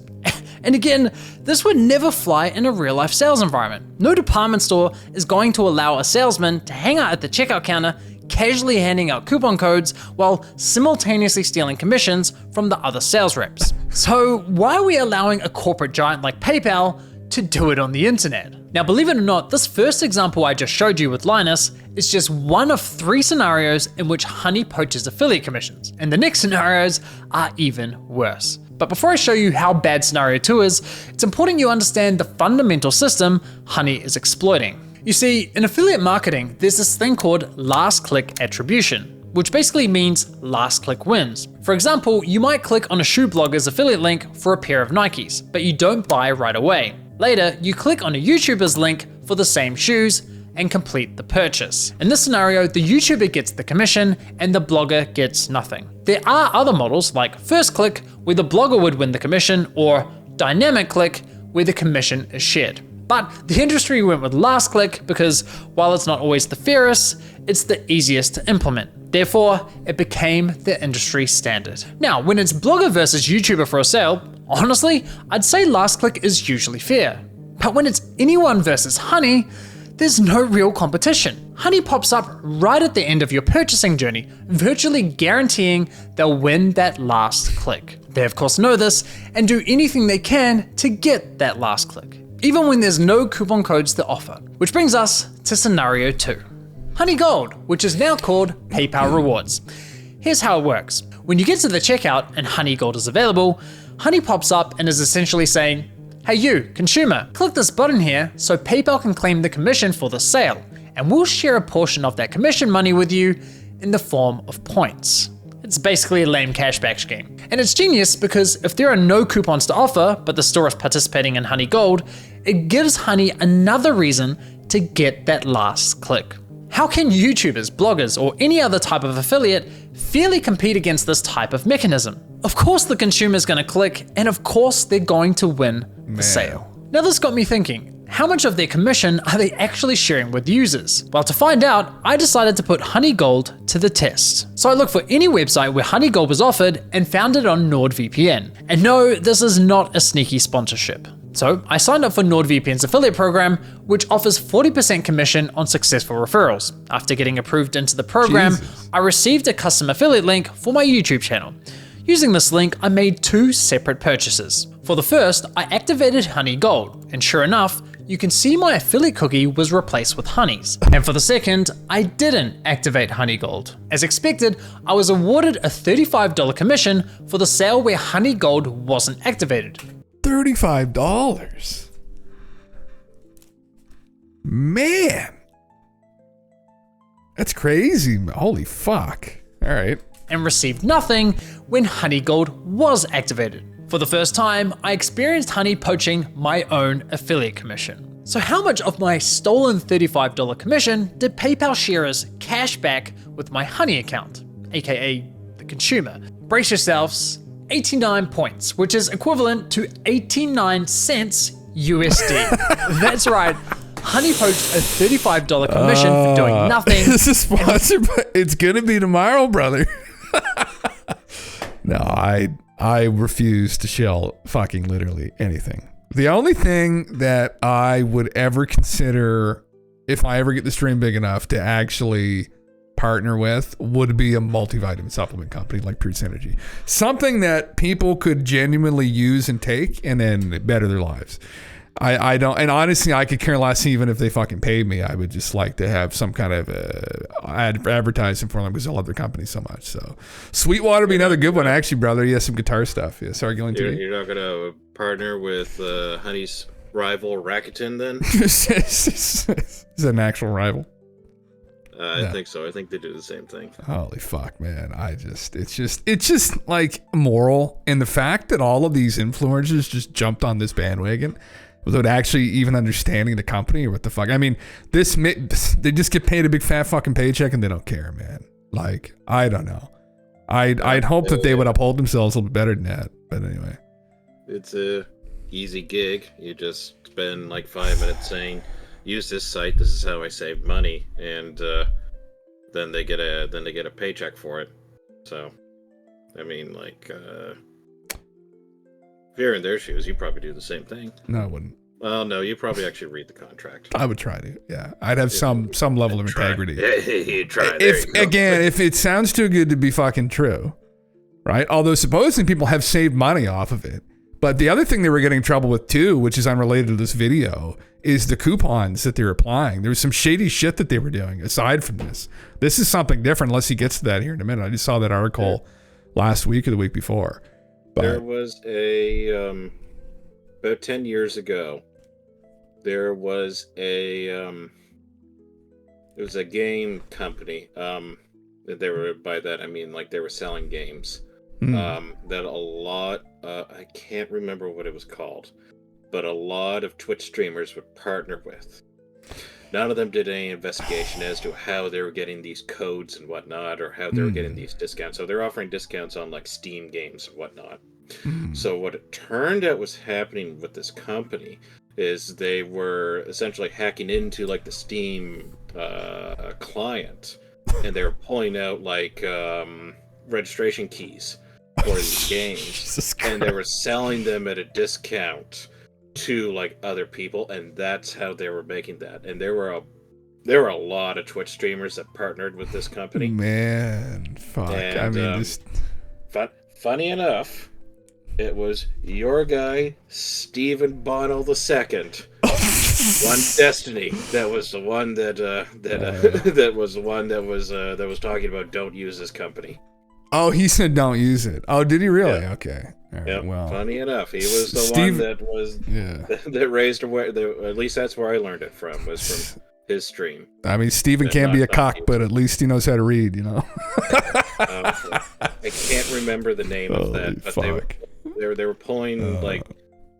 And again, this would never fly in a real life sales environment. No department store is going to allow a salesman to hang out at the checkout counter, casually handing out coupon codes while simultaneously stealing commissions from the other sales reps. So why are we allowing a corporate giant like PayPal to do it on the internet? Now, believe it or not, this first example I just showed you with Linus is just one of 3 scenarios in which Honey poaches affiliate commissions, and the next scenarios are even worse. But before I show you how bad scenario 2 is, it's important you understand the fundamental system Honey is exploiting. You see, in affiliate marketing, there's this thing called last click attribution, which basically means last click wins. For example, you might click on a shoe blogger's affiliate link for a pair of Nikes, but you don't buy right away. Later, you click on a YouTuber's link for the same shoes and complete the purchase. In this scenario, the YouTuber gets the commission and the blogger gets nothing. There are other models like first click, where the blogger would win the commission, or dynamic click, where the commission is shared. But the industry went with last click because while it's not always the fairest, it's the easiest to implement. Therefore, it became the industry standard. Now, when it's blogger versus YouTuber for a sale, honestly, I'd say last click is usually fair. But when it's anyone versus Honey, there's no real competition. Honey pops up right at the end of your purchasing journey, virtually guaranteeing they'll win that last click. They of course know this and do anything they can to get that last click, even when there's no coupon codes to offer. Which brings us to scenario 2. Honey Gold, which is now called PayPal Rewards. Here's how it works. When you get to the checkout and Honey Gold is available, Honey pops up and is essentially saying, "Hey you, consumer, click this button here so PayPal can claim the commission for the sale, and we'll share a portion of that commission money with you in the form of points." It's basically a lame cashback scheme. And it's genius because if there are no coupons to offer, but the store is participating in Honey Gold, it gives Honey another reason to get that last click. How can YouTubers, bloggers, or any other type of affiliate fairly compete against this type of mechanism? Of course the consumer's gonna click, and of course they're going to win the sale. Now this got me thinking, how much of their commission are they actually sharing with users? Well, to find out, I decided to put Honey Gold to the test. So I looked for any website where Honey Gold was offered and found it on NordVPN. And no, this is not a sneaky sponsorship. So I signed up for NordVPN's affiliate program, which offers 40% commission on successful referrals. After getting approved into the program, I received a custom affiliate link for my YouTube channel. Using this link, I made 2 separate purchases. For the first, I activated Honey Gold, and sure enough, you can see my affiliate cookie was replaced with Honey's. And for the second, I didn't activate Honey Gold. As expected, I was awarded a $35 commission for the sale where Honey Gold wasn't activated. $35. Man. That's crazy. Holy fuck. All right. And received nothing when Honey Gold was activated. For the first time, I experienced Honey poaching my own affiliate commission. So how much of my stolen $35 commission did PayPal share as cash back with my Honey account, aka the consumer? Brace yourselves, 89 points, which is equivalent to 89 cents USD. That's right. Honey poached a $35 commission for doing nothing. This is sponsored by, it's gonna be tomorrow, brother. No, I refuse to shell fucking literally anything. The only thing that I would ever consider, if I ever get the stream big enough to actually partner with, would be a multivitamin supplement company like Pure Synergy. Something that people could genuinely use and take and then better their lives. I don't, and honestly, I could care less even if they fucking paid me. I would just like to have some kind of advertising for them because I love their company so much. So Sweetwater would be another good one, actually, brother. He has some guitar stuff. Yeah, sorry, GALENTV. You're not gonna partner with Honey's rival Rakuten then? Is that an actual rival? I think so. I think they do the same thing. Holy fuck, man. It's just like moral. And the fact that all of these influencers just jumped on this bandwagon without actually even understanding the company or what the fuck. I mean, they just get paid a big fat fucking paycheck and they don't care, man. Like, I don't know. I'd hope that they would uphold themselves a little bit better than that. But anyway. It's a easy gig. You just spend like 5 minutes saying, use this site, this is how I save money, and then they get a paycheck for it. So I mean, like, if you're in their shoes, you probably do the same thing. No, I wouldn't. Well, no, you probably actually read the contract. I would try to, yeah. I'd have some level of integrity. You try. If it sounds too good to be fucking true, right? Although supposedly people have saved money off of it. But the other thing they were getting in trouble with too, which is unrelated to this video, is the coupons that they were applying. There was some shady shit that they were doing aside from this. This is something different unless he gets to that here in a minute. I just saw that article last week or the week before. But there was about 10 years ago, there was it was a game company. They were, by that I mean like they were selling games. That a lot, I can't remember what it was called, but a lot of Twitch streamers would partner with. None of them did any investigation as to how they were getting these codes and whatnot, or how they were getting these discounts. So they're offering discounts on like Steam games and whatnot. So what it turned out was happening with this company is they were essentially hacking into like the Steam client, and they were pulling out like registration keys for these games, and they were selling them at a discount to like other people, and that's how they were making that. And there were a lot of Twitch streamers that partnered with this company. Man, fuck. And, I mean, funny enough, it was your guy, Stephen Bonnell II, One Destiny, that was the one that that was talking about don't use this company. Oh, he said don't use it. Oh, did he really? Yeah. Okay. All right, Yep. well, Funny enough, he was the one that was that raised at least that's where I learned it from, was from his stream. I mean, Steven can be a cock, but at least he knows how to read, you know. I can't remember the name of that, but they were pulling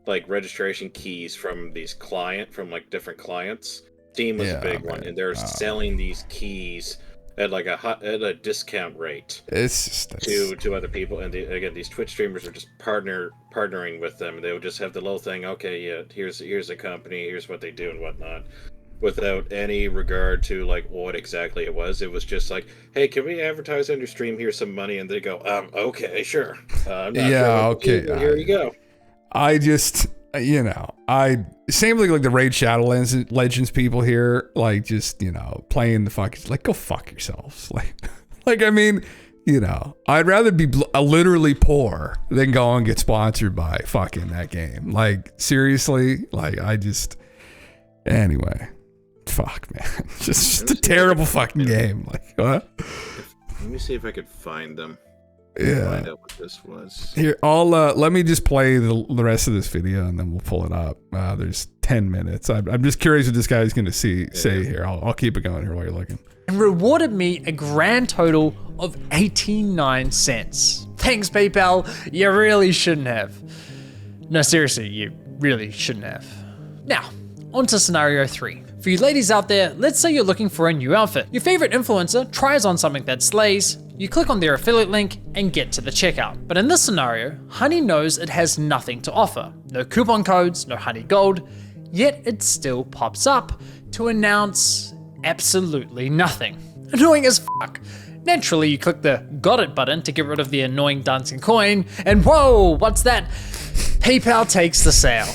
like registration keys from different clients. Steam was a big one, and they're selling these keys at like at a discount rate. It's just to other people, and again, these Twitch streamers are just partnering with them. They would just have the little thing. Okay, yeah, here's a company, here's what they do and whatnot, without any regard to like what exactly it was. It was just like, hey, can we advertise on your stream? Here's some money, and they go, okay, sure. I'm not sure okay. Here you go. I just, same like the Raid Shadow Legends people here, like just, playing the fucking, like, go fuck yourselves. Like, I mean, I'd rather be literally poor than go and get sponsored by fucking that game. Like, seriously, like, anyway, fuck, man. Just a terrible fucking game. Like, what? Let me see if I could find them. Yeah. Find out what this was. Here, let me just play the rest of this video and then we'll pull it up. There's 10 minutes. I'm just curious what this guy's going to say here. I'll keep it going here while you're looking. And rewarded me a grand total of 89 cents. Thanks, PayPal. You really shouldn't have. No, seriously, you really shouldn't have. Now, on to scenario 3. For you ladies out there, let's say you're looking for a new outfit. Your favorite influencer tries on something that slays, you click on their affiliate link and get to the checkout. But in this scenario, Honey knows it has nothing to offer. No coupon codes, no Honey Gold, yet it still pops up to announce absolutely nothing. Annoying as fuck. Naturally, you click the got it button to get rid of the annoying dancing coin, and whoa, what's that? PayPal takes the sale.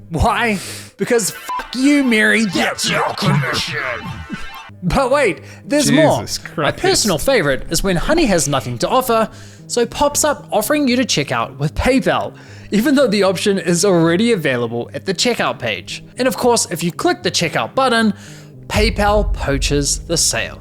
Why? Because fuck you, Mary, that's your commission. But wait, there's more. Christ. My personal favorite is when Honey has nothing to offer, So it pops up offering you to check out with PayPal, even though the option is already available at the checkout page. And of course, if you click the checkout button, PayPal poaches the sale.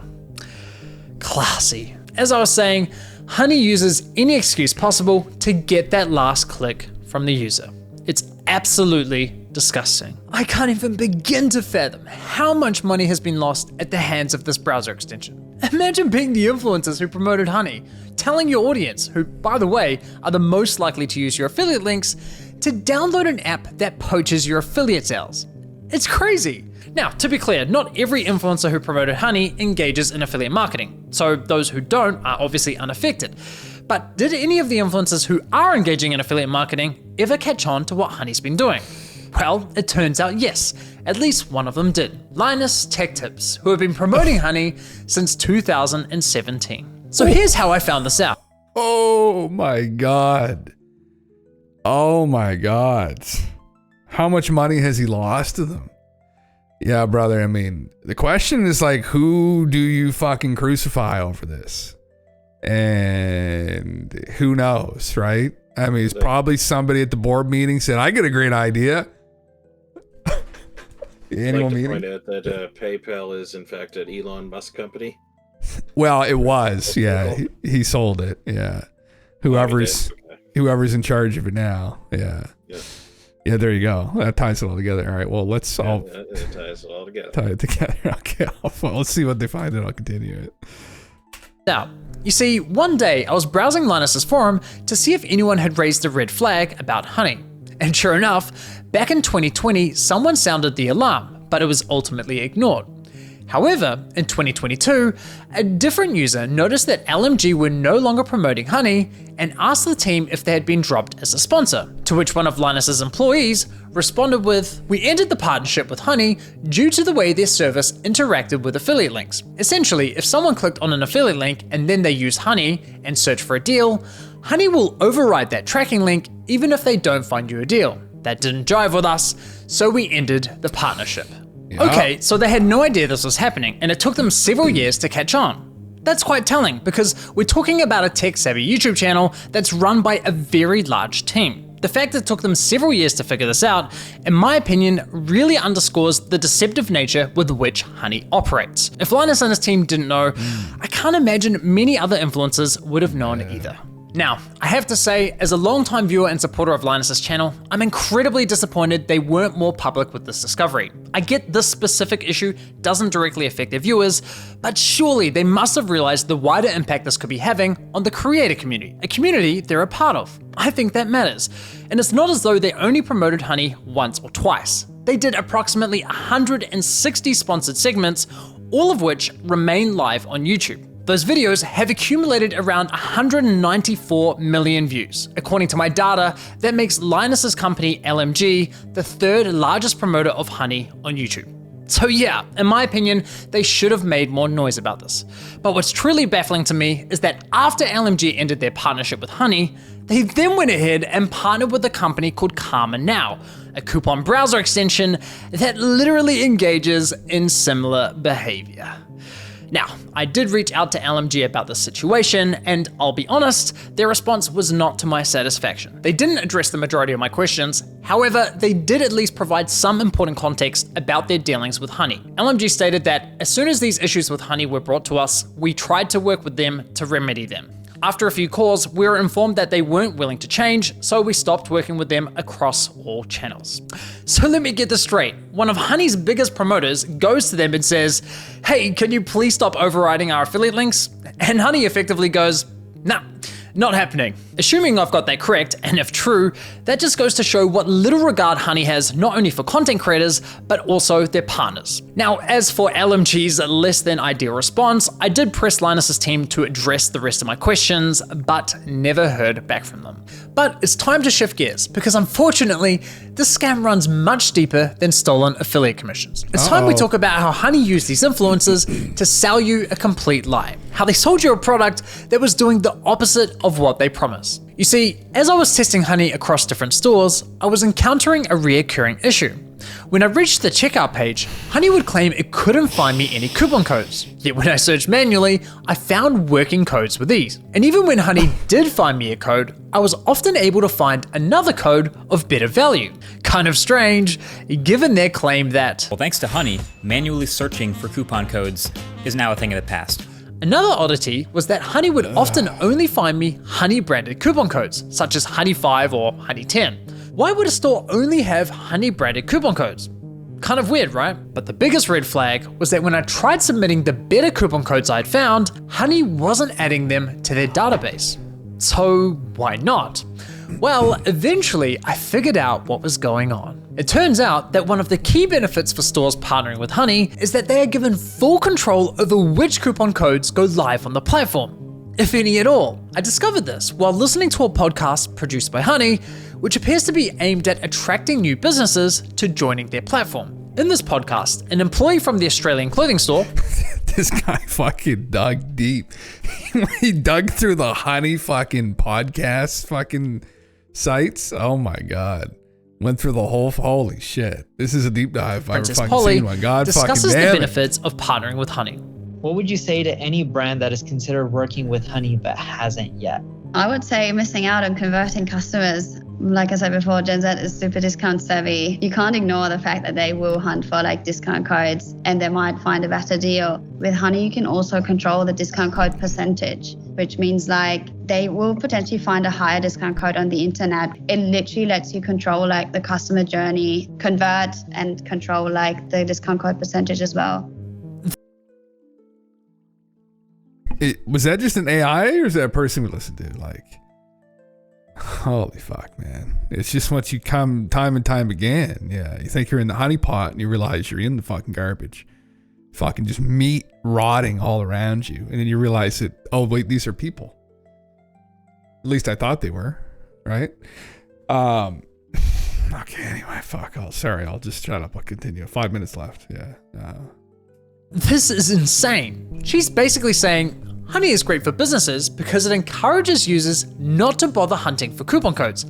Classy. As I was saying, Honey uses any excuse possible to get that last click from the user. It's absolutely disgusting. I can't even begin to fathom how much money has been lost at the hands of this browser extension. Imagine being the influencers who promoted Honey, telling your audience, who by the way are the most likely to use your affiliate links, to download an app that poaches your affiliate sales. It's crazy. Now, to be clear, not every influencer who promoted Honey engages in affiliate marketing, so those who don't are obviously unaffected. But did any of the influencers who are engaging in affiliate marketing ever catch on to what Honey's been doing? Well, it turns out yes, at least one of them did. Linus Tech Tips, who have been promoting Honey since 2017. So here's how I found this out. Oh my God. Oh my God. How much money has he lost to them? Yeah, brother, I mean, the question is like, who do you fucking crucify over this? And who knows, right? I mean, it's probably somebody at the board meeting said, I get a great idea. The annual meeting. Point out that PayPal is in fact an Elon Musk company. Well, it was, yeah. He sold it, yeah. Whoever's in charge of it now, yeah. Yeah, there you go. That ties it all together. All right, well, let's all That ties it all together. tie it together. Okay, well, let's see what they find and I'll continue it. Now, you see, one day I was browsing Linus's forum to see if anyone had raised a red flag about Honey. And sure enough, back in 2020, someone sounded the alarm, but it was ultimately ignored. However, in 2022, a different user noticed that LMG were no longer promoting Honey and asked the team if they had been dropped as a sponsor, to which one of Linus's employees responded with, "We ended the partnership with Honey due to the way their service interacted with affiliate links. Essentially, if someone clicked on an affiliate link and then they use Honey and search for a deal, Honey will override that tracking link even if they don't find you a deal. That didn't jive with us, so we ended the partnership." Yeah. Okay, so they had no idea this was happening, and it took them several years to catch on. That's quite telling, because we're talking about a tech-savvy YouTube channel that's run by a very large team. The fact that it took them several years to figure this out, in my opinion, really underscores the deceptive nature with which Honey operates. If Linus and his team didn't know, I can't imagine many other influencers would have known either. Now, I have to say, as a longtime viewer and supporter of Linus's channel, I'm incredibly disappointed they weren't more public with this discovery. I get this specific issue doesn't directly affect their viewers, but surely they must have realized the wider impact this could be having on the creator community, a community they're a part of. I think that matters. And it's not as though they only promoted Honey once or twice. They did approximately 160 sponsored segments, all of which remain live on YouTube. Those videos have accumulated around 194 million views. According to my data, that makes Linus's company LMG the third largest promoter of Honey on YouTube. So yeah, in my opinion, they should have made more noise about this. But what's truly baffling to me is that after LMG ended their partnership with Honey, they then went ahead and partnered with a company called Karma Now, a coupon browser extension that literally engages in similar behavior. Now, I did reach out to LMG about this situation, and I'll be honest, their response was not to my satisfaction. They didn't address the majority of my questions, however, they did at least provide some important context about their dealings with Honey. LMG stated that as soon as these issues with Honey were brought to us, we tried to work with them to remedy them. After a few calls, we were informed that they weren't willing to change, so we stopped working with them across all channels. So let me get this straight. One of Honey's biggest promoters goes to them and says, "Hey, can you please stop overriding our affiliate links?" And Honey effectively goes, "Nah, not happening." Assuming I've got that correct, and if true, that just goes to show what little regard Honey has not only for content creators, but also their partners. Now, as for LMG's less than ideal response, I did press Linus's team to address the rest of my questions, but never heard back from them. But it's time to shift gears, because unfortunately, this scam runs much deeper than stolen affiliate commissions. It's time we talk about how Honey used these influencers to sell you a complete lie. How they sold you a product that was doing the opposite of what they promised. You see, as I was testing Honey across different stores, I was encountering a reoccurring issue. When I reached the checkout page, Honey would claim it couldn't find me any coupon codes. Yet when I searched manually, I found working codes with ease. And even when Honey did find me a code, I was often able to find another code of better value. Kind of strange, given their claim that, well, thanks to Honey, manually searching for coupon codes is now a thing of the past. Another oddity was that Honey would often only find me Honey branded coupon codes, such as Honey 5 or Honey 10. Why would a store only have Honey branded coupon codes? Kind of weird, right? But the biggest red flag was that when I tried submitting the better coupon codes I'd found, Honey wasn't adding them to their database. So why not? Well, eventually I figured out what was going on. It turns out that one of the key benefits for stores partnering with Honey is that they are given full control over which coupon codes go live on the platform, if any at all. I discovered this while listening to a podcast produced by Honey, which appears to be aimed at attracting new businesses to joining their platform. In this podcast, an employee from the Australian clothing store This guy fucking dug deep. He dug through the Honey fucking podcast fucking sites. Oh my God. Went through the whole, holy shit. This is a deep dive. If I ever Princess fucking Polly seen one. God discusses fucking the damn it. benefits of partnering with Honey. What would you say to any brand that is considered working with Honey but hasn't yet? I would say missing out on converting customers. Like I said before, Gen Z is super discount savvy. You can't ignore the fact that they will hunt for like discount codes and they might find a better deal. With Honey, you can also control the discount code percentage, which means like they will potentially find a higher discount code on the internet. It literally lets you control like the customer journey, convert and control like the discount code percentage as well. Was that just an AI or is that a person we listened to? Like, holy fuck, man. It's just what you come time and time again. Yeah. You think you're in the honey pot and you realize you're in the fucking garbage. Fucking just meat rotting all around you. And then you realize that, oh, wait, these are people. At least I thought they were. Right? Okay, anyway, fuck. Sorry, I'll just shut up. I'll continue. 5 minutes left. Yeah. This is insane. She's basically saying Honey is great for businesses because it encourages users not to bother hunting for coupon codes,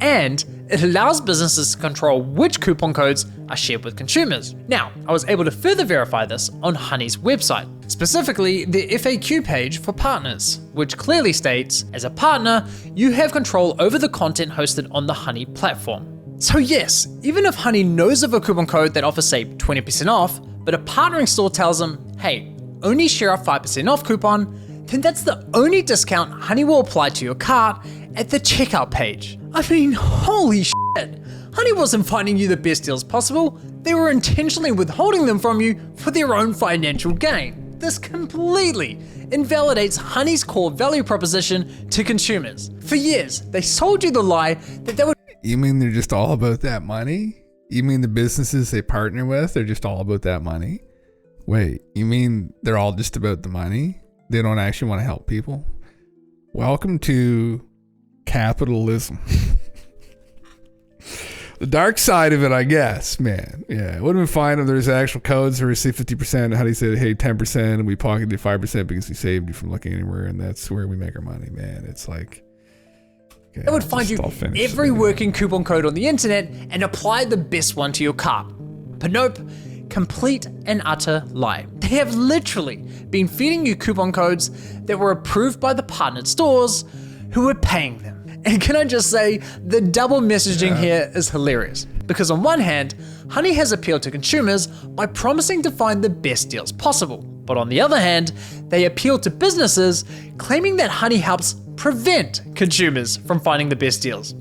and it allows businesses to control which coupon codes are shared with consumers. Now, I was able to further verify this on Honey's website, specifically the FAQ page for partners, which clearly states, as a partner, you have control over the content hosted on the Honey platform. So yes, even if Honey knows of a coupon code that offers say 20% off, but a partnering store tells them, hey, only share a 5% off coupon, then that's the only discount Honey will apply to your cart at the checkout page. I mean, holy shit. Honey wasn't finding you the best deals possible. They were intentionally withholding them from you for their own financial gain. This completely invalidates Honey's core value proposition to consumers. For years, they sold you the lie that they would. You mean they're just all about that money? You mean the businesses they partner with, they're just all about that money? Wait, you mean they're all just about the money? They don't actually want to help people? Welcome to capitalism. The dark side of it, I guess, man. Yeah, it would have been fine if there's actual codes or say 50%. How do you say, hey, 10%, and we pocketed 5% because we saved you from looking anywhere, and that's where we make our money, man. It's like... Okay, they would find you every working coupon code on the internet and apply the best one to your cart. But nope, complete and utter lie. They have literally been feeding you coupon codes that were approved by the partnered stores who were paying them. And can I just say, the double messaging here is hilarious. Because on one hand, Honey has appealed to consumers by promising to find the best deals possible. But on the other hand, they appeal to businesses claiming that Honey helps prevent consumers from finding the best deals.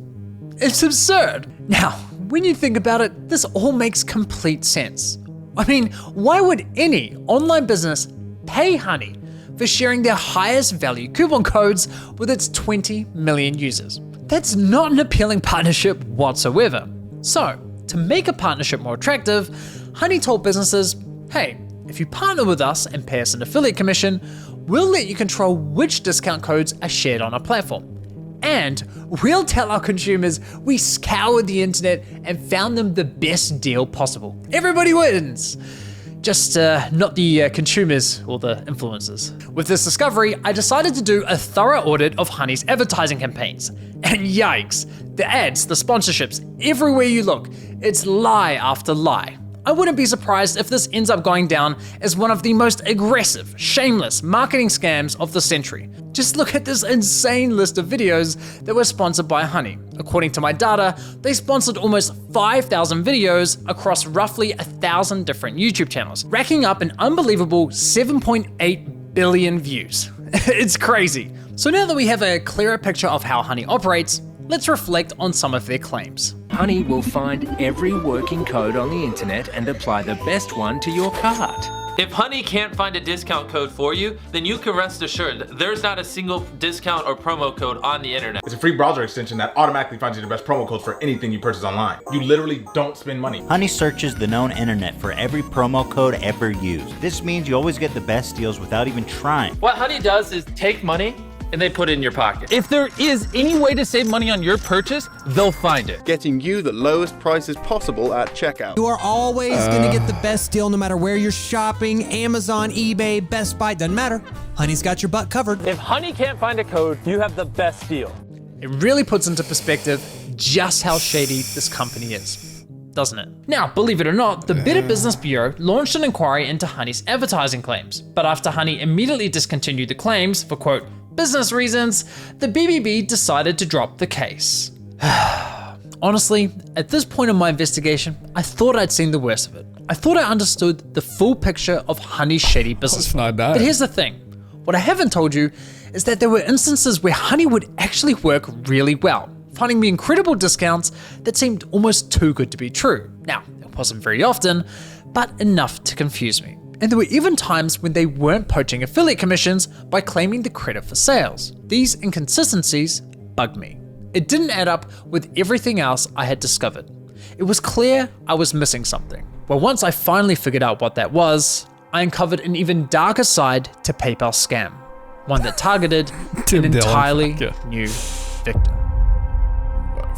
It's absurd. Now, when you think about it, this all makes complete sense. I mean, why would any online business pay Honey for sharing their highest value coupon codes with its 20 million users? That's not an appealing partnership whatsoever. So, to make a partnership more attractive, Honey told businesses, hey, if you partner with us and pay us an affiliate commission, we'll let you control which discount codes are shared on our platform. And we'll tell our consumers we scoured the internet and found them the best deal possible. Everybody wins. Just not the consumers or the influencers. With this discovery, I decided to do a thorough audit of Honey's advertising campaigns. And yikes, the ads, the sponsorships, everywhere you look, It's lie after lie. I wouldn't be surprised if this ends up going down as one of the most aggressive, shameless marketing scams of the century. Just look at this insane list of videos that were sponsored by Honey. According to my data, they sponsored almost 5,000 videos across roughly 1,000 different YouTube channels, racking up an unbelievable 7.8 billion views. It's crazy. So now that we have a clearer picture of how Honey operates, let's reflect on some of their claims. Honey will find every working code on the internet and apply the best one to your cart. If Honey can't find a discount code for you, then you can rest assured there's not a single discount or promo code on the internet. It's a free browser extension that automatically finds you the best promo codes for anything you purchase online. You literally don't spend money. Honey searches the known internet for every promo code ever used. This means you always get the best deals without even trying. What Honey does is take money and they put it in your pocket. If there is any way to save money on your purchase, they'll find it. Getting you the lowest prices possible at checkout. You are always going to get the best deal no matter where you're shopping. Amazon, eBay, Best Buy, doesn't matter. Honey's got your butt covered. If Honey can't find a code, you have the best deal. It really puts into perspective just how shady this company is, doesn't it? Now, believe it or not, the Better Business Bureau launched an inquiry into Honey's advertising claims, but after Honey immediately discontinued the claims for, quote, business reasons, the BBB decided to drop the case. Honestly, at this point in my investigation, I thought I'd seen the worst of it. I thought I understood the full picture of Honey's shady business. But here's the thing. What I haven't told you is that there were instances where Honey would actually work really well, finding me incredible discounts that seemed almost too good to be true. Now, it wasn't very often, but enough to confuse me. And there were even times when they weren't poaching affiliate commissions by claiming the credit for sales. These inconsistencies bugged me. It didn't add up with everything else I had discovered. It was clear I was missing something. Well, once I finally figured out what that was, I uncovered an even darker side to PayPal's scam. One that targeted an entirely new victim.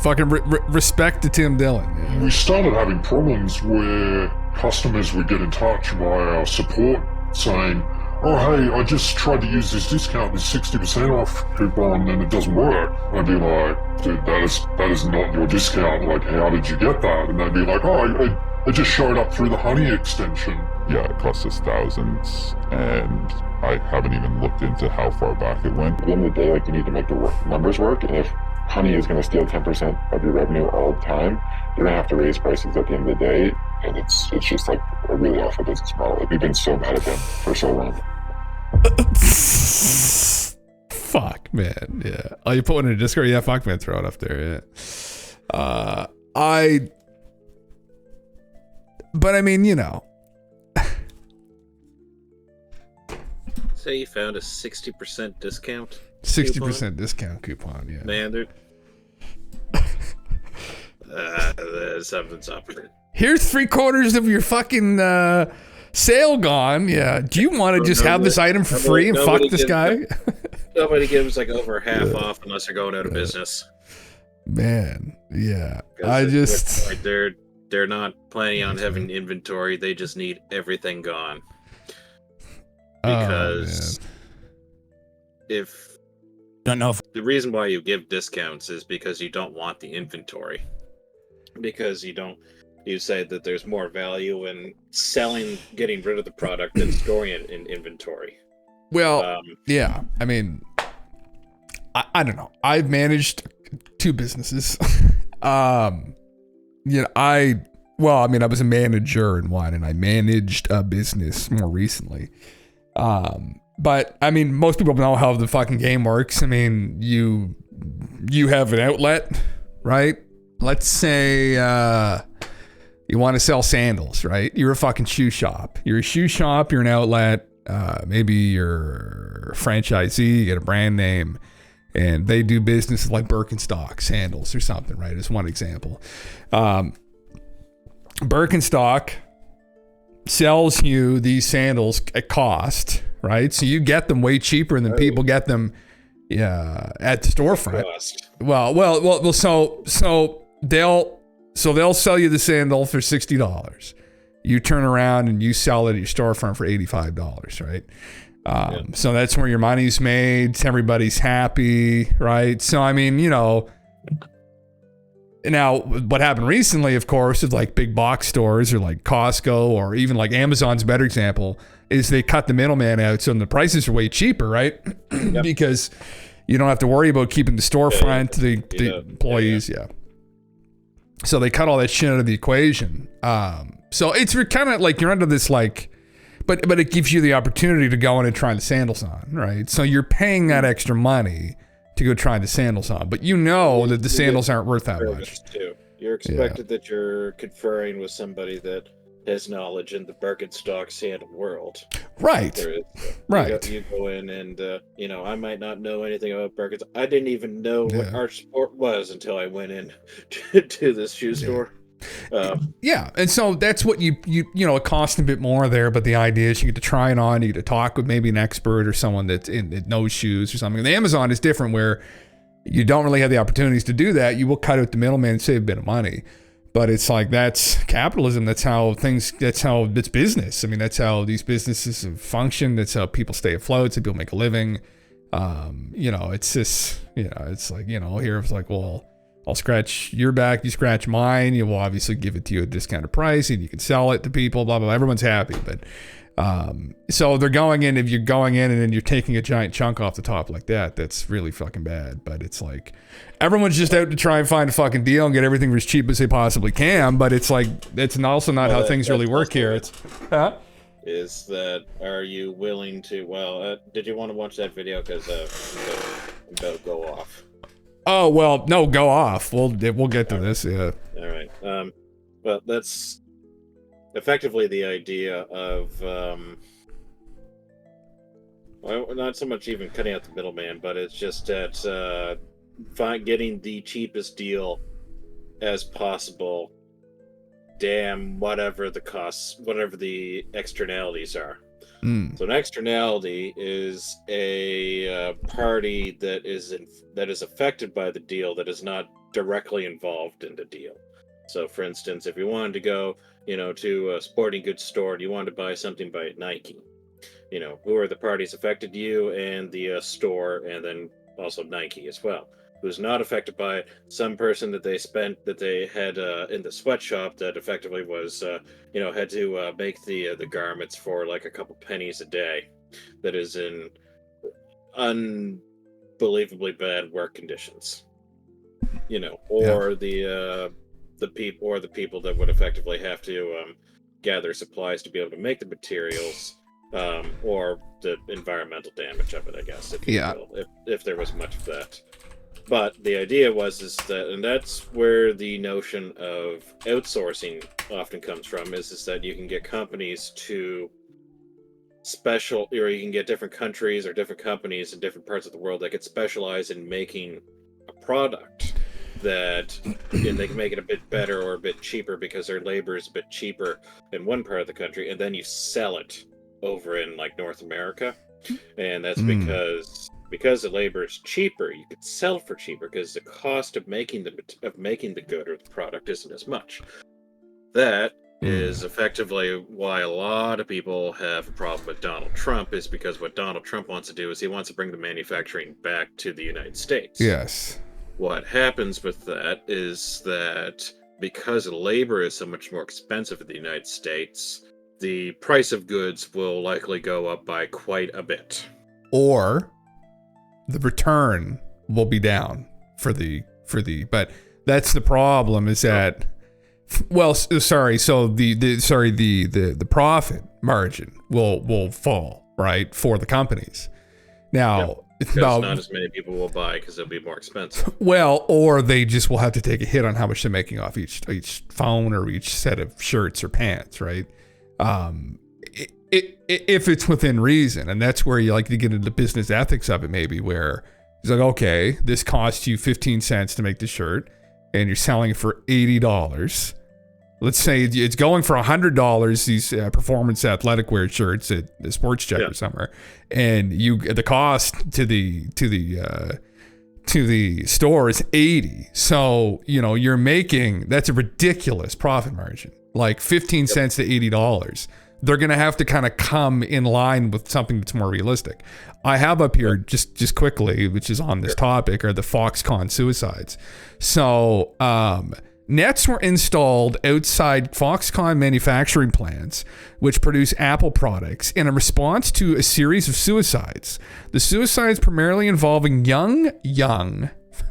Fucking respect to Tim Dillon. We started having problems where customers would get in touch via our support saying, oh hey, I just tried to use this discount, this 60% off coupon, and it doesn't work. I'd be like, dude, that is not your discount. Like, how did you get that? And they'd be like, oh, I just showed up through the Honey extension. Yeah, it cost us thousands, and I haven't even looked into how far back it went. At the end of the day, like, you need to make the numbers work, and if Honey is going to steal 10% of your revenue all the time, you're going to have to raise prices at the end of the day, and it's just like a really awful business model. Like, we've been so mad at them for so long. Fuck, man. Yeah. Oh, you put one in a Discord? Yeah, fuck, man. Throw it up there. Yeah. But I mean, you know. Say you found a 60% discount. 60% discount coupon. Yeah. Man, something's up. Here's 3/4 of your fucking sale gone. Yeah. Do you want to just have this item for free and fuck this guy? Nobody gives like over half off unless they're going out of business. Man, yeah. They're not planning on having inventory. They just need everything gone. Because the reason why you give discounts is because you don't want the inventory. Because you say that there's more value in getting rid of the product than storing it in inventory. Well, yeah. I mean, I don't know. I've managed 2 businesses. You know, I was a manager in one, and I managed a business more recently. But I mean, most people know how the fucking game works. I mean, you have an outlet, right? Let's say you want to sell sandals, right? You're a fucking shoe shop. You're a shoe shop. You're an outlet. Maybe you're a franchisee. You get a brand name, and they do business like Birkenstock sandals or something, right? As one example. Birkenstock sells you these sandals at cost, right? So you get them way cheaper than people get them at the storefront. Well, so they'll sell you the sandal for $60. You turn around and you sell it at your storefront for $85, right? So that's where your money's made. Everybody's happy, right? So I mean, you know, Now, what happened recently, of course, is like big box stores or like Costco or even like Amazon's a better example, is they cut the middleman out, so the prices are way cheaper, right? Because you don't have to worry about keeping the storefront, the employees, So they cut all that shit out of the equation. So it's kind of like you're under this like, but it gives you the opportunity to go in and try the sandals on, right? So you're paying that extra money to go try the sandals on, but you know that the sandals aren't worth that much. Too. You're expected that you're conferring with somebody that has knowledge in the Birkenstock sandal world. Right. Right. You go in and, I might not know anything about Birkenstock. I didn't even know what Arch Sport was until I went in to this shoe store. And so that's what it costs a bit more there, but the idea is you get to try it on, you get to talk with maybe an expert or someone that knows shoes or something. And the Amazon is different, where you don't really have the opportunities to do that. You will cut out the middleman and save a bit of money, but it's like, that's capitalism. That's how it's business. I mean, that's how these businesses function. That's how people stay afloat. So people make a living. It's just, it's like, here it's like, well, I'll scratch your back, you scratch mine. You will obviously give it to you at a discounted price, and you can sell it to people, blah, blah, blah. Everyone's happy. But so they're going in, if you're going in and then you're taking a giant chunk off the top like that, that's really fucking bad. But it's like, everyone's just out to try and find a fucking deal and get everything as cheap as they possibly can. But it's like, it's also not how things really work here. It's, is that, are you willing to, did you want to watch that video? Because I'm about to go off. Oh, well, no, go off. We'll get to this, yeah. All right. But that's effectively the idea of, not so much even cutting out the middleman, but it's just that getting the cheapest deal as possible, damn whatever the costs, whatever the externalities are. So an externality is a party that is affected by the deal that is not directly involved in the deal. So, for instance, if you wanted to go, to a sporting goods store and you wanted to buy something by Nike, who are the parties affected? You and the store, and then also Nike as well. Who's not affected by it? Some person that they had in the sweatshop that effectively was, had to make the garments for like a couple pennies a day, that is in unbelievably bad work conditions, or the people that would effectively have to gather supplies to be able to make the materials, or the environmental damage of it, I guess, if you will, if there was much of that. But the idea is that, and that's where the notion of outsourcing often comes from, is that you can get companies to or you can get different countries or different companies in different parts of the world that could specialize in making a product that they can make it a bit better or a bit cheaper because their labor is a bit cheaper in one part of the country, and then you sell it over in like North America. And that's because the labor is cheaper, you could sell for cheaper because the cost of making the good or the product isn't as much. That is effectively why a lot of people have a problem with Donald Trump, is because what Donald Trump wants to do is he wants to bring the manufacturing back to the United States. Yes. What happens with that is that because labor is so much more expensive in the United States, the price of goods will likely go up by quite a bit. Or the return will be down but that's the problem, is that, well, sorry, so the profit margin will fall, right, for the companies. Now, because not as many people will buy because it'll be more expensive. Well, or they just will have to take a hit on how much they're making off each phone or each set of shirts or pants, right? If it's within reason, and that's where you like to get into the business ethics of it, maybe, where it's like, okay, this costs you 15 cents to make the shirt, and you're selling it for $80. Let's say it's going for $100, these performance athletic wear shirts at the Sports Check or somewhere, and the cost to the store is $80. So you're making, that's a ridiculous profit margin, like 15 cents to $80. they're going to have to kind of come in line with something that's more realistic. I have up here just quickly, which is on this topic, are the Foxconn suicides. So nets were installed outside Foxconn manufacturing plants, which produce Apple products, in a response to a series of suicides. The suicides primarily involving young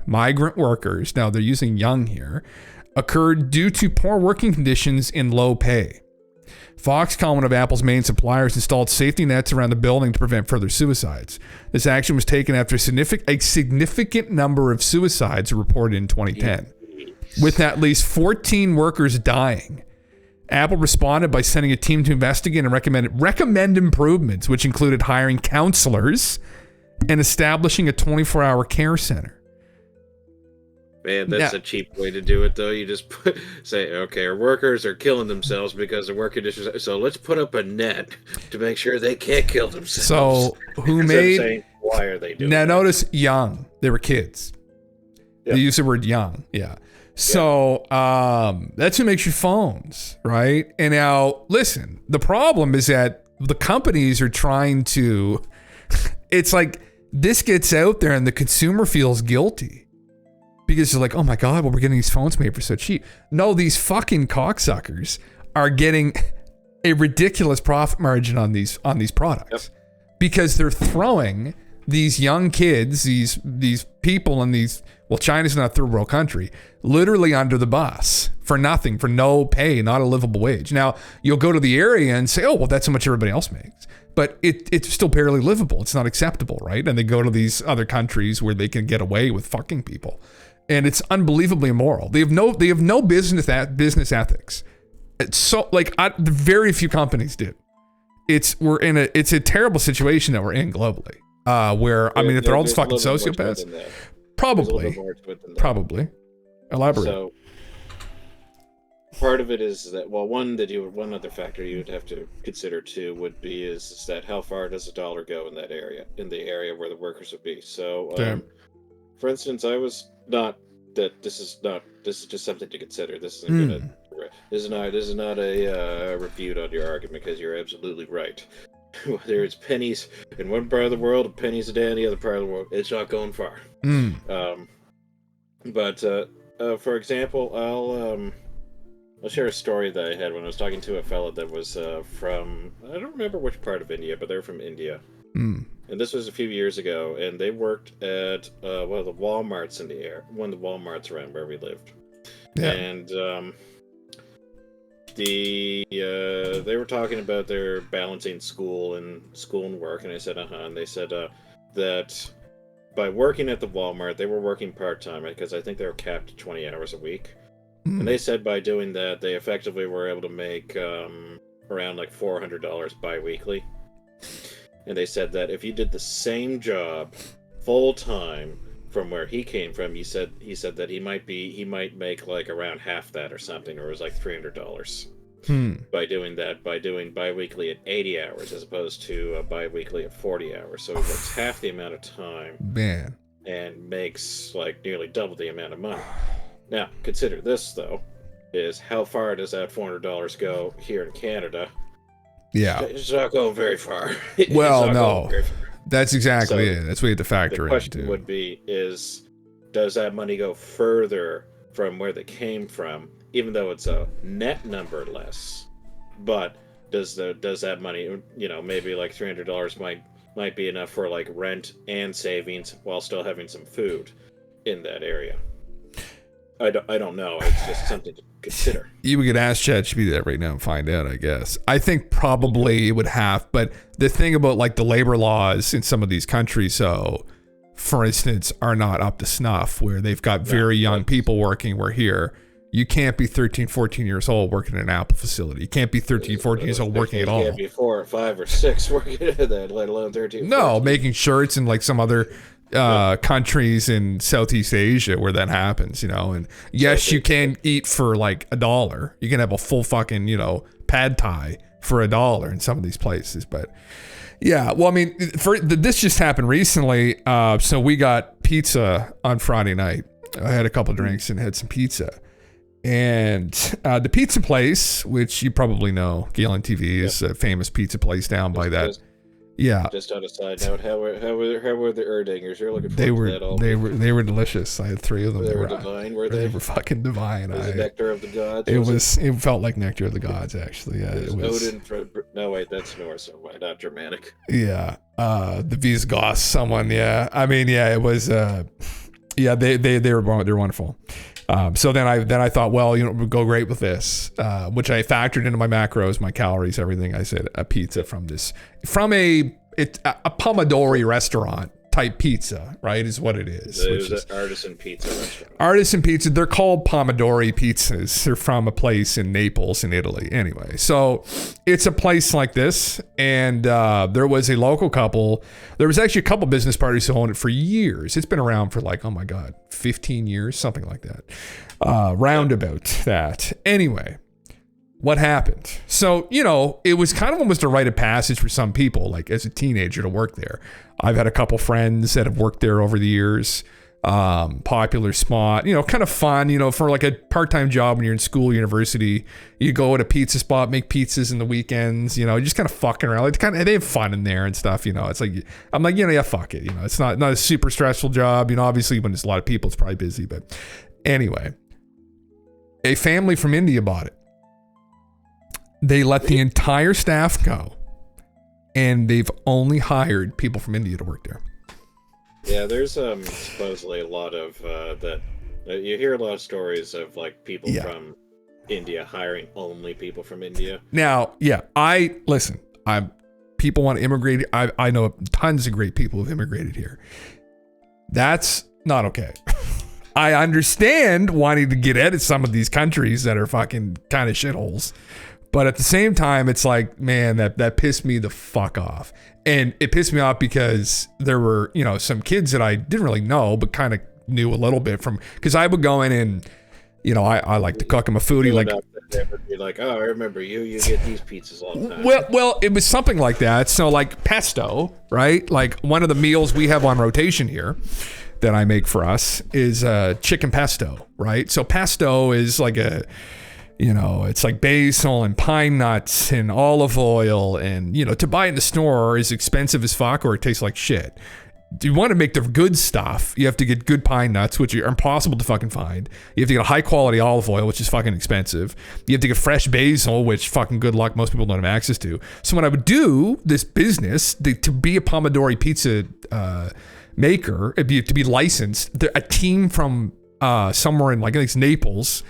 migrant workers, now they're using young here, occurred due to poor working conditions and low pay. Foxconn, one of Apple's main suppliers, installed safety nets around the building to prevent further suicides. This action was taken after a significant number of suicides were reported in 2010, with at least 14 workers dying. Apple responded by sending a team to investigate and recommend improvements, which included hiring counselors and establishing a 24-hour care center. Man, that's a cheap way to do it, though. You just say, okay, our workers are killing themselves because of work conditions, so let's put up a net to make sure they can't kill themselves. So, who made... saying, why are they doing Now, that? notice young. They were kids. Yep. They use the word young. Yeah. So, that's who makes your phones, right? And now, listen, the problem is that the companies are trying to... It's like, this gets out there and the consumer feels guilty. Because they're like, oh my God, well, we're getting these phones made for so cheap. No, these fucking cocksuckers are getting a ridiculous profit margin on these products. Because they're throwing these young kids, these people in these, well, China's not a third world country, literally under the bus for nothing, for no pay, not a livable wage. Now, you'll go to the area and say, oh, well, that's how much everybody else makes. But it's still barely livable. It's not acceptable, right? And they go to these other countries where they can get away with fucking people. And it's unbelievably immoral. They have no business ethics. It's so very few companies do. It's a terrible situation that we're in globally. Where I mean, if they're all just fucking sociopaths, probably. Elaborate. So part of it is that one other factor you would have to consider too would be is that how far does the dollar go in that area, in the area where the workers would be. So for instance, this is just something to consider. This is not a refute on your argument, because you're absolutely right. Whether it's pennies in one part of the world, pennies a day in the other part of the world, it's not going far. But for example, I'll share a story that I had when I was talking to a fella that was from, I don't remember which part of India, but they're from India. And this was a few years ago, and they worked at one of the Walmarts around where we lived. Yeah. And they were talking about their balancing school and work, and I said, and they said that by working at the Walmart, they were working part-time, because I think they were capped at 20 hours a week. And they said by doing that, they effectively were able to make around like $400 bi-weekly. And they said that if you did the same job full-time from where he came from, he said that he might make like around half that or something, or it was like $300 by doing bi-weekly at 80 hours as opposed to bi-weekly at 40 hours. So he works half the amount of time, man, and makes like nearly double the amount of money. Now, consider this though, is how far does that $400 go here in Canada? Yeah. It's not going very far. Well, no. That's exactly it. That's what you have to factor in. The question would be does that money go further from where they came from, even though it's a net number less? But does that money, maybe like $300 might be enough for like rent and savings while still having some food in that area? I don't know. It's just something to consider. You could ask ChatGPT that right now and find out, I guess. I think probably it would have, but the thing about like the labor laws in some of these countries, so for instance, are not up to snuff, where they've got very young people working. Where here, you can't be 13, 14 years old working in an Apple facility. You can't be 13, 14 years old working at all. You can't be 4 or 5 or 6 working at that, let alone 13. No, 14. making shirts in like some other countries in Southeast Asia where that happens, and yes, you can eat for like $1. You can have a full fucking, pad thai for $1 in some of these places. But yeah, well, I mean, this just happened recently. So we got pizza on Friday night. I had a couple drinks and had some pizza. And the pizza place, which you probably know, GALENTV is a famous pizza place down by that. Yeah. Just on a side note, how were the Erdingers? You're looking They forward were to that all they were delicious. I had 3 of them. They were divine, were they? They were fucking divine. Was it nectar of the gods? It felt like nectar of the gods, actually. Yeah, it was. Odin no, wait, that's Norse, so why not Germanic? Yeah. The Visigoths, someone, yeah. I mean, yeah, it was yeah, they're wonderful. So then I thought, well, you know, we'll go great with this, which I factored into my macros, my calories, everything. I said a pizza from a Pomodori restaurant type pizza, right? Is what it is. It was an artisan pizza restaurant. Artisan pizza. They're called Pomodori pizzas. They're from a place in Naples in Italy. Anyway, so it's a place like this, and there was a local couple. There was actually a couple business parties who owned it for years. It's been around for like, oh my God, 15 years, something like that. Roundabout that. Anyway, what happened? So, you know, it was kind of almost a rite of passage for some people, like as a teenager to work there. I've had a couple friends that have worked there over the years. Popular spot, you know, kind of fun, you know, for like a part-time job when you're in school, university, you go at a pizza spot, make pizzas in the weekends, you know, just kind of fucking around. It's kind of, they have fun in there and stuff, you know. It's like, I'm like, you know, yeah, fuck it. You know, it's not a super stressful job. You know, obviously when there's a lot of people, it's probably busy, but anyway, a family from India bought it. They let the entire staff go, and they've only hired people from India to work there. Yeah, there's supposedly a lot of that. You hear a lot of stories of like people from India hiring only people from India. Now, yeah, people want to immigrate. I know tons of great people who've immigrated here. That's not okay. I understand wanting to get out of some of these countries that are fucking kind of shitholes. But at the same time, it's like, man, that pissed me the fuck off. And it pissed me off because there were, you know, some kids that I didn't really know, but kind of knew a little bit from, because I would go in and, you know, I like to cook. I'm a foodie. Like, they would be like, oh, I remember you get these pizzas all the time. Well, it was something like that. So like pesto, right? Like one of the meals we have on rotation here that I make for us is chicken pesto, right? So pesto is like you know, it's like basil and pine nuts and olive oil, and, you know, to buy it in the store is expensive as fuck, or it tastes like shit. Do you want to make the good stuff? You have to get good pine nuts, which are impossible to fucking find. You have to get a high quality olive oil, which is fucking expensive. You have to get fresh basil, which fucking good luck, most people don't have access to. So when I would do this business, to be a Pomodori pizza maker, to be licensed, a team from somewhere in, like, I think it's Naples,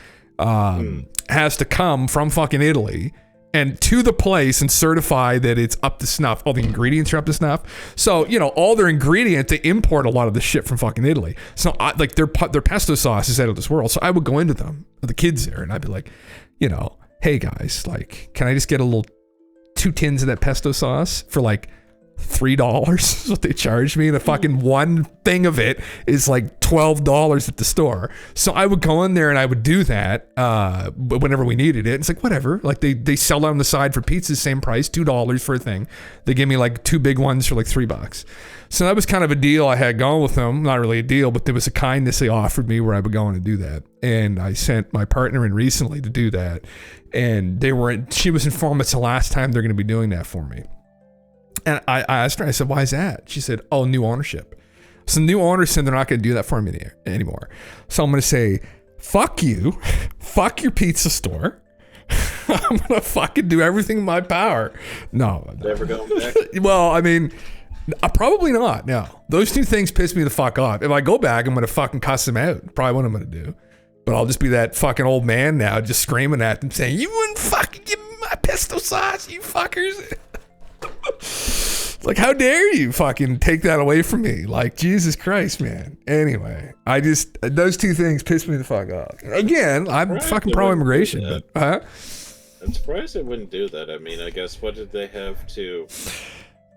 has to come from fucking Italy and to the place and certify that it's up to snuff. All the ingredients are up to snuff. So, you know, all their ingredients, they import a lot of the shit from fucking Italy. So like their pesto sauce is out of this world. So I would go into them, the kids there, and I'd be like, you know, hey guys, like, can I just get 2 tins of that pesto sauce for like $3 is what they charged me, and the fucking one thing of it is like $12 at the store. So I would go in there and I would do that whenever we needed it. It's like, whatever, like they sell it on the side for pizzas, same price, $2 for a thing. They give me like 2 big ones for like $3. So that was kind of a deal I had going with them. Not really a deal, but there was a kindness they offered me where I would go in and do that. And I sent my partner in recently to do that, and she was informed it's the last time they're going to be doing that for me. And I asked her, I said, why is that? She said, oh, new ownership. So new owners said they're not going to do that for me anymore. So I'm going to say, fuck you. Fuck your pizza store. I'm going to fucking do everything in my power. No. Never going back? Well, I mean, probably not. No. Those 2 things piss me the fuck off. If I go back, I'm going to fucking cuss them out. Probably what I'm going to do. But I'll just be that fucking old man now, just screaming at them saying, you wouldn't fucking give me my pesto sauce, you fuckers. Like, how dare you fucking take that away from me? Like, Jesus Christ, man. Anyway, those 2 things piss me the fuck off. Again, I'm fucking pro-immigration, but I'm surprised they wouldn't do that. I mean, I guess, what did they have to...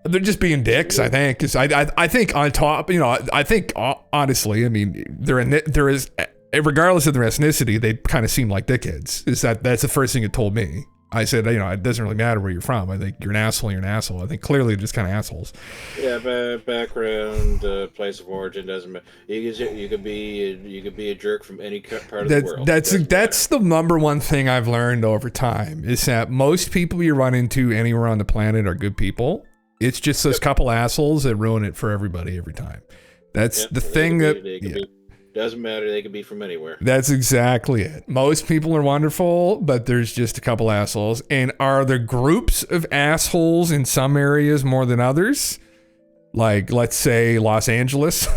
They're just being dicks, I think. Because I think on top, you know, I think, honestly, I mean, there is, regardless of their ethnicity, they kind of seem like dickheads. That's the first thing it told me. I said, it doesn't really matter where you're from. I think you're an asshole. I think clearly just kind of assholes. Yeah, background, place of origin doesn't matter. You could be a jerk from any part of the world. That's the number one thing I've learned over time is that most people you run into anywhere on the planet are good people. It's just those couple assholes that ruin it for everybody every time. That's the thing doesn't matter. They could be from anywhere. That's exactly it. Most people are wonderful, but there's just a couple assholes. And are there groups of assholes in some areas more than others? Like, let's say Los Angeles.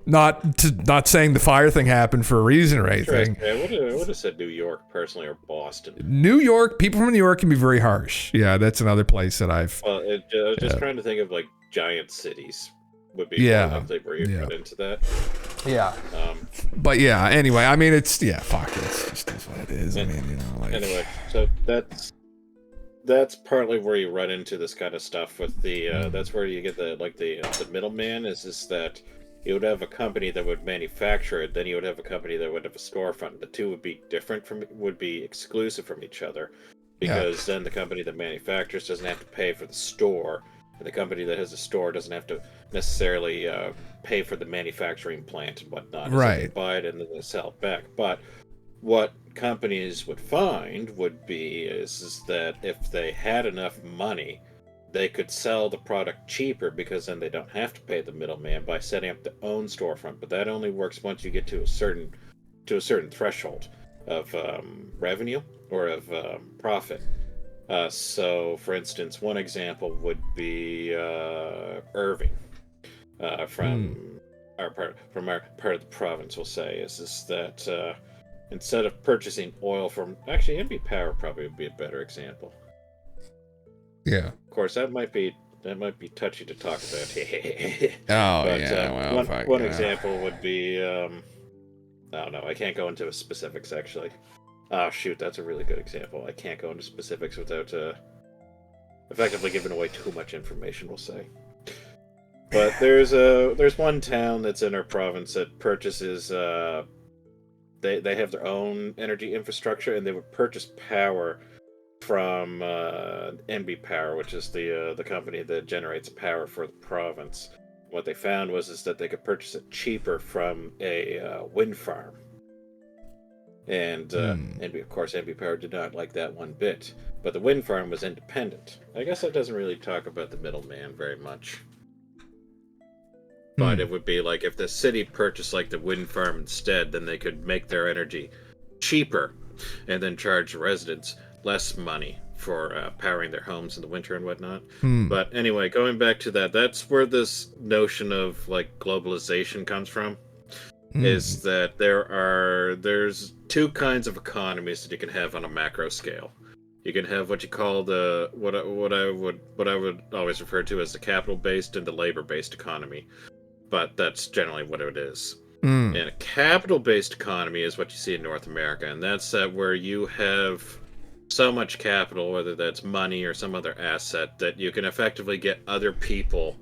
Not saying the fire thing happened for a reason or anything. I would have said New York personally, or Boston. New York, people from New York can be very harsh. Yeah, that's another place that I've. Well, I was just trying to think of like giant cities. Would be where you run into that. Yeah. But yeah, anyway, I mean, it's fuck it. It's just is what it is. I mean, Anyway, so that's partly where you run into this kind of stuff with the. That's where you get the middleman is that you would have a company that would manufacture it, then you would have a company that would have a storefront. The two would be would be exclusive from each other, because then the company that manufactures doesn't have to pay for the store. And the company that has a store doesn't have to necessarily pay for the manufacturing plant and whatnot. Right. They buy it and then they sell it back. But what companies would find would be is that if they had enough money, they could sell the product cheaper, because then they don't have to pay the middleman by setting up their own storefront. But that only works once you get to a certain threshold of revenue or of profit. So, for instance, one example would be Irving, from our part of the province. We'll say is that instead of purchasing oil from NB Power probably would be a better example. Yeah. Of course, that might be touchy to talk about. One example would be I don't know. I can't go into specifics actually. Oh shoot, that's a really good example. I can't go into specifics without effectively giving away too much information, we'll say. But there's one town that's in our province that purchases they have their own energy infrastructure, and they would purchase power from NB Power, which is the company that generates power for the province. What they found was that they could purchase it cheaper from a wind farm. And of course, NB Power did not like that one bit. But the wind farm was independent. I guess that doesn't really talk about the middleman very much. But it would be like if the city purchased like the wind farm instead, then they could make their energy cheaper and then charge the residents less money for powering their homes in the winter and whatnot. But anyway, going back to that's where this notion of like globalization comes from. Is that there's two kinds of economies that you can have on a macro scale. You can have what you call what I would always refer to as the capital-based and the labor-based economy, but that's generally what it is. And a capital-based economy is what you see in North America, and that's where you have so much capital, whether that's money or some other asset, that you can effectively get other people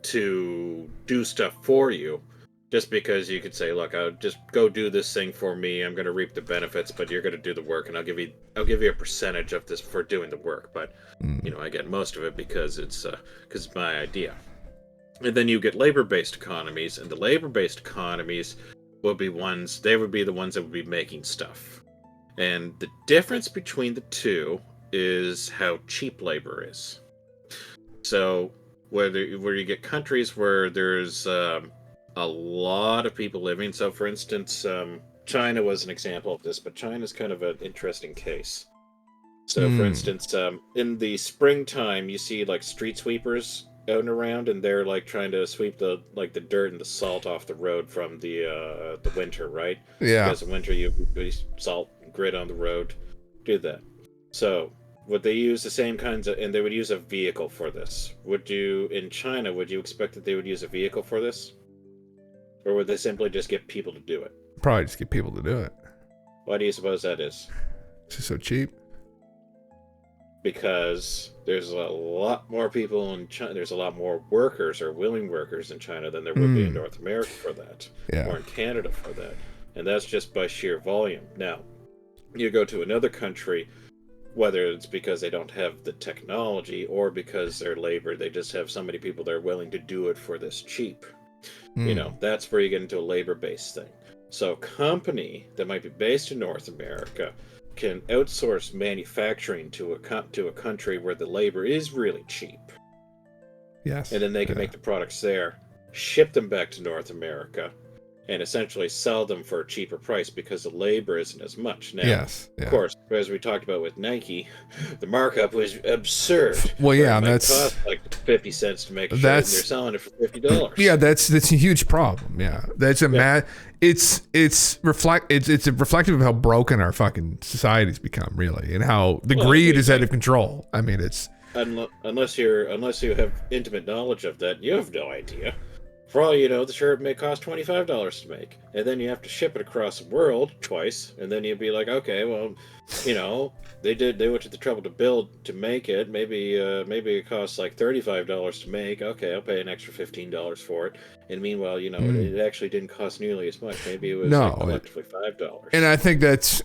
to do stuff for you. Just because you could say, look, I'll just go do this thing for me. I'm going to reap the benefits, but you're going to do the work, and I'll give you a percentage of this for doing the work. But I get most of it because it's my idea. And then you get labor-based economies, and the labor-based economies would be the ones that would be making stuff. And the difference between the two is how cheap labor is. So where you get countries where there's a lot of people living. So, for instance, China was an example of this, but China's kind of an interesting case. So, for instance, in the springtime, you see like street sweepers out and around, and they're like trying to sweep the dirt and the salt off the road from the winter, right? Yeah. Because in winter you salt and grit on the road, do that. So, would they use the same kinds of, and they would use a vehicle for this? In China, would you expect that they would use a vehicle for this? Or would they simply just get people to do it? Probably just get people to do it. Why do you suppose that is? It's just so cheap. Because there's a lot more people in China. There's a lot more workers or willing workers in China than there would be in North America for that. Yeah. Or in Canada for that. And that's just by sheer volume. Now, you go to another country, whether it's because they don't have the technology or because their labor, they just have so many people that are willing to do it for this cheap. You know, that's where you get into a labor-based thing. So a company that might be based in North America can outsource manufacturing to a country where the labor is really cheap. Yes. And then they can make the products there, ship them back to North America, and essentially sell them for a cheaper price because the labor isn't as much. Now, of course, as we talked about with Nike, the markup was absurd. Well, yeah, and it that's cost like 50 cents to make a shirt, and they're selling it for $50. Yeah, that's a huge problem. Yeah, that's a it's reflective of how broken our fucking society's become, really, and how the greed is out of control. I mean, it's unless you have intimate knowledge of that, you have no idea. For all you know, the shirt may cost $25 to make, and then you have to ship it across the world twice, and then you'd be like, okay, well, you know, they went to the trouble to make it. Maybe it costs like $35 to make. Okay, I'll pay an extra $15 for it. And meanwhile, you know, it actually didn't cost nearly as much. Maybe it was collectively $5. And I think that's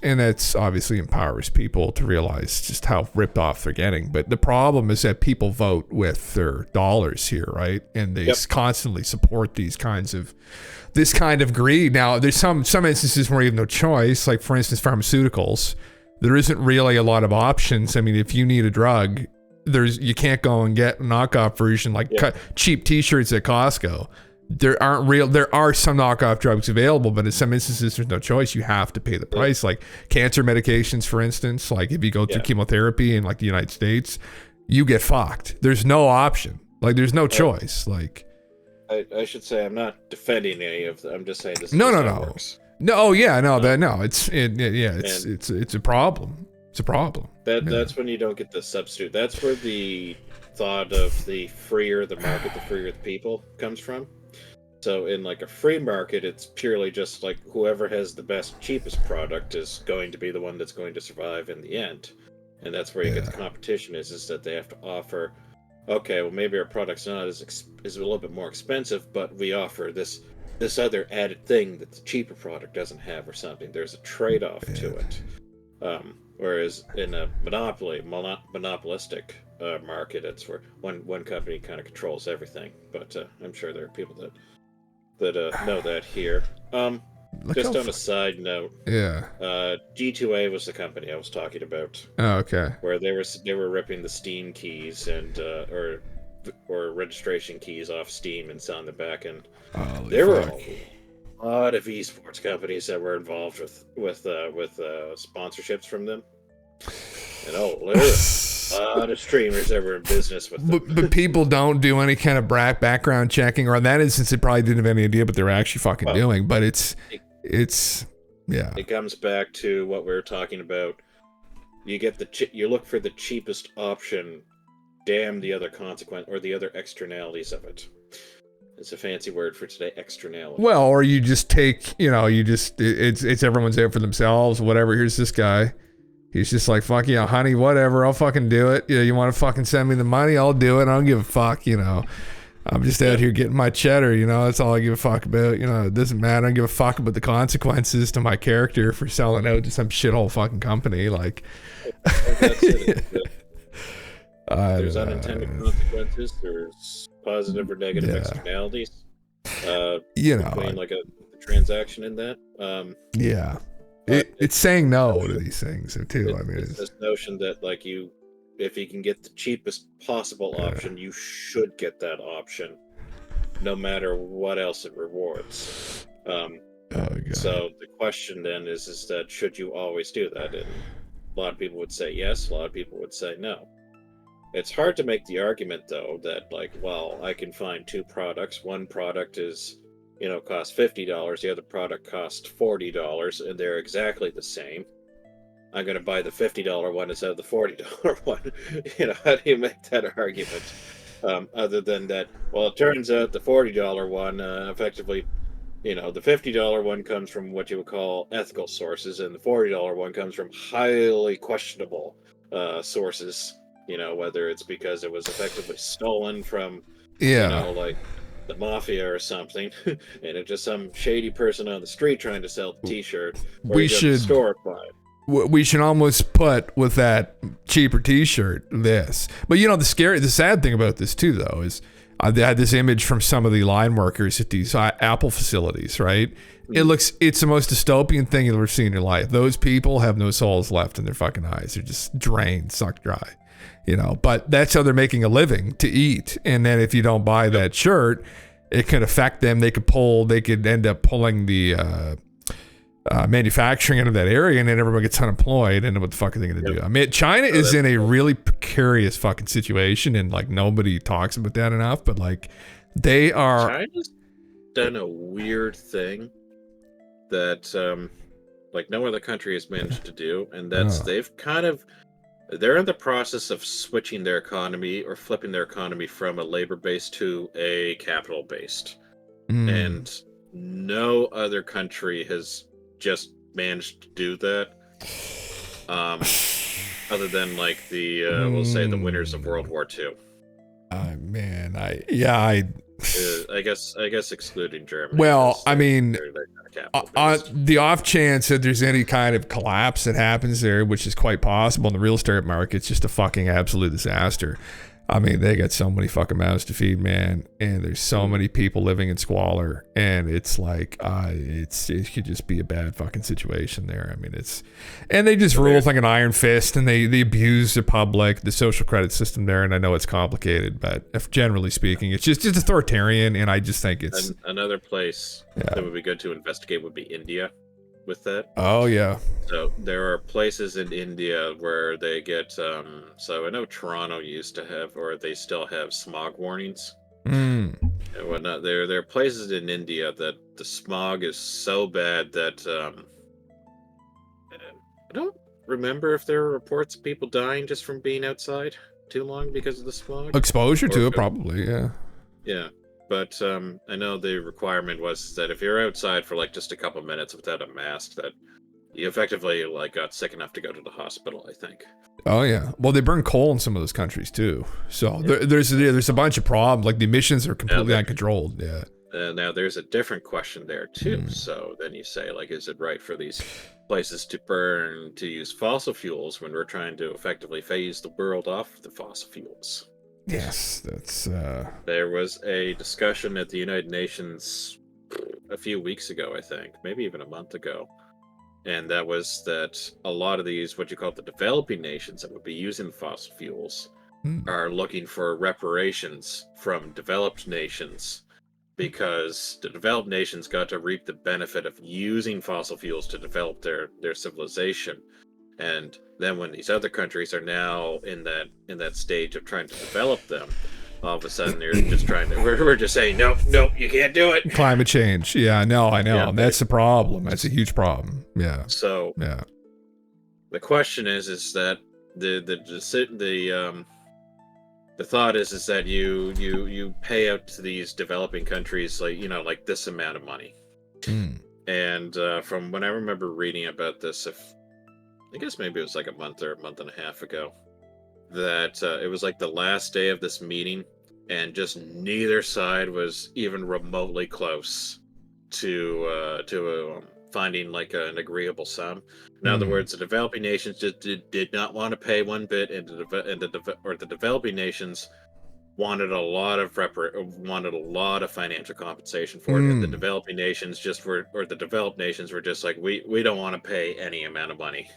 obviously empowers people to realize just how ripped off they're getting. But the problem is that people vote with their dollars here, right? And they constantly support this kind of greed. Now, there's some instances where you have no choice, like for instance, pharmaceuticals. There isn't really a lot of options. I mean, if you need a drug, you can't go and get a knockoff version like cheap T-shirts at Costco. There are some knockoff drugs available, but in some instances there's no choice. You have to pay the price. Like cancer medications, for instance, like if you go through chemotherapy in like the United States, you get fucked. There's no option. Like there's no choice. Like I should say I'm not defending any of them. I'm just saying this is no. how it works. No, yeah, no, it's a problem. It's a problem. That's when you don't get the substitute. That's where the thought of the freer the market, the freer the people comes from. So in like a free market, it's purely just like whoever has the best, cheapest product is going to be the one that's going to survive in the end. And that's where you get the competition is that they have to offer, okay, well maybe our product's not is a little bit more expensive, but we offer this other added thing that the cheaper product doesn't have or something. There's a trade-off to it. Whereas in a monopolistic market, it's where one company kind of controls everything. But I'm sure there are people that know that here. Just on a side note, G2A was the company I was talking about. Oh, okay. Where they were ripping the Steam keys and or registration keys off Steam and selling them back, and there were a lot of esports companies that were involved with sponsorships from them, and there were a lot of streamers that were in business with them. But people don't do any kind of background checking, or in that instance, they probably didn't have any idea what they were actually fucking doing. But it's It comes back to what we were talking about. You get you look for the cheapest option. Damn the other consequence or the other externalities of it. It's a fancy word for today, externality. Well, or you just take, it's everyone's out for themselves, whatever. Here's this guy. He's just like, fuck yeah, honey, whatever. I'll fucking do it. You want to fucking send me the money? I'll do it. I don't give a fuck, I'm just out here getting my cheddar, that's all I give a fuck about. It doesn't matter. I don't give a fuck about the consequences to my character for selling out to some shithole fucking company. Like, that's it. There's unintended consequences. There's positive or negative externalities. Between like a transaction in that. It's saying no to these things too. It's this notion that like if you can get the cheapest possible option, you should get that option, no matter what else it rewards. So the question then is that should you always do that? And a lot of people would say yes. A lot of people would say no. It's hard to make the argument, though, that, like, well, I can find two products. One product is, costs $50. The other product costs $40, and they're exactly the same. I'm going to buy the $50 one instead of the $40 one. How do you make that argument? Other than that, well, it turns out the $40 one effectively, the $50 one comes from what you would call ethical sources, and the $40 one comes from highly questionable sources. Whether it's because it was effectively stolen from, like the mafia or something, and it's just some shady person on the street trying to sell the T-shirt, or you go to the store and buy it. we should almost put with that cheaper T-shirt this. But you know, the sad thing about this too, though, is they had this image from some of the line workers at these Apple facilities, right? It's the most dystopian thing you've ever seen in your life. Those people have no souls left in their fucking eyes. They're just drained, sucked dry, you know. But that's how they're making a living, to eat. And then if you don't buy that shirt, it could affect them. They could end up pulling the manufacturing out of that area, and then everyone gets unemployed. And what the fuck are they going to do? I mean, China is in a really precarious fucking situation, and like nobody talks about that enough. But like, they are. China's done a weird thing that like no other country has managed to do, and that's they're in the process of switching their economy or flipping their economy from a labor-based to a capital-based. And no other country has just managed to do that, other than like the we'll say the winners of World War II. I guess excluding Germany. Well, I mean, the off chance that there's any kind of collapse that happens there, which is quite possible in the real estate market, it's just a fucking absolute disaster. I mean, they got so many fucking mouths to feed, man, and there's so many people living in squalor, and it's like, it could just be a bad fucking situation there. I mean, and they just rule with like an iron fist, and they abuse the public, the social credit system there, and I know it's complicated, but if generally speaking, it's just authoritarian, and I just think it's another place that would be good to investigate would be India. With that. Oh yeah. So there are places in India where they get so I know Toronto used to have, or they still have, smog warnings and whatnot. There are places in India that the smog is so bad that I don't remember if there are reports of people dying just from being outside too long because of the smog. Exposure to it, probably, yeah. Yeah. But I know the requirement was that if you're outside for like just a couple minutes without a mask, that you effectively like got sick enough to go to the hospital, I think. Oh yeah. Well, they burn coal in some of those countries too. So there's a bunch of problems. Like the emissions are completely uncontrolled. Yeah. Now there's a different question there too. So then you say, like, is it right for these places to use fossil fuels when we're trying to effectively phase the world off the fossil fuels? Yes, that's There was a discussion at the United Nations a few weeks ago, I think, maybe even a month ago. And that was that a lot of these, what you call the developing nations that would be using fossil fuels, are looking for reparations from developed nations, because the developed nations got to reap the benefit of using fossil fuels to develop their civilization. And then when these other countries are now in that stage of trying to develop them, all of a sudden they're just we're just saying, nope, you can't do it. Climate change. Yeah, no, I know. Yeah, that's the problem. That's a huge problem. Yeah. So yeah. The question is that the thought is that you pay out to these developing countries like this amount of money. And from when I remember reading about this, I guess maybe it was like a month or a month and a half ago, that it was like the last day of this meeting, and just neither side was even remotely close to finding like an agreeable sum. In other words, the developing nations just did not want to pay one bit, and the developing nations wanted a lot of financial compensation for it. And the developing nations the developed nations were just like, we don't want to pay any amount of money.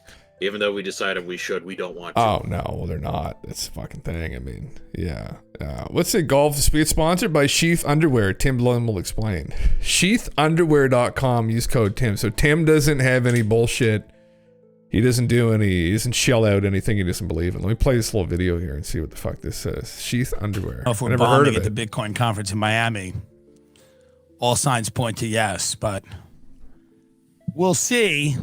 Even though we decided we don't want to. Oh, no, well, they're not. That's the fucking thing. I mean, yeah. Let's say golf is sponsored by Sheath Underwear. Tim Blum will explain. SheathUnderwear.com. Use code Tim. So Tim doesn't have any bullshit. He doesn't shell out anything he doesn't believe in. Let me play this little video here and see what the fuck this says. Sheath Underwear. If we're bombing at the Bitcoin conference in Miami, all signs point to yes, but we'll see.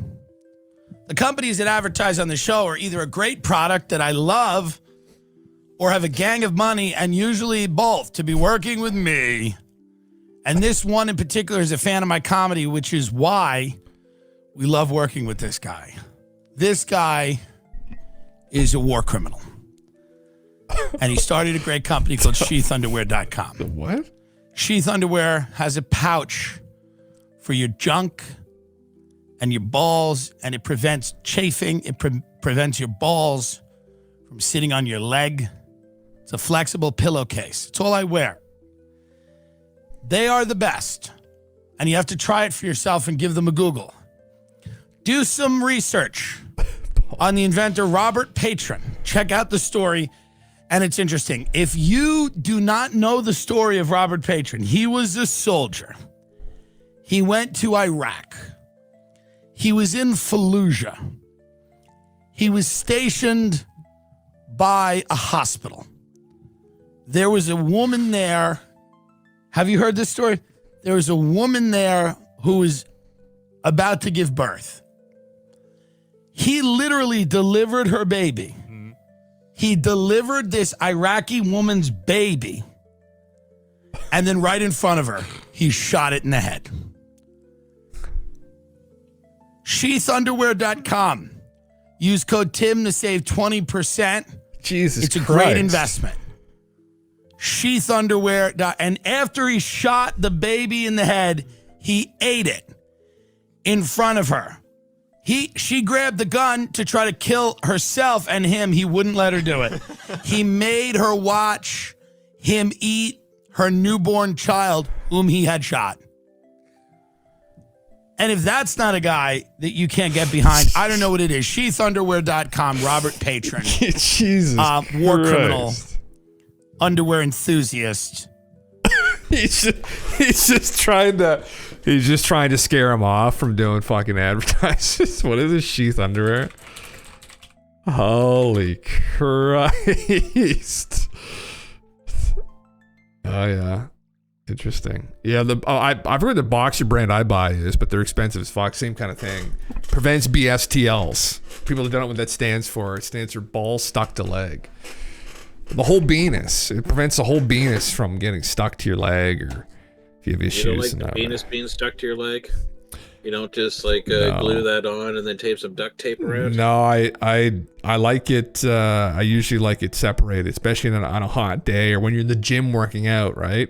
The companies that advertise on the show are either a great product that I love or have a gang of money, and usually both, to be working with me. And this one in particular is a fan of my comedy, which is why we love working with this guy. This guy is a war criminal. And he started a great company called SheathUnderwear.com. The what? Sheath Underwear has a pouch for your junk and your balls, and it prevents chafing. It prevents your balls from sitting on your leg. It's a flexible pillowcase. It's all I wear. They are the best, and you have to try it for yourself and give them a Google. Do some research on the inventor Robert Patron. Check out the story, and it's interesting. If you do not know the story of Robert Patron, he was a soldier. He went to Iraq. He was in Fallujah. He was stationed by a hospital. There was a woman there. Have you heard this story? There was a woman there who was about to give birth. He literally delivered her baby. He delivered this Iraqi woman's baby. And then right in front of her, he shot it in the head. SKIZ0 Use code Tim to save 20%. Jesus It's a Christ. great investment. SKIZ0 And after he shot the baby in the head, he ate it in front of her. She grabbed the gun to try to kill herself and him. He wouldn't let her do it. He made her watch him eat her newborn child whom he had shot. And if that's not a guy that you can't get behind, I don't know what it is. SKIZ0 Robert Patron. Jesus war Christ. criminal, underwear enthusiast. He's just trying to scare him off from doing fucking advertisements. What is this, sheath underwear? Holy Christ. Oh yeah. Interesting. Yeah, I've heard the boxer brand I buy is, but they're expensive as fuck. Same kind of thing. Prevents BSTLs. People don't know what that stands for. It stands for ball stuck to leg. The whole penis. It prevents the whole penis from getting stuck to your leg, or if you have issues. You don't like the penis being stuck to your leg? You don't just like glue that on and then tape some duct tape around? No, I like it. I usually like it separated, especially on a hot day or when you're in the gym working out, right?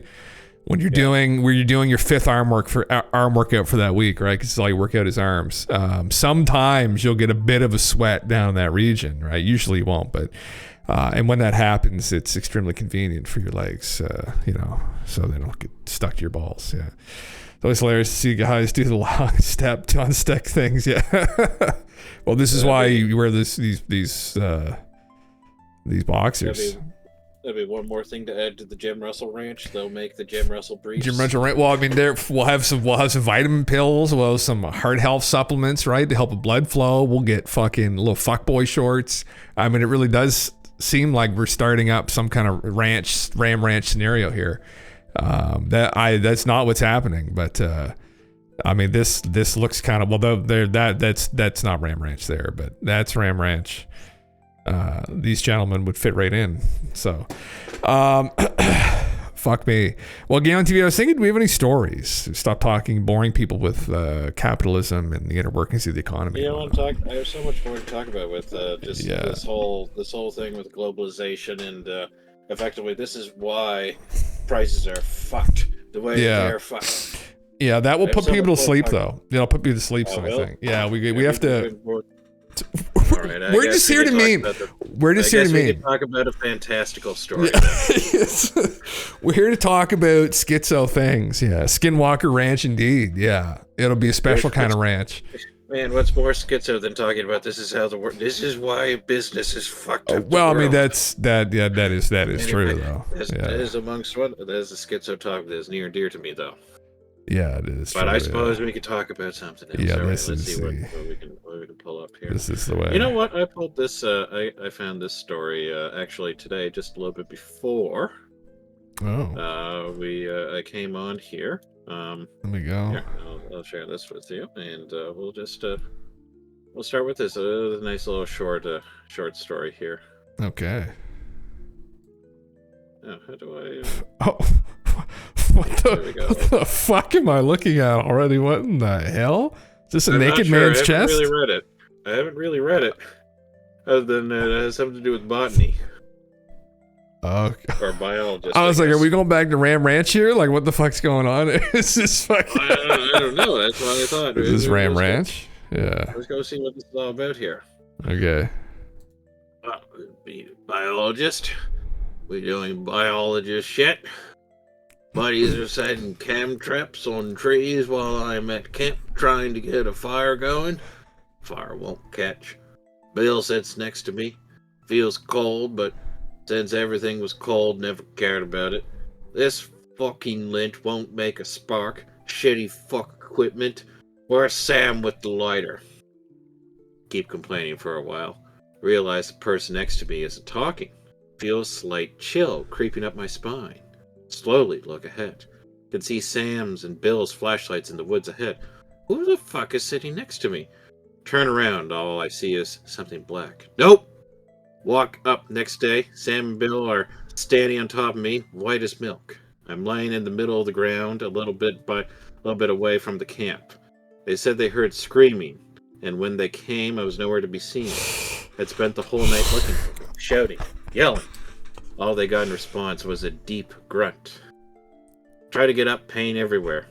When you're doing your fifth arm workout for that week, right? Because it's all you work out is arms. Sometimes you'll get a bit of a sweat down in that region, right? Usually you won't, but and when that happens, it's extremely convenient for your legs, so they don't get stuck to your balls. Yeah, it's always hilarious to see guys do the long step to unstick things. Yeah. Well, this is why you wear these boxers. That'd be one more thing to add to the Gym Wrestle Ranch. They'll make the Gym Wrestle briefs. Gym Wrestle Ranch. Well, I mean, we'll have some vitamin pills. We'll have some heart health supplements, right, to help with blood flow. We'll get fucking little fuckboy shorts. I mean, it really does seem like we're starting up some kind of Ram Ranch scenario here. That's not what's happening, but I mean, this looks kind of that's not Ram Ranch there, but that's Ram Ranch. These gentlemen would fit right in. So, fuck me. Well, GALENTV, I was thinking, do we have any stories? Stop talking, boring people with capitalism and the inner workings of the economy. You know what I'm talking? I have so much more to talk about with this whole thing with globalization and effectively this is why prices are fucked the way they're fucked. Yeah, that will put people to sleep though. It'll put people to sleep. So I think. Yeah, we have to. All right, we're just here to meme. We're just here to meme. We can talk about a fantastical story. Yeah. We're here to talk about schizo things. Yeah, Skinwalker Ranch, indeed. Yeah, it'll be a special kind of ranch. Man, what's more schizo than talking about this is how the world? This is why business is fucked up. Well, I mean that is true though. That is amongst that is a schizo talk that is near and dear to me though. Yeah, it is. But true, I suppose we could talk about something else. Yeah, All right, let's see what we can pull up here. This is the way. You know what? I pulled this. I found this story actually today, just a little bit before. Oh. I came on here. Let me go. Here, I'll share this with you, and we'll just we'll start with this. A nice little short story here. Okay. How do I? Oh. What the fuck am I looking at already? What in the hell? Is this a naked man's chest? I haven't really read it. Other than it has something to do with botany. Okay. Or biologist. I was like, are we going back to Ram Ranch here? Like, what the fuck's going on? Is this fucking... I don't know. That's what I thought. Is this Ram Ranch? Yeah. Let's go see what this is all about here. Okay. Be a biologist. We doing biologist shit. Buddies are setting cam traps on trees while I'm at camp trying to get a fire going. Fire won't catch. Bill sits next to me. Feels cold, but since everything was cold, never cared about it. This fucking lint won't make a spark. Shitty fuck equipment. Where's Sam with the lighter? Keep complaining for a while. Realize the person next to me isn't talking. Feel a slight chill creeping up my spine. Slowly look ahead. Can see Sam's and Bill's flashlights in the woods ahead. Who the fuck is sitting next to me? Turn around, all I see is something black. Nope! Walk up next day. Sam and Bill are standing on top of me, white as milk. I'm lying in the middle of the ground, a little bit away from the camp. They said they heard screaming, and when they came, I was nowhere to be seen. I'd spent the whole night looking for them, shouting, yelling. All they got in response was a deep grunt. Tried to get up, pain everywhere.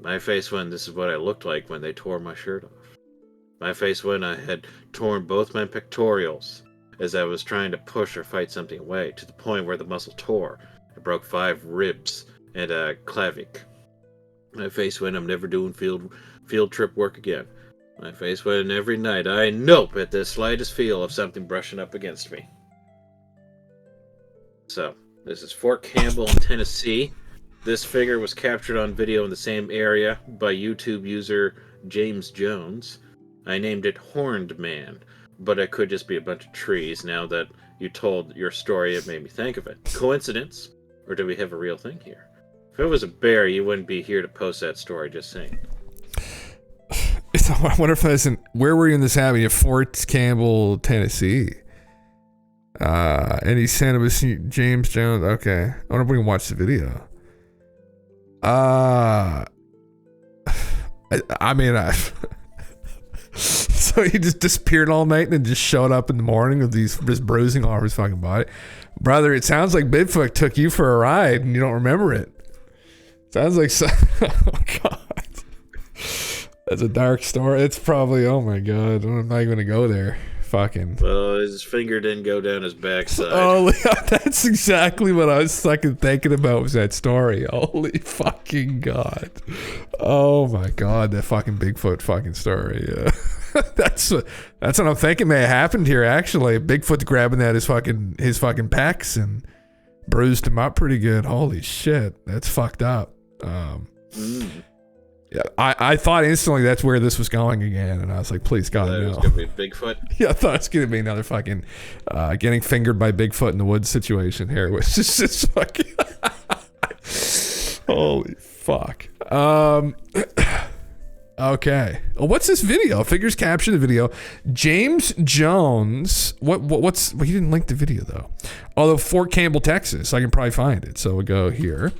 My face when this is what I looked like when they tore my shirt off. My face when I had torn both my pectorials as I was trying to push or fight something away, to the point where the muscle tore. I broke 5 ribs and a clavic. My face when I'm never doing field trip work again. My face when every night I nope at the slightest feel of something brushing up against me. So, this is Fort Campbell in Tennessee. This figure was captured on video in the same area by YouTube user James Jones. I named it Horned Man, but it could just be a bunch of trees. Now that you told your story, it made me think of it. Coincidence? Or do we have a real thing here? If it was a bear, you wouldn't be here to post that story, just saying. I wonder if that's where were you in this happening? At Fort Campbell, Tennessee. And he sent it was James Jones. Okay. I wonder if we can watch the video. So he just disappeared all night and then just showed up in the morning with these just bruising all over his fucking body. Brother, it sounds like Bigfoot took you for a ride and you don't remember it. Sounds like oh god. That's a dark story. It's probably, oh my god, I'm not even gonna go there. Fucking. Well, his finger didn't go down his backside. Oh, that's exactly what I was fucking thinking about was that story. Holy fucking god. Oh my god, that fucking Bigfoot fucking story. Yeah. That's what I'm thinking may have happened here actually. Bigfoot's grabbing at his fucking pecs and bruised him up pretty good. Holy shit. That's fucked up. Yeah, I thought instantly that's where this was going again, and I was like, please God, no. It was gonna be Bigfoot. Yeah, I thought it was gonna be another fucking getting fingered by Bigfoot in the woods situation here, which is just fucking holy fuck. Okay. Oh, what's this video? Figures capture the video. James Jones. What's he didn't link the video though. Although Fort Campbell, Texas, I can probably find it. So we go here.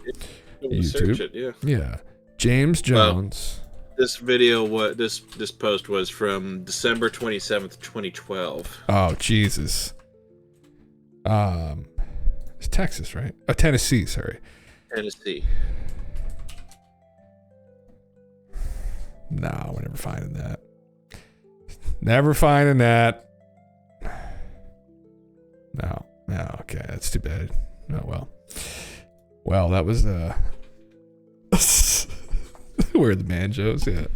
YouTube. Search it, Yeah. James Jones. Well, this video, this post was from December 27th, 2012. Oh Jesus. It's Texas, right? Oh, Tennessee. Sorry. Tennessee. No, we're never finding that. Never finding that. No. Okay, that's too bad. Oh well. Well, that was where are the banjos? Yeah.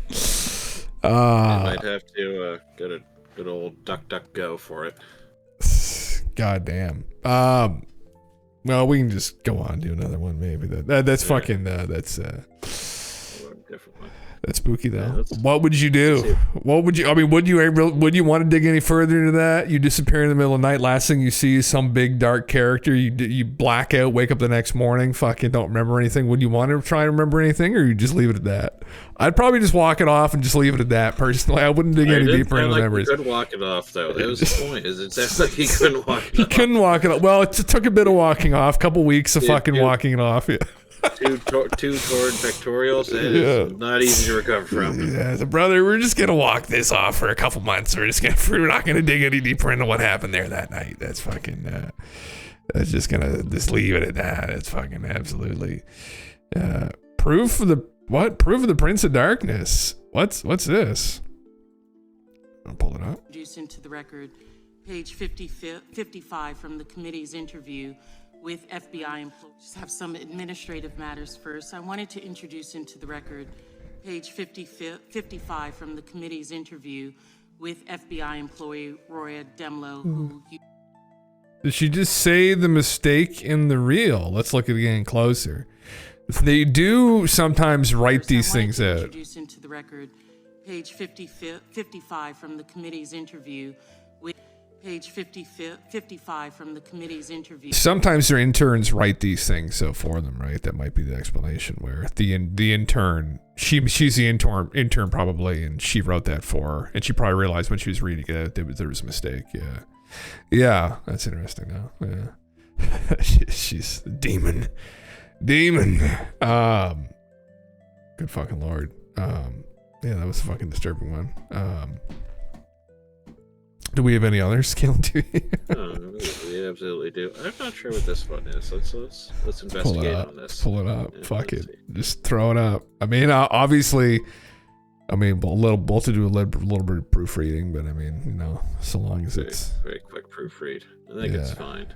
I might have to get a good old DuckDuckGo for it. God damn. Well, we can just go on and do another one maybe. That's fucking that's that's spooky though. Yeah, what would you do? What would you? I mean, would you want to dig any further into that? You disappear in the middle of the night. Last thing you see is some big dark character. You black out, wake up the next morning, fucking don't remember anything. Would you want to try to remember anything, or you just leave it at that? I'd probably just walk it off and just leave it at that. Personally, I wouldn't dig any deeper into the memories. He couldn't walk it off though. That was the point. Is it sounds like he couldn't walk it off. He couldn't walk it off. Well, it took a bit of walking off, a couple weeks of fucking walking it off. Yeah. Two torn pectorials. It is not easy to recover from. Yeah, so brother, we're just gonna walk this off for a couple months. We're not gonna dig any deeper into what happened there that night. That's fucking. That's just gonna just leave it at that. It's fucking absolutely. Proof of the what? Proof of the Prince of Darkness. What's this? I'll pull it up. Introduce into the record page 55 from the committee's interview with FBI employees. Just have some administrative matters first. I wanted to introduce into the record page 55 from the committee's interview with FBI employee Roya Demlow, who... Did she just say the mistake in the reel? Let's look at it again closer. They do sometimes write these things out. Introduce into the record page 55 from the committee's interview with page 55 from the committee's interview. Sometimes their interns write these things so for them, right? That might be the explanation where the intern, she's the intern probably, and she wrote that for her, and she probably realized when she was reading it there was a mistake. Yeah, that's interesting now. Yeah. She's the demon. Good fucking lord. Yeah, that was a fucking disturbing one. Do we have any others, GALENTV? We absolutely do. I'm not sure what this one is. Let's investigate on this. Pull it up. Yeah, fuck it. Just throw it up. I mean, obviously, we'll to do a little bit of proofreading, but I mean, you know, so long as it's very quick proofread. I think it's fine.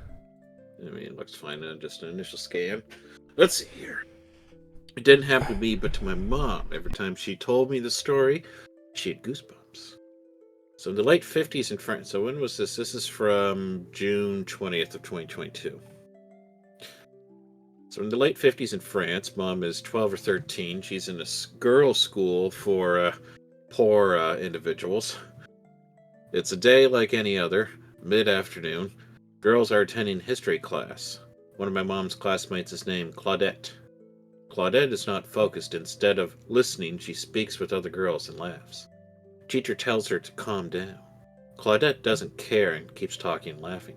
I mean, it looks fine. Just an initial scan. Let's see here. It didn't happen to me, but to my mom. Every time she told me the story, she had goosebumps. So in the late 50s in France. So when was this? This is from June 20th of 2022. So in the late 50s in France, Mom is 12 or 13. She's in a girls' school for poor individuals. It's a day like any other, mid-afternoon. Girls are attending history class. One of my mom's classmates is named Claudette. Claudette is not focused. Instead of listening, she speaks with other girls and laughs. Teacher tells her to calm down. Claudette doesn't care and keeps talking and laughing.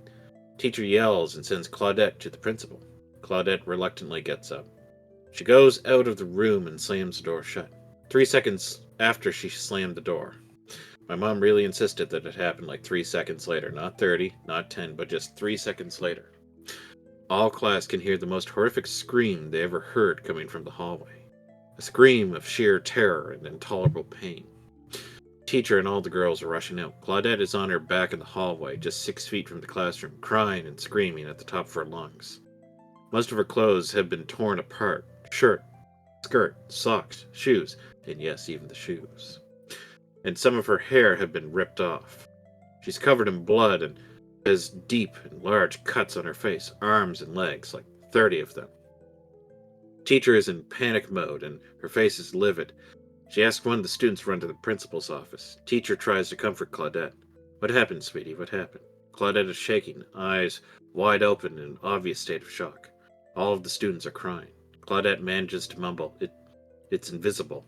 Teacher yells and sends Claudette to the principal. Claudette reluctantly gets up. She goes out of the room and slams the door shut. 3 seconds after she slammed the door. My mom really insisted that it happened like 3 seconds later. Not 30, not 10, but just 3 seconds later. All class can hear the most horrific scream they ever heard coming from the hallway. A scream of sheer terror and intolerable pain. Teacher and all the girls are rushing out. Claudette is on her back in the hallway, just 6 feet from the classroom, crying and screaming at the top of her lungs. Most of her clothes have been torn apart. Shirt, skirt, socks, shoes, and yes, even the shoes. And some of her hair have been ripped off. She's covered in blood and has deep and large cuts on her face, arms and legs, like 30 of them. Teacher is in panic mode and her face is livid. She asks one of the students to run to the principal's office. Teacher tries to comfort Claudette. What happened, sweetie? What happened? Claudette is shaking, eyes wide open in an obvious state of shock. All of the students are crying. Claudette manages to mumble, It's invisible.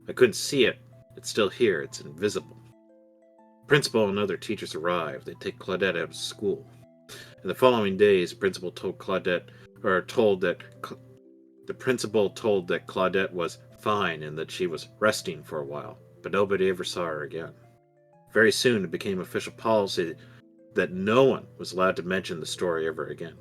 I couldn't see it. It's still here. It's invisible. Principal and other teachers arrive. They take Claudette out of school. In the following days, the principal told that Claudette was fine and that she was resting for a while, but nobody ever saw her again. Very soon, it became official policy that no one was allowed to mention the story ever again.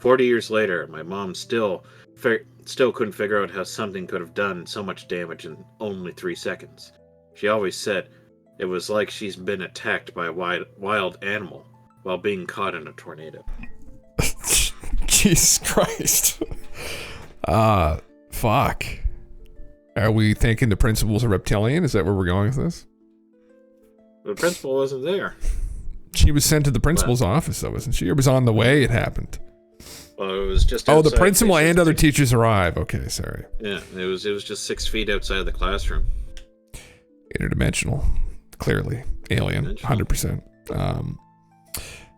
40 years later, my mom still couldn't figure out how something could have done so much damage in only 3 seconds. She always said it was like she's been attacked by a wild animal while being caught in a tornado. Jesus Christ. Fuck. Are we thinking the principal's a reptilian? Is that where we're going with this? The principal wasn't there. She was sent to the principal's office, though, wasn't she? Or was on the way it happened? Well, it was just the principal and other teachers arrive. Okay, sorry. Yeah, it was just 6 feet outside the classroom. Interdimensional. Clearly. Alien. 100%.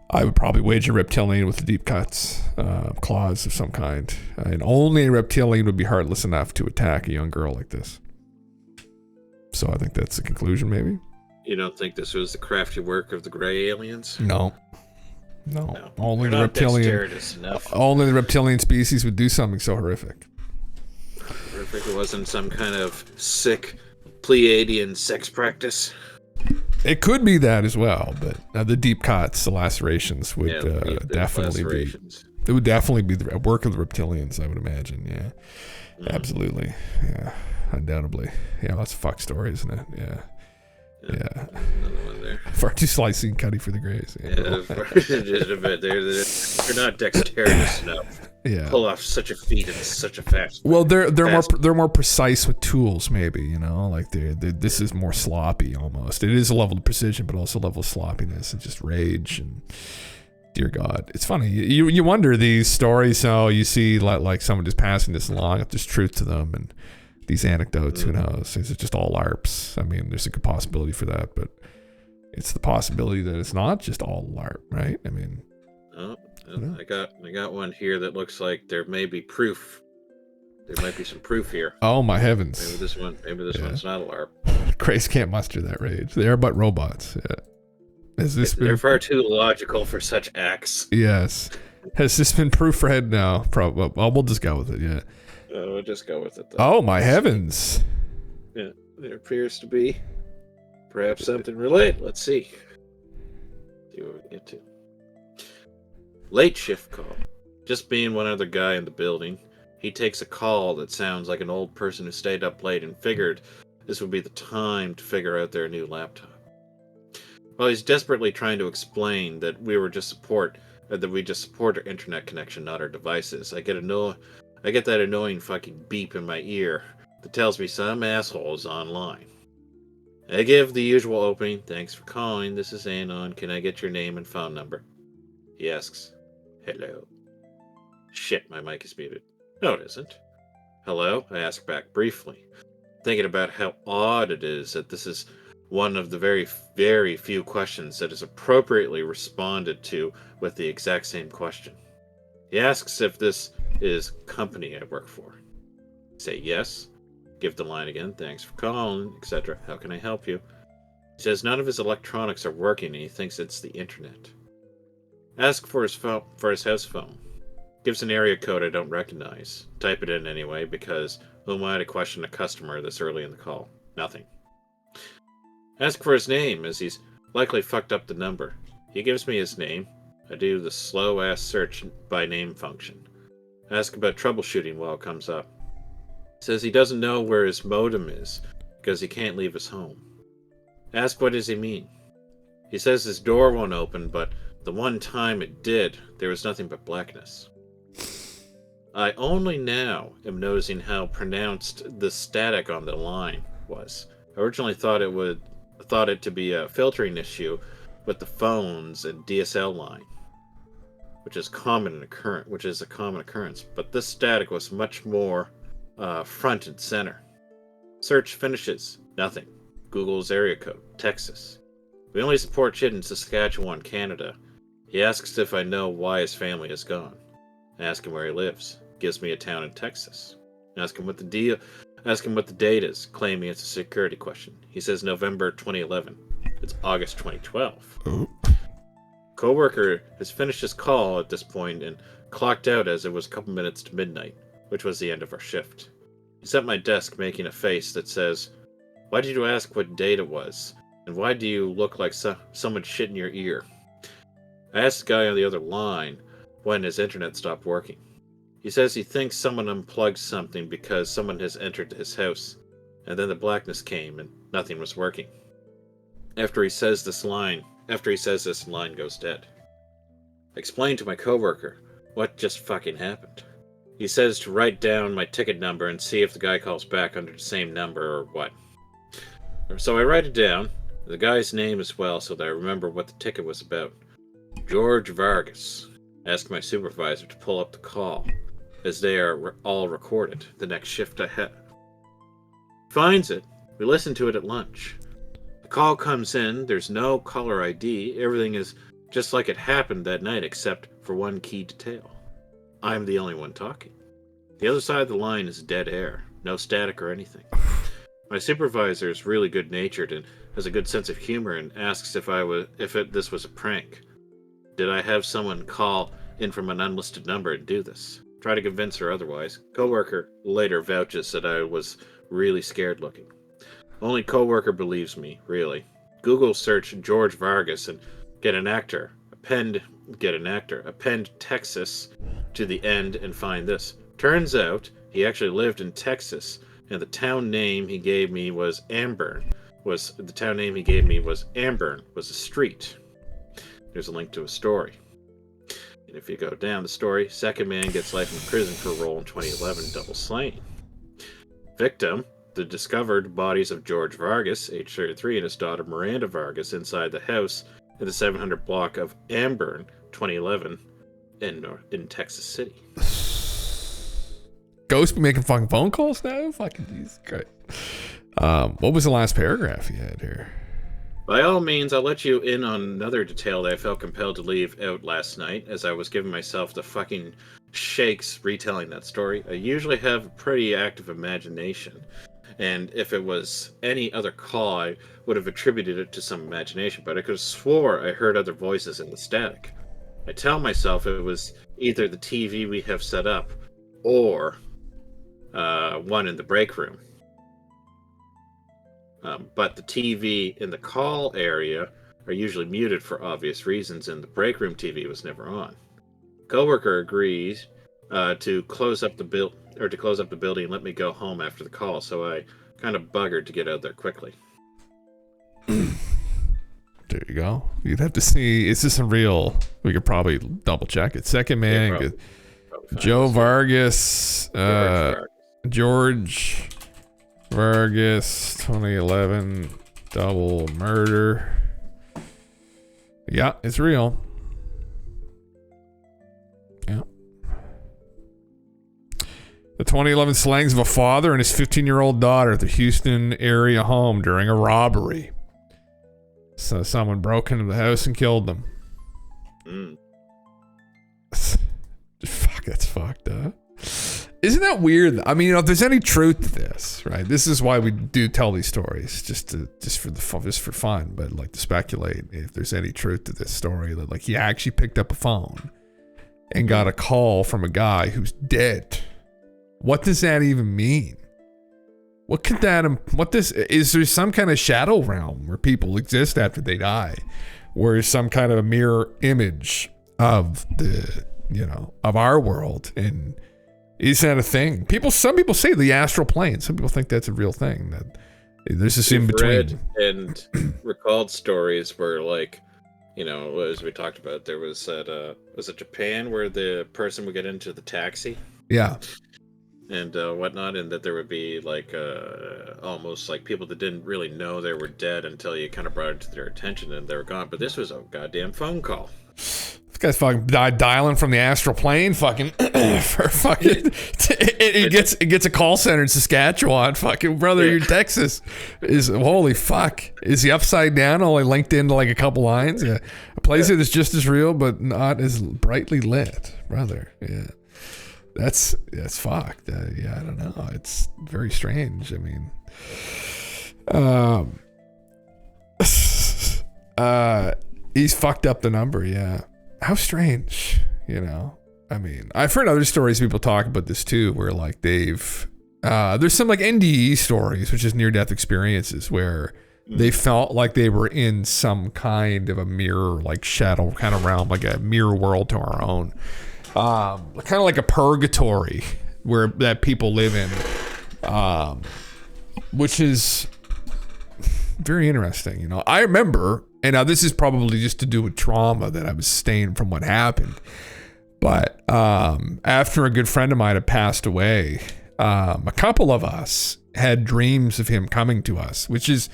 I would probably wager reptilian with the deep cuts, claws of some kind. And only a reptilian would be heartless enough to attack a young girl like this. So I think that's the conclusion, maybe. You don't think this was the crafty work of the gray aliens? No. Only the reptilian species would do something so horrific. Horrific? It wasn't some kind of sick Pleiadian sex practice? It could be that as well, but the deep cuts, the lacerations would definitely be. It would definitely be the work of the reptilians, I would imagine. Yeah, absolutely. Yeah, undoubtedly. Yeah, that's a fuck story, isn't it? Yeah. Yeah. Another one there. Far too slicing Cuddy for the Grays. They're not dexterous enough. Yeah. Pull off such a feat in such a fast. Well, they're more precise with tools, maybe, you know, like this is more sloppy almost. It is a level of precision, but also a level of sloppiness and just rage and dear God, it's funny. You wonder these stories how you see like someone just passing this along if there's truth to them, and these anecdotes. Who knows? Is it just all LARPs? I mean, there's a good possibility for that, but it's the possibility that it's not just all LARP, right? I mean, I got one here that looks like there may be proof. There might be some proof here. Oh my heavens! Maybe this one's not a LARP. Grace can't muster that rage. They are but robots. Yeah. They're far too logical for such acts. Yes. Has this been proofread? No. Probably. Well, we'll just go with it. Yeah. We'll just go with it. Though. Oh my heavens! Yeah, there appears to be perhaps something related. Let's see. See what we can get to. Late shift call. Just being one other guy in the building, he takes a call that sounds like an old person who stayed up late and figured this would be the time to figure out their new laptop. While he's desperately trying to explain that we just support our internet connection, not our devices, I get that annoying fucking beep in my ear that tells me some asshole is online. I give the usual opening. Thanks for calling. This is Anon. Can I get your name and phone number? He asks, hello. Shit, my mic is muted. No, it isn't. Hello? I ask back briefly, thinking about how odd it is that this is one of the very, very few questions that is appropriately responded to with the exact same question. He asks if this is company I work for. I say yes. Give the line again. Thanks for calling, etc. How can I help you? He says none of his electronics are working and he thinks it's the internet. Ask for his house phone. Gives an area code I don't recognize. Type it in anyway because who am I to question a customer this early in the call? Nothing. Ask for his name as he's likely fucked up the number. He gives me his name. I do the slow-ass search by name function. Ask about troubleshooting while it comes up. Says he doesn't know where his modem is because he can't leave his home. Ask what does he mean. He says his door won't open, but the one time it did, there was nothing but blackness. I only now am noticing how pronounced the static on the line was. I originally thought it to be a filtering issue with the phones and DSL line, which is a common occurrence. But this static was much more front and center. Search finishes. Nothing. Google's area code. Texas. We only support shit in Saskatchewan, Canada. He asks if I know why his family is gone. I ask him where he lives. Gives me a town in Texas. I ask him what the date is, claiming it's a security question. He says November 2011. It's August 2012. Oh. Coworker has finished his call at this point and clocked out as it was a couple minutes to midnight, which was the end of our shift. He's at my desk making a face that says, "Why did you ask what date it was? And why do you look like someone shit in your ear?" I asked the guy on the other line when his internet stopped working. He says he thinks someone unplugged something because someone has entered his house, and then the blackness came and nothing was working. After he says this, line goes dead. I explain to my coworker what just fucking happened. He says to write down my ticket number and see if the guy calls back under the same number or what. So I write it down, the guy's name as well, so that I remember what the ticket was about. George Vargas. I ask my supervisor to pull up the call, as they are all recorded, the next shift ahead. Finds it. We listen to it at lunch. The call comes in, there's no caller ID, everything is just like it happened that night except for one key detail. I'm the only one talking. The other side of the line is dead air, no static or anything. My supervisor is really good-natured and has a good sense of humor and asks if this was a prank. Did I have someone call in from an unlisted number and do this? Try to convince her otherwise. Coworker later vouches that I was really scared looking. Only coworker believes me, really. Google search George Vargas and append Texas to the end and find this. Turns out he actually lived in Texas and the town name he gave me was Amber, the town name he gave me was Amburn, was a street. There's a link to a story. And if you go down the story, second man gets life in prison for a role in 2011 double slaying. Victim, the discovered bodies of George Vargas, age 33, and his daughter Miranda Vargas inside the house in the 700 block of Amburn, 2011, in Texas City. Ghost be making fucking phone calls now? Fucking Jesus Christ. What was the last paragraph you had here? By all means, I'll let you in on another detail that I felt compelled to leave out last night, as I was giving myself the fucking shakes retelling that story. I usually have a pretty active imagination, and if it was any other call, I would have attributed it to some imagination, but I could have swore I heard other voices in the static. I tell myself it was either the TV we have set up, or one in the break room. But the TV in the call area are usually muted for obvious reasons, and the break room TV was never on. Coworker agrees to close up the building and let me go home after the call, so I kind of buggered to get out there quickly. There you go. You'd have to see, is this a real? We could probably double check it. Second man, Yeah, Joe Vargas, George Vargas, 2011 double murder. Yeah, it's real. Yeah. The 2011 slayings of a father and his 15-year-old daughter at the Houston area home during a robbery. So someone broke into the house and killed them. Fuck, that's fucked up. Isn't that weird? I mean, if there's any truth to this, right? This is why we do tell these stories, just for fun, but like to speculate if there's any truth to this story, that like he actually picked up a phone and got a call from a guy who's dead. What does that even mean? What could that? Is there some kind of shadow realm where people exist after they die, where is some kind of a mirror image of of our world? And is that a thing? Some people say the astral plane. Some people think that's a real thing. That there's this in between. Read and recalled stories where, like, as we talked about, there was was it Japan where the person would get into the taxi? Yeah. And whatnot, and that there would be like almost like people that didn't really know they were dead until you kind of brought it to their attention and they were gone. But this was a goddamn phone call. This guy's fucking dialing from the astral plane, fucking for fucking. It gets a call center in Saskatchewan, fucking brother. You're in Texas. Holy fuck? Is he upside down? Only linked into like a couple lines. Yeah, a place that is just as real but not as brightly lit, brother. Yeah. That's fucked. Yeah, I don't know. It's very strange. I mean, he's fucked up the number. Yeah, how strange. I mean, I've heard other stories. People talk about this too, where like there's some like NDE stories, which is near-death experiences, where they felt like they were in some kind of a mirror, like shadow kind of realm, like a mirror world to our own. Kind of like a purgatory that people live in, which is very interesting. I remember, and now this is probably just to do with trauma that I was sustained from what happened, but after a good friend of mine had passed away, a couple of us had dreams of him coming to us, which is,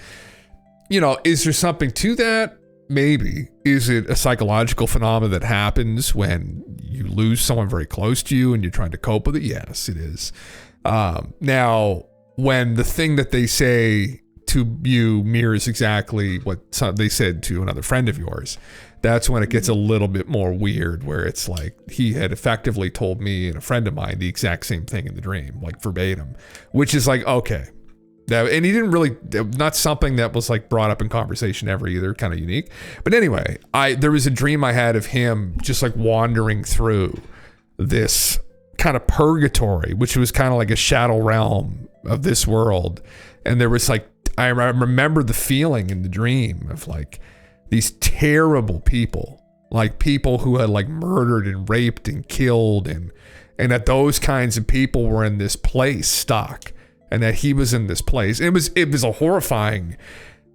is there something to that? Maybe. Is it a psychological phenomenon that happens when you lose someone very close to you and you're trying to cope with it? Yes, it is. Now, when the thing that they say to you mirrors exactly what they said to another friend of yours, that's when it gets a little bit more weird, where it's like he had effectively told me and a friend of mine the exact same thing in the dream, like verbatim, which is like, okay. And he didn't really, not something that was like brought up in conversation ever either, kind of unique. But anyway, there was a dream I had of him just like wandering through this kind of purgatory, which was kind of like a shadow realm of this world. And there was like, I remember the feeling in the dream of like these terrible people, like people who had like murdered and raped and killed, and that those kinds of people were in this place stuck. And that he was in this place. It was a horrifying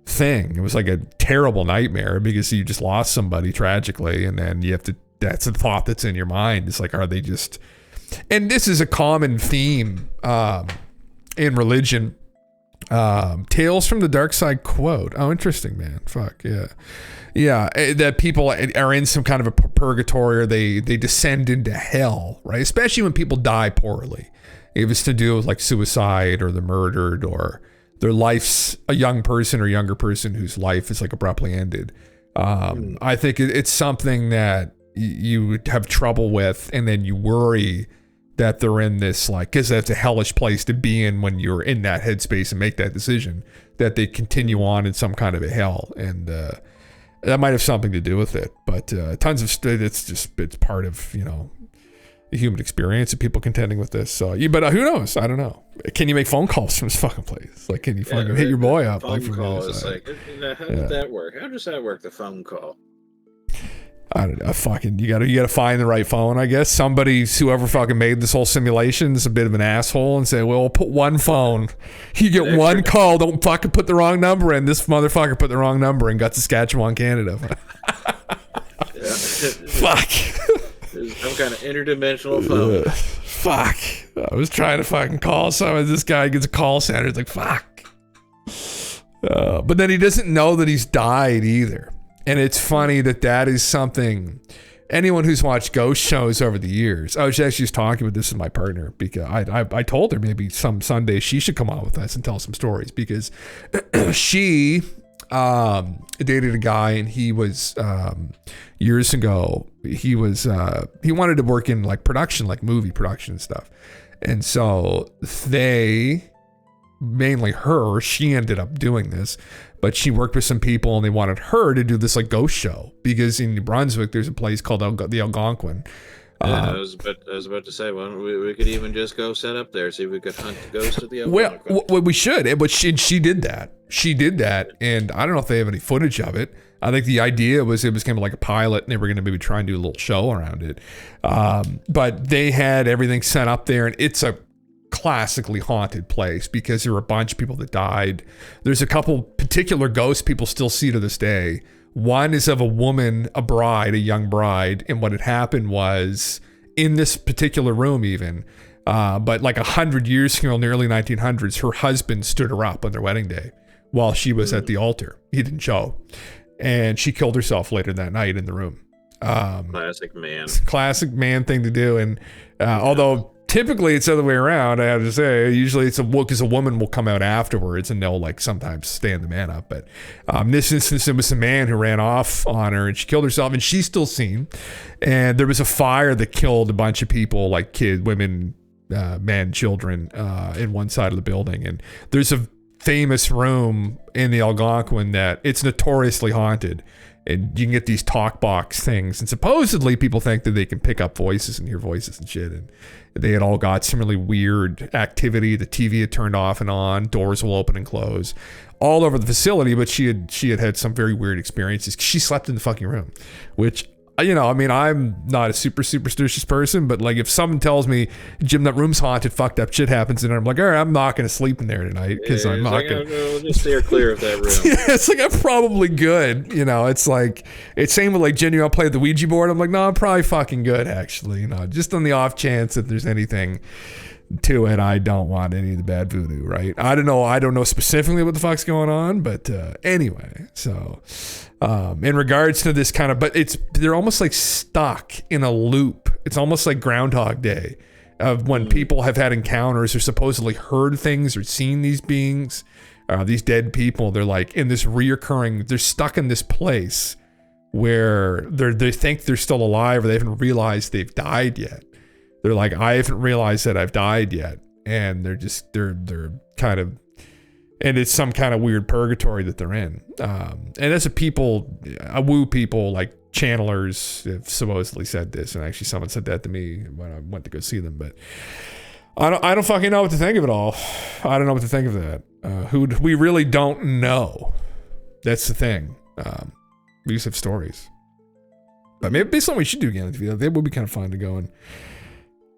thing. It was like a terrible nightmare because you just lost somebody tragically, and then you have to, that's the thought that's in your mind. It's like, are they just, and this is a common theme in religion. Tales from the Dark Side quote. Oh, interesting, man. Fuck, yeah. Yeah, that people are in some kind of a purgatory, or they descend into hell, right? Especially when people die poorly. If it's to do with like suicide, or they're murdered, or their life's a young person or younger person whose life is like abruptly ended. I think it's something that you would have trouble with, and then you worry that they're in this, like, because that's a hellish place to be in when you're in that headspace and make that decision, that they continue on in some kind of a hell. And that might have something to do with it. But tons of, it's part of, you know, the human experience of people contending with this. So, but who knows? I don't know. Can you make phone calls from this fucking place? Like, can you fucking hit your boy up? Phone Like, call is like, how does that work? How does that work, the phone call? I don't know. Fucking, you gotta find the right phone, I guess. Whoever fucking made this whole simulation is a bit of an asshole and say, well, we'll put one phone. You get one call. Don't fucking put the wrong number in. This motherfucker put the wrong number and got Saskatchewan, Canada. Fuck. Some kind of interdimensional phone. Fuck. I was trying to fucking call someone. This guy gets a call center. It's like, fuck. But then he doesn't know that he's died either. And it's funny that is something, anyone who's watched ghost shows over the years, I was actually just talking with this with my partner, because I told her maybe some Sunday she should come on with us and tell some stories, because she dated a guy, and he was, years ago, he wanted to work in like production, like movie production and stuff. And so mainly she ended up doing this, but she worked with some people, and they wanted her to do this like ghost show, because in New Brunswick there's a place called the Algonquin. I was about to say, why don't we could even just go set up there, see if we could hunt the ghost of the Algonquin. Well, we should, but she did that. She did that, and I don't know if they have any footage of it. I think the idea was it was kind of like a pilot, and they were going to maybe try and do a little show around it. But they had everything set up there, and it's a classically haunted place because there were a bunch of people that died. There's a couple particular ghosts people still see to this day. One is of a woman, a young bride, and what had happened was in this particular room even, but like 100 years ago in the early 1900s, her husband stood her up on their wedding day while she was at the altar. He didn't show, and she killed herself later that night in the room. Classic man thing to do. And although typically it's the other way around, I have to say, usually it's because a woman will come out afterwards and they'll like sometimes stand the man up. But in this instance, it was a man who ran off on her, and she killed herself, and she's still seen. And there was a fire that killed a bunch of people, like kids, women, men, children, in one side of the building. And there's a famous room in the Algonquin that it's notoriously haunted. And you can get these talk box things, and supposedly people think that they can pick up voices and hear voices and shit. And they had all got some really weird activity. The TV had turned off and on, doors will open and close all over the facility. But she had some very weird experiences. She slept in the fucking room, which, you know, I mean, I'm not a super superstitious person, but like if someone tells me, Jim, that room's haunted, fucked up shit happens, and I'm like, all right, I'm not going to sleep in there tonight because I'm not going to just steer clear of that room. Yeah, it's like, I'm probably good. You know, it's like, it's same with like Jenny, I'll play the Ouija board. I'm like, no, I'm probably fucking good actually. You know, just on the off chance that there's anything to it, I don't want any of the bad voodoo, right? I don't know specifically what the fuck's going on, but anyway, so in regards to this kind of, but they're almost like stuck in a loop. It's almost like Groundhog Day of when people have had encounters or supposedly heard things or seen these beings, these dead people. They're like in this reoccurring, they're stuck in this place where they think they're still alive, or they haven't realized they've died yet. They're like, I haven't realized that I've died yet. And they're kind of, and it's some kind of weird purgatory that they're in. And as a woo people, like channelers have supposedly said this. And actually someone said that to me when I went to go see them. But I don't fucking know what to think of it all. I don't know what to think of that. We really don't know. That's the thing. We just have stories. But maybe it's something we should do again. It would be kind of fun to go and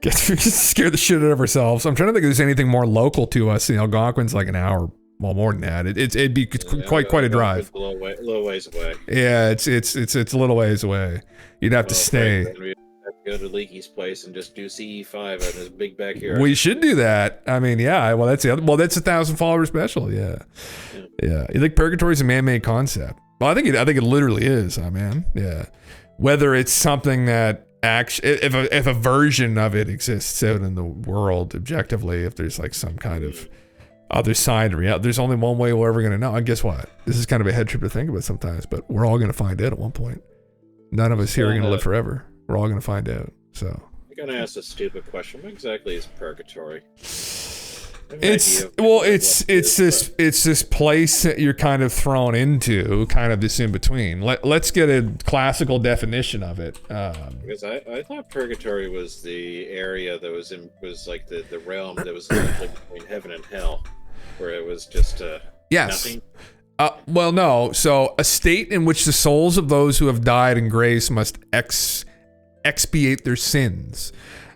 scare the shit out of ourselves. I'm trying to think if there's anything more local to us. The Algonquin's like an hour well, more than that. It'd be quite a drive. A little ways away. Yeah, it's a little ways away. You'd have to stay. Then we have to go to Leaky's place and just do CE5 in his big backyard. We should do that. I mean, yeah. Well, that's the other. Well, that's a 1,000 follower special. Yeah. You think Purgatory's a man-made concept? Well, I think it literally is. Man. Yeah. Whether it's something that actually, if a version of it exists out in the world objectively, if there's like some kind of other side of reality, there's only one way we're ever going to know. And guess what? This is kind of a head trip to think about sometimes, but we're all going to find out at one point. None of us here are going to live forever. We're all going to find out. So I'm going to ask a stupid question. What exactly is purgatory? It's this place that you're kind of thrown into, kind of this in between. Let's get a classical definition of it. Because I thought purgatory was the area that was like the realm that was like between heaven and hell, where it was just nothing. Well, no. So a state in which the souls of those who have died in grace must expiate their sins.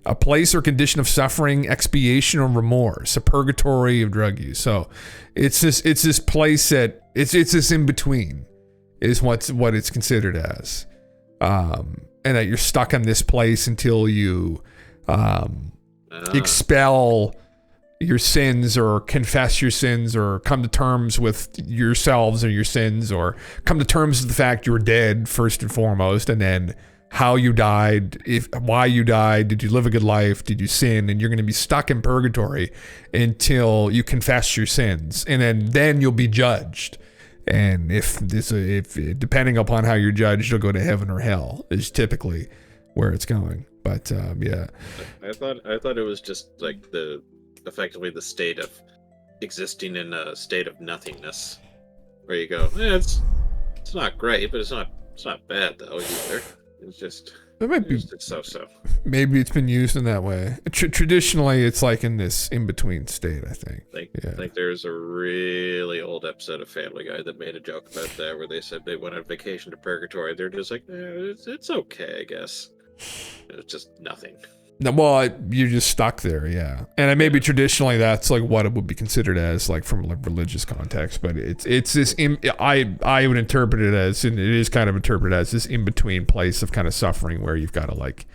A place or condition of suffering, expiation, or remorse. A purgatory of drug use. So it's this place that it's this in between is what it's considered as, and that you're stuck in this place until you expel your sins or confess your sins or come to terms with yourselves or your sins or come to terms with the fact you're dead first and foremost, and then how you died, why you died, did you live a good life, did you sin, and you're going to be stuck in purgatory until you confess your sins, and then you'll be judged. And if depending upon how you're judged, you'll go to heaven or hell is typically where it's going. But yeah, I thought it was just like effectively the state of existing in a state of nothingness, where you go, it's not great, but it's not bad though either. It's just it might be so. Maybe it's been used in that way. Traditionally, it's like in this in-between state, I think. I think there's a really old episode of Family Guy that made a joke about that, where they said they went on vacation to purgatory. They're just like, it's okay, I guess. It's just nothing. Well, you're just stuck there, yeah. And maybe traditionally that's like what it would be considered as, like from a religious context. But it's this. I would interpret it as, and it is kind of interpreted as this in between place of kind of suffering where you've got to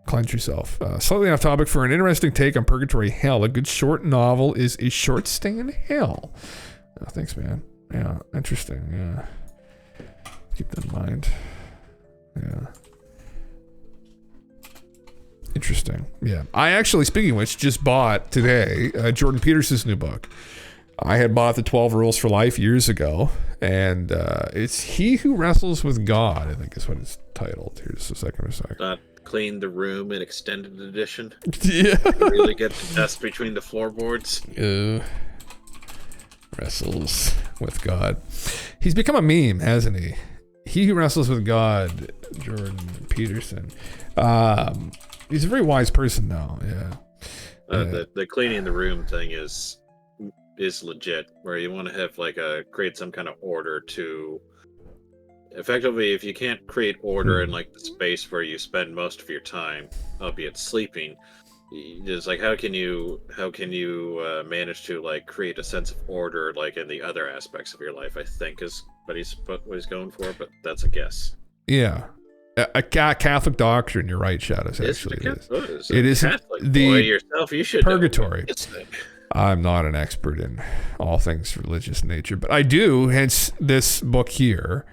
cleanse yourself. Slightly off topic, for an interesting take on purgatory hell, a good short novel is A Short Stay in Hell. Oh, thanks, man. Yeah, interesting. Yeah, keep that in mind. Yeah. Interesting. Yeah. I actually, speaking of which, just bought today Jordan Peterson's new book. I had bought the 12 Rules for Life years ago, and it's He Who Wrestles with God, I think is what it's titled. Here's a second. Not Clean the Room in extended edition. Yeah. Really get the dust between the floorboards. Wrestles with God. He's become a meme, hasn't he? He Who Wrestles with God, Jordan Peterson. He's a very wise person, though. Yeah. The cleaning the room thing is legit, where you want to have create some kind of order to effectively, if you can't create order in like the space where you spend most of your time, albeit sleeping, it's like how can you manage to like create a sense of order like in the other aspects of your life, I think is what he's going for, but that's a guess. Yeah. A Catholic doctrine, you're right, Shadows. Actually, it is the boy yourself. You should purgatory. I'm not an expert in all things religious in nature, but I do. Hence, this book here.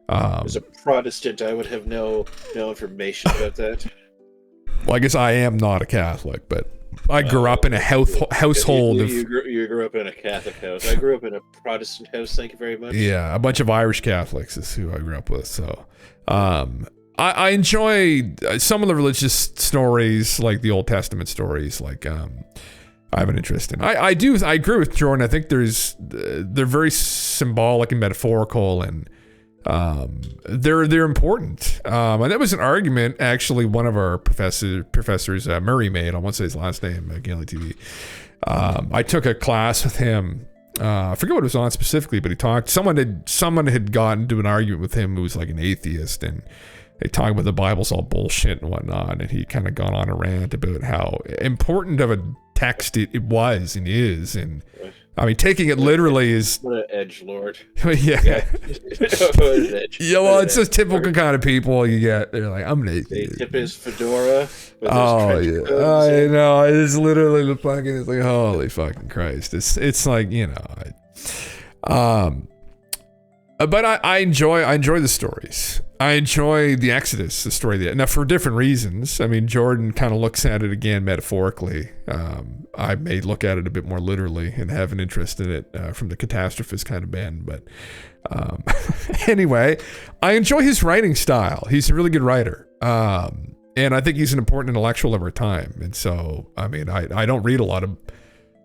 As a Protestant, I would have no information about that. Well, I guess I am not a Catholic, but I grew up in a household of. You grew up in a Catholic house. I grew up in a Protestant house. Thank you very much. Yeah, a bunch of Irish Catholics is who I grew up with. So. I enjoy some of the religious stories, like the Old Testament stories. Like, I have an interest in. I agree with Jordan. I think they're very symbolic and metaphorical, and they're important. And that was an argument actually one of our professors Murray made. I won't say his last name. GALENTV. I took a class with him. I forget what it was on specifically, but he talked. Someone had gotten into an argument with him who was like an atheist, and they talked about the Bible's all bullshit and whatnot. And he kind of gone on a rant about how important of a text it was and is. And I mean, taking it literally is. What an edgelord. Yeah. Yeah, well, it's just typical kind of people you get. They're like, I'm gonna. They tip his fedora. With Oh his yeah, trench coat. I know. It's literally the fucking. It's like holy fucking Christ. It's like but I enjoy the stories. I enjoy the Exodus, the story now for different reasons. I mean, Jordan kind of looks at it again metaphorically. I may look at it a bit more literally and have an interest in it from the catastrophist kind of bend. But anyway, I enjoy his writing style. He's a really good writer. And I think he's an important intellectual of our time. And so, I mean, I don't read a lot of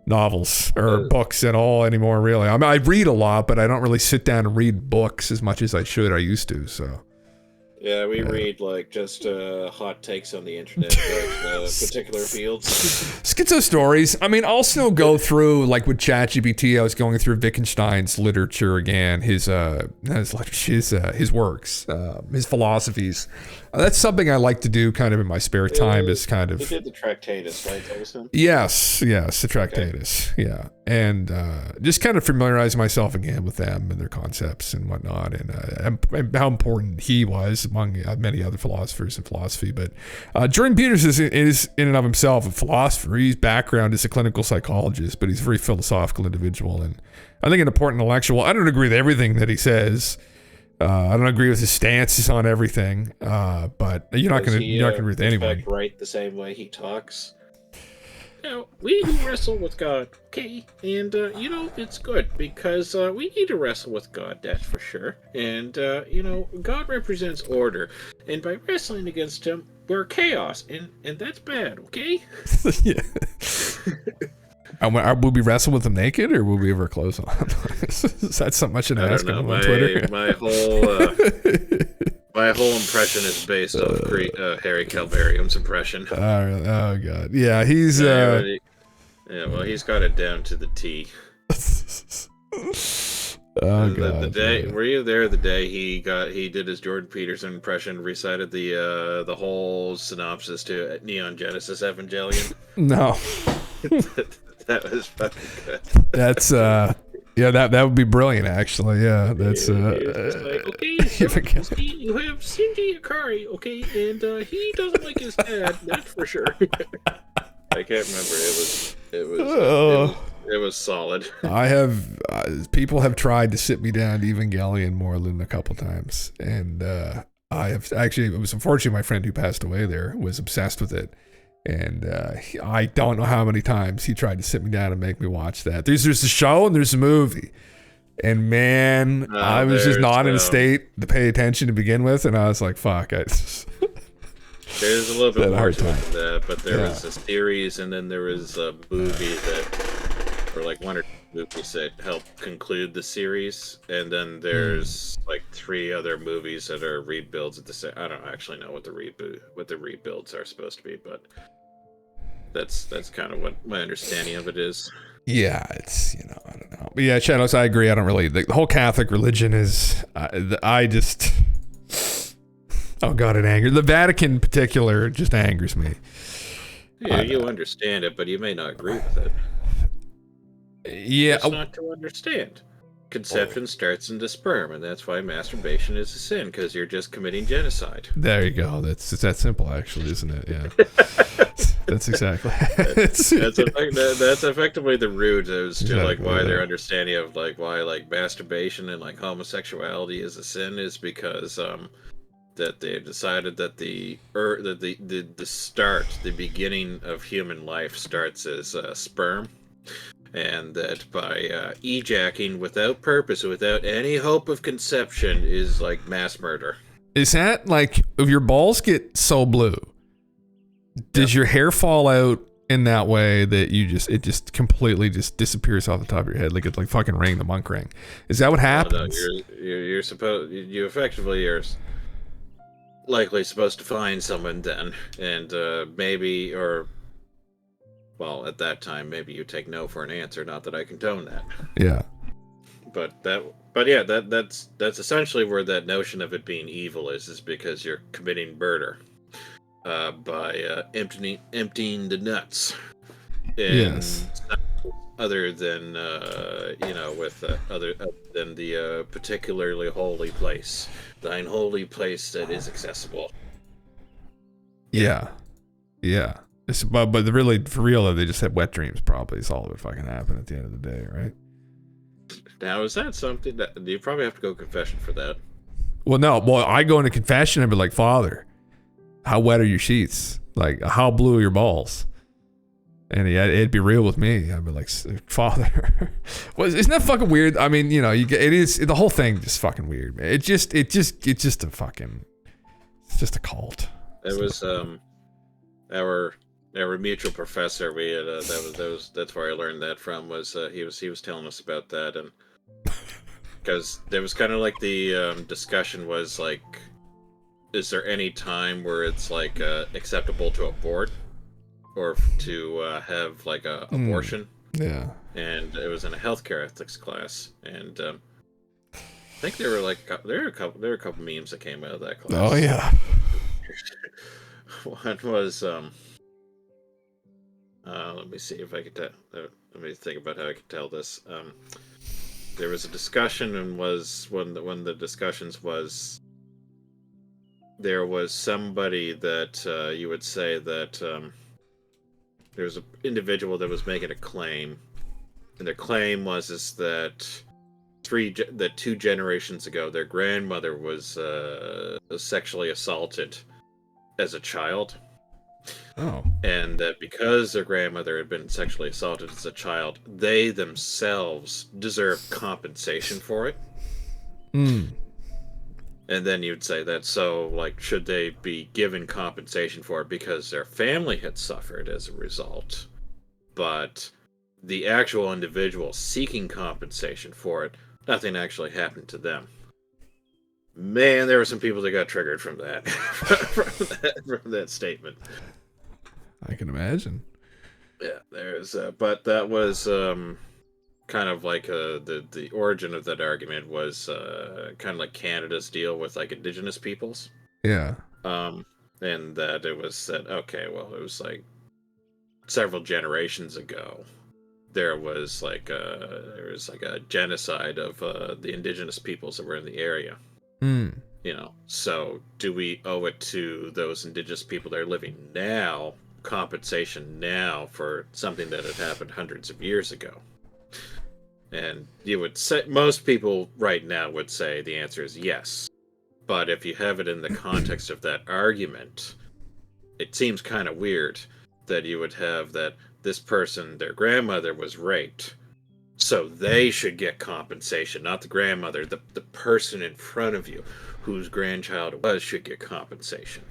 novels or books at all anymore, really. I mean, I read a lot, but I don't really sit down and read books as much as I should. I used to, so. Yeah, we read like just hot takes on the internet about particular fields. SKIZ0 stories. I mean, I'll still go through, like with ChatGPT, I was going through Wittgenstein's literature again, his works, his philosophies. That's something I like to do kind of in my spare time is kind of... He did the Tractatus, right? That was him? Yes, the Tractatus, yeah. And just kind of familiarize myself again with them and their concepts and whatnot, and how important he was among many other philosophers in philosophy. But Jordan Peters is in and of himself a philosopher. His background is a clinical psychologist, but he's a very philosophical individual, and I think an important intellectual. I don't agree with everything that he says. I don't agree with his stances on everything, but you're not going to agree with anyone. Right, the same way he talks. Now, we wrestle with God, okay? And, it's good because we need to wrestle with God, that's for sure. And, God represents order. And by wrestling against him, we're chaos. And that's bad, okay? Yeah. Will we wrestle with him naked, or will we ever close on? Is that something I should ask him on Twitter? My whole impression is based off Harry Calvarium's impression. Oh god, yeah, he's he's got it down to the T. God, were you there the day he did his Jordan Peterson impression, recited the whole synopsis to Neon Genesis Evangelion? No. That was fucking good. That's that would be brilliant, actually. Yeah, that's it's like, okay, so you have Shinji Ikari, okay, and he doesn't like his dad, that's for sure. I can't remember. It was solid. I have people have tried to sit me down to Evangelion more than a couple times, and I have actually. It was unfortunately my friend who passed away there was obsessed with it. And I don't know how many times he tried to sit me down and make me watch that. There's a show and there's a movie. And man, I was just not in a state to pay attention to begin with. And I was like, fuck. There's a little bit more to that, but there was a series and then there was a movie or like one or two movies that helped conclude the series. And then there's like 3 other movies that are rebuilds at the same. I don't actually know what the rebuilds are supposed to be, but that's kind of what my understanding of it is. Yeah, it's I don't know, but yeah, Shadows, I agree. I don't really the whole Catholic religion is I just oh god, it angers the Vatican in particular. Just angers me. Yeah, you understand it, but you may not agree with it. Yeah, it's not to understand. Conception starts in the sperm, and that's why masturbation is a sin, because you're just committing genocide. There you go. It's that simple, actually, isn't it? Yeah. That's exactly. That's effectively the root as to like why their understanding of like why like masturbation and like homosexuality is a sin is because that they decided that the beginning of human life starts as sperm. And that by ejacking without purpose, without any hope of conception, is like mass murder. Is that like if your balls get so blue, does your hair fall out in that way that it just completely just disappears off the top of your head, like it's like fucking Ring the Monk Ring? Is that what happens? You're effectively are likely supposed to find someone then, and maybe or. Well, at that time, maybe you take no for an answer. Not that I condone that. Yeah. That's essentially where that notion of it being evil is because you're committing murder by emptying the nuts. Yes. Other than with other than the particularly holy place, thine holy place that is accessible. Yeah. But really, for real, they just had wet dreams. Probably is all that would fucking happen at the end of the day, right? Now, is that something that you probably have to go confession for that? Well, no. Well, I go into confession and be like, Father, how wet are your sheets? Like, how blue are your balls? And it'd be real with me. I'd be like, Father, well, isn't that fucking weird? I mean, it is the whole thing just fucking weird, man. It's just a cult. It was our mutual professor. We had that's where I learned that from. Was he was telling us about that, and because there was kind of like the discussion was like, is there any time where it's like acceptable to abort? Or to have like a abortion. Yeah. And it was in a healthcare ethics class, and I think there were a couple memes that came out of that class. Oh yeah. One was let me see if I could let me think about how I could tell this. There was a discussion, and was one of the discussions was there was somebody that you would say that there was an individual that was making a claim, and their claim was that 2 generations ago, their grandmother was sexually assaulted as a child. Oh. And that because their grandmother had been sexually assaulted as a child, they themselves deserve compensation for it. And then you'd say that, so, like, should they be given compensation for it because their family had suffered as a result? But the actual individual seeking compensation for it, nothing actually happened to them. Man, there were some people that got triggered from that, from that statement. I can imagine. Yeah, there's, but that was, kind of like the origin of that argument was kind of like Canada's deal with like Indigenous peoples. Yeah. And that it was said, okay, well, it was like several generations ago, there was like a genocide of the Indigenous peoples that were in the area. So do we owe it to those Indigenous people that are living now compensation now for something that had happened hundreds of years ago? And you would say, most people right now would say the answer is yes. But if you have it in the context of that argument, it seems kind of weird that you would have that this person, their grandmother was raped, so they should get compensation, not the grandmother. The person in front of you whose grandchild it was should get compensation.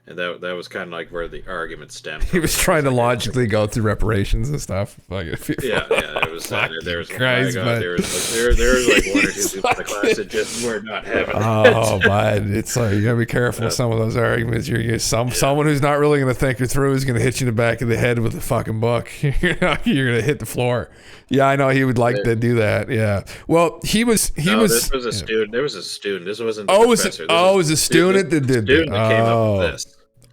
And that was kind of like where the argument stemmed from. He was trying to logically go through reparations and stuff. Like, yeah, it was. There was Christ, like, there was like 1 or 2 people in the class that just were not having it. Oh, man, it's like you gotta be careful with some of those arguments. Someone who's not really gonna think it through is gonna hit you in the back of the head with a fucking book. You're gonna hit the floor. Yeah, I know he would like to do that. Yeah. Well, he was. This was a student. There was a student. This wasn't. The it professor. was a student that did that. That came up with this.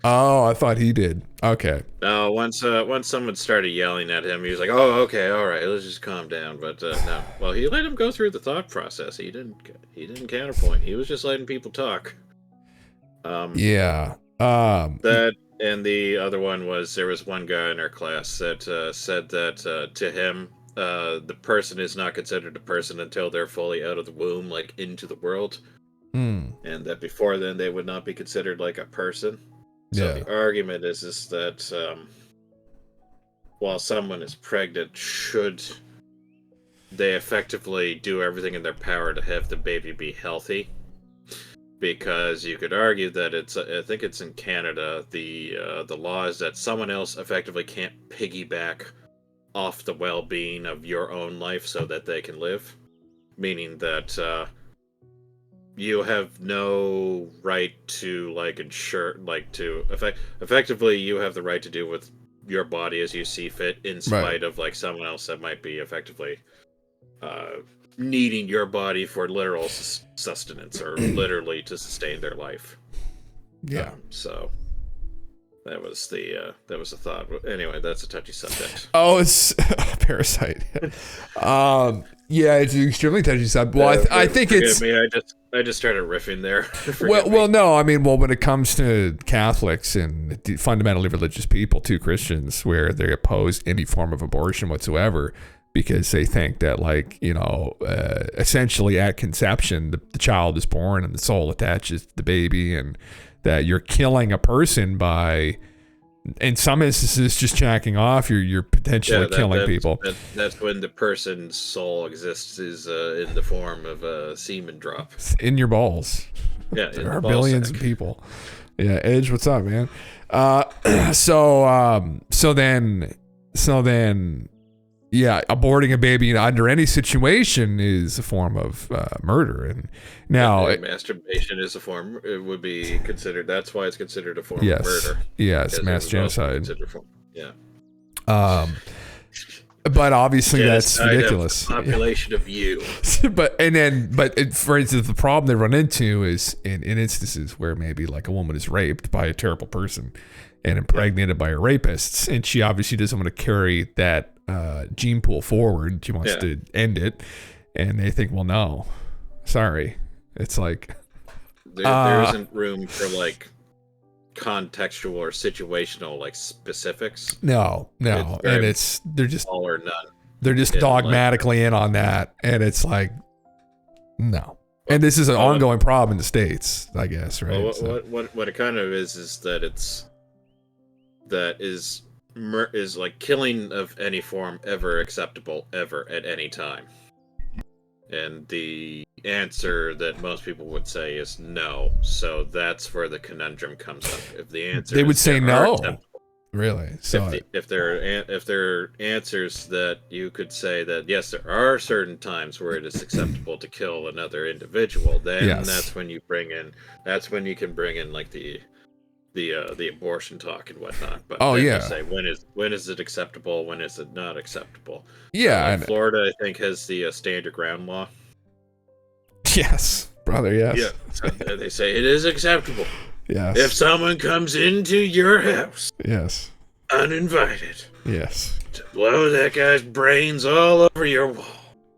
Oh, I thought he did. Okay. No, once someone started yelling at him, he was like, "Oh, okay, all right, let's just calm down." But no, well, he let him go through the thought process. He didn't counterpoint. He was just letting people talk. Yeah. That and the other one was there was one guy in our class that said that to him, the person is not considered a person until they're fully out of the womb, like into the world, and that before then they would not be considered like a person. So the argument is that while someone is pregnant, should they effectively do everything in their power to have the baby be healthy? Because you could argue that I think it's in Canada, the law is that someone else effectively can't piggyback off the well-being of your own life so that they can live. Meaning that you have no right to effectively you have the right to do with your body as you see fit in spite of like someone else that might be effectively needing your body for literal sustenance or literally to sustain their life. Yeah. So That was the thought. Anyway, that's a touchy subject. Oh, it's Parasite. Yeah, it's an extremely touchy subject. Well, I think it's. Me, I just started riffing there. Well, no. I mean, when it comes to Catholics and fundamentally religious people, too, Christians, where they oppose any form of abortion whatsoever, because they think that, like, essentially at conception, the child is born and the soul attaches to the baby, and that you're killing a person by, in some instances, just jacking off. You're potentially killing people. That's when the person's soul exists is in the form of a semen drop in your balls. Yeah, there are billions of people. Yeah, Edge, what's up, man? So then, yeah, aborting a baby under any situation is a form of murder. And now masturbation is a form. It would be considered. That's why it's considered a form yes, of murder. Yes, mass genocide. Yeah. But obviously that's ridiculous. Population of you. But for instance, the problem they run into is in instances where maybe like a woman is raped by a terrible person and impregnated by her rapists, and she obviously doesn't want to carry that gene pool forward. She wants to end it, and they think, well, no, sorry. It's like there isn't room for like contextual or situational like specifics. No, and they're just all or none. They're just dogmatically in on that, and it's like no. And this is an ongoing problem in the States, I guess, right? Well, what it kind of is that is like killing of any form ever acceptable ever at any time? And the answer that most people would say is no. So that's where the conundrum comes up. If the answer they would say no, really. So if there are answers that you could say that yes, there are certain times where it is acceptable to kill another individual, then that's when you can bring in like the abortion talk and whatnot. But say when is it acceptable, when is it not acceptable? And Florida, I think, has the stand your ground law. Yes, brother. Yes. Yeah. So they say it is acceptable. Yes. If someone comes into your house. Yes. Uninvited. Yes. To blow that guy's brains all over your wall.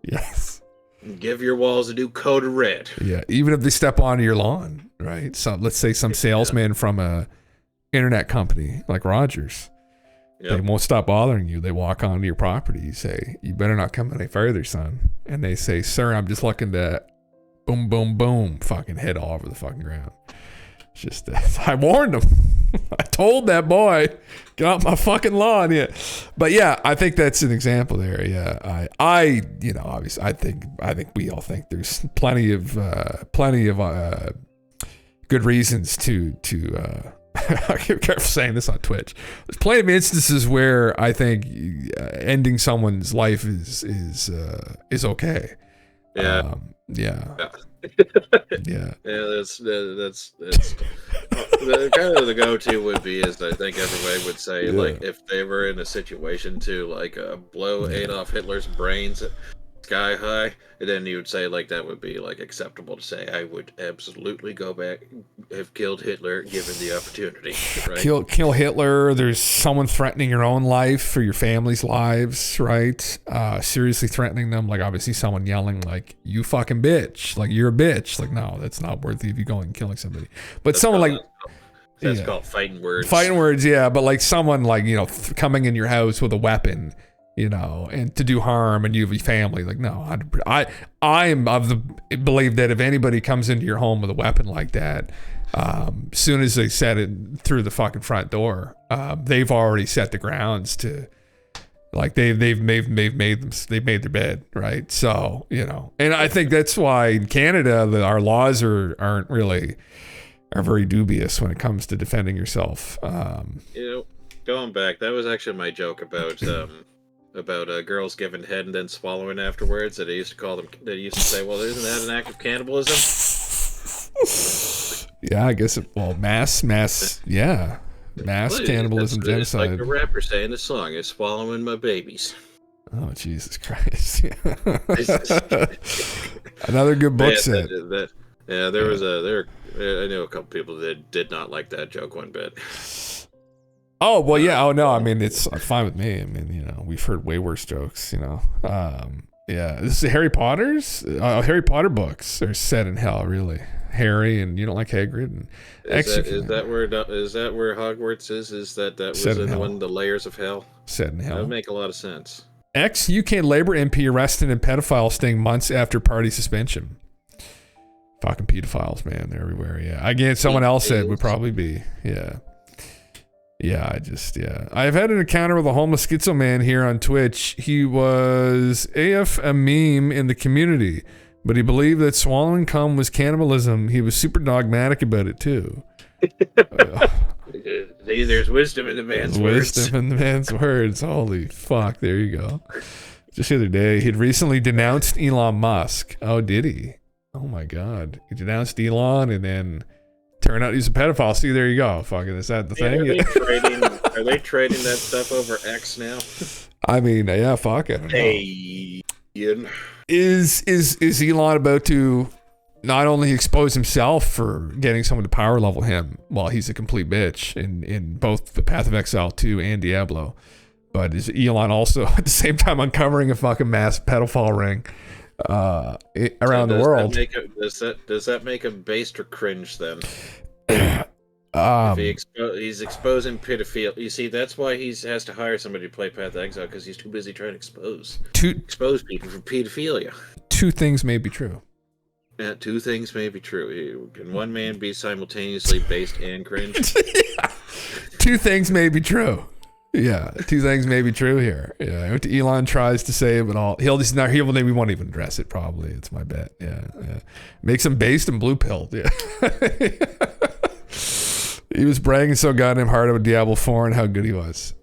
Yes. And give your walls a new coat of red. Yeah. Even if they step onto your lawn, right? So let's say some salesman from a internet company like Rogers. They won't stop bothering you. They walk onto your property. You say, you better not come any further, son. And they say, sir, I'm just looking to boom, boom, boom, fucking hit all over the fucking ground. It's just, I warned him. I told that boy, get off my fucking lawn. Yeah. But yeah, I think that's an example there. Yeah. Obviously I think we all think there's plenty of good reasons to I get careful saying this on Twitch. There's plenty of instances where I think ending someone's life is okay. Yeah. Yeah. Yeah, that's the kind of the go-to would be is I think everybody would say like if they were in a situation to like blow Adolf Hitler's brains sky high, and then you would say like that would be like acceptable to say I would absolutely go back, have killed Hitler given the opportunity. Right? Kill Hitler. There's someone threatening your own life for your family's lives, right? Seriously threatening them, like obviously someone yelling like you fucking bitch, like you're a bitch. Like no, that's not worthy of you going and killing somebody. But someone like that's called fighting words. Fighting words, yeah. But like someone like coming in your house with a weapon. And to do harm and you have a family, like no, I am of the believe that if anybody comes into your home with a weapon like that, soon as they set it through the fucking front door, they've already set the grounds to, like they've made their bed, right? So and I think that's why in Canada our laws are very dubious when it comes to defending yourself. Going back, that was actually my joke about girls giving head and then swallowing afterwards. That they used to call them. They used to say, "Well, isn't that an act of cannibalism?" Yeah, I guess. Mass cannibalism, genocide. It's like the rapper saying the song is "Swallowing My Babies." Oh Jesus Christ! Another good book set. There was I knew a couple people that did not like that joke one bit. Oh, well, yeah. Oh, no. I mean, it's fine with me. I mean, you know, we've heard way worse jokes, you know. Yeah. This is Harry Potter's? Harry Potter books are set in hell, really. Harry, and you don't like Hagrid. And Is that where Hogwarts is? Is that was in one of the layers of hell? Set in hell. That would make a lot of sense. Ex-UK Labour MP arrested in pedophile sting months after party suspension. Fucking pedophiles, man. They're everywhere, yeah. Again, someone else said would probably be, yeah. Yeah, I've had an encounter with a homeless schizo man here on Twitch. He was AF a meme in the community, but he believed that swallowing cum was cannibalism. He was super dogmatic about it, too. There's wisdom in the man's words. Wisdom in the man's words. Holy fuck, there you go. Just the other day, he'd recently denounced Elon Musk. Oh, did he? Oh, my God. He denounced Elon and then... Turned out he's a pedophile. See, there you go. Fucking, is that the thing? Are they trading that stuff over X now? I mean, yeah, fuck it. Hey, Ian. Is Elon about to not only expose himself for getting someone to power level him while he's a complete bitch in both the Path of Exile 2 and Diablo, but is Elon also at the same time uncovering a fucking mass pedophile ring around the world? Does that make him based or cringe then? He's exposing pedophilia. You see, that's why he has to hire somebody to play Path of Exile, because he's too busy trying to expose people for pedophilia. Two things may be true. Yeah, two things may be true. Can one man be simultaneously based and cringe? Yeah. Two things may be true. Yeah, two things may be true here. Yeah, what Elon tries to say, but he won't even address it. Probably, it's my bet. Yeah. Makes him based and blue pilled. Yeah. He was bragging so goddamn hard about Diablo 4 and how good he was.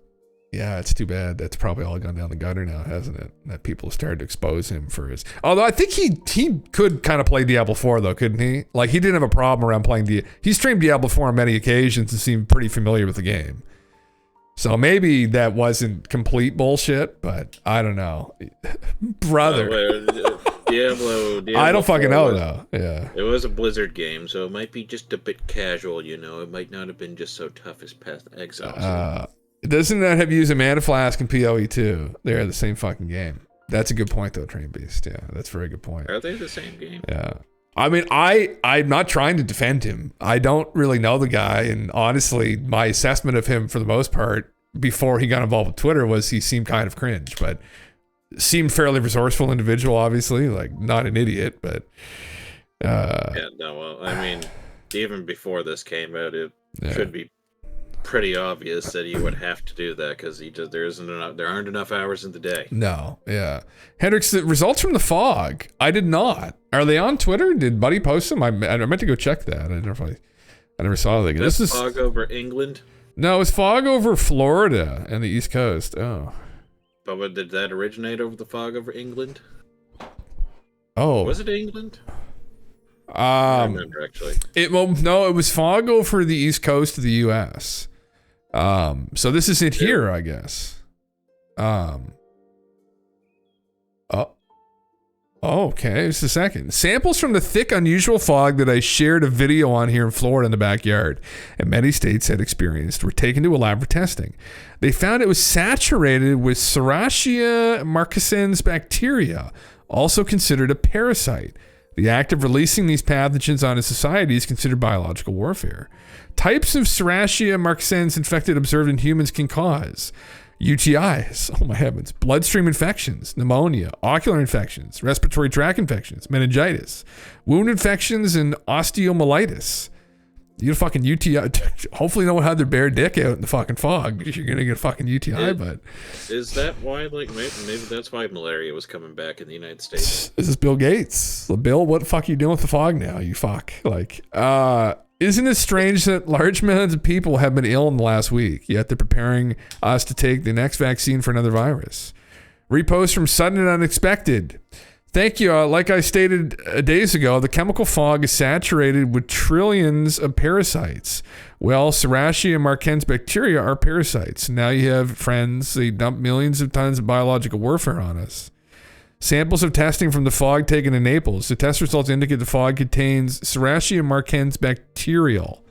Yeah, it's too bad. That's probably all gone down the gutter now, hasn't it? That people started to expose him for his. Although I think he could kind of play Diablo 4 though, couldn't he? Like he didn't have a problem around playing He streamed Diablo 4 on many occasions and seemed pretty familiar with the game. So maybe that wasn't complete bullshit, but I don't know. Brother. Diablo I don't fucking know though. Yeah. It was a Blizzard game, so it might be just a bit casual, you know. It might not have been just so tough as Path of Exile. Doesn't that have used a Mana Flask and PoE too? They're the same fucking game. That's a good point though, Train Beast. Yeah, that's a very good point. Are they the same game? Yeah. I mean, I'm not trying to defend him. I don't really know the guy, and honestly, my assessment of him for the most part before he got involved with Twitter was he seemed kind of cringe, but seemed fairly resourceful individual, obviously, like not an idiot, but well, I mean, even before this came out, it should be pretty obvious that he would have to do that because there aren't enough hours in the day. No, yeah. Hendrix, the results from the fog, I did not. Are they on Twitter? Did Buddy post them? I meant to go check that. I never saw them. This is fog over England. No, it's fog over Florida and the East Coast. Oh, but did that originate over the fog over England? Oh, was it England? I remember actually. It was fog over the East Coast of the U.S. So this is it here, I guess. Okay, just a second. Samples from the thick, unusual fog that I shared a video on here in Florida in the backyard, and many states had experienced, were taken to a lab for testing. They found it was saturated with Serratia marcescens bacteria, also considered a parasite. The act of releasing these pathogens onto society is considered biological warfare. Types of Serratia marcescens infected observed in humans can cause UTIs, oh my heavens, bloodstream infections, pneumonia, ocular infections, respiratory tract infections, meningitis, wound infections, and osteomyelitis. You get a fucking UTI. Hopefully no one had their bare dick out in the fucking fog because you're going to get a fucking UTI, but... Is that why, maybe that's why malaria was coming back in the United States? This is Bill Gates. Bill, what the fuck are you doing with the fog now, you fuck? Isn't it strange that large amounts of people have been ill in the last week, yet they're preparing us to take the next vaccine for another virus? Repost from Sudden and Unexpected. Thank you. Like I stated days ago, the chemical fog is saturated with trillions of parasites. Well, Serratia marcescens bacteria are parasites. Now you have friends, they dump millions of tons of biological warfare on us. Samples of testing from the fog taken in Naples. The test results indicate the fog contains Serratia marcescens bacterial.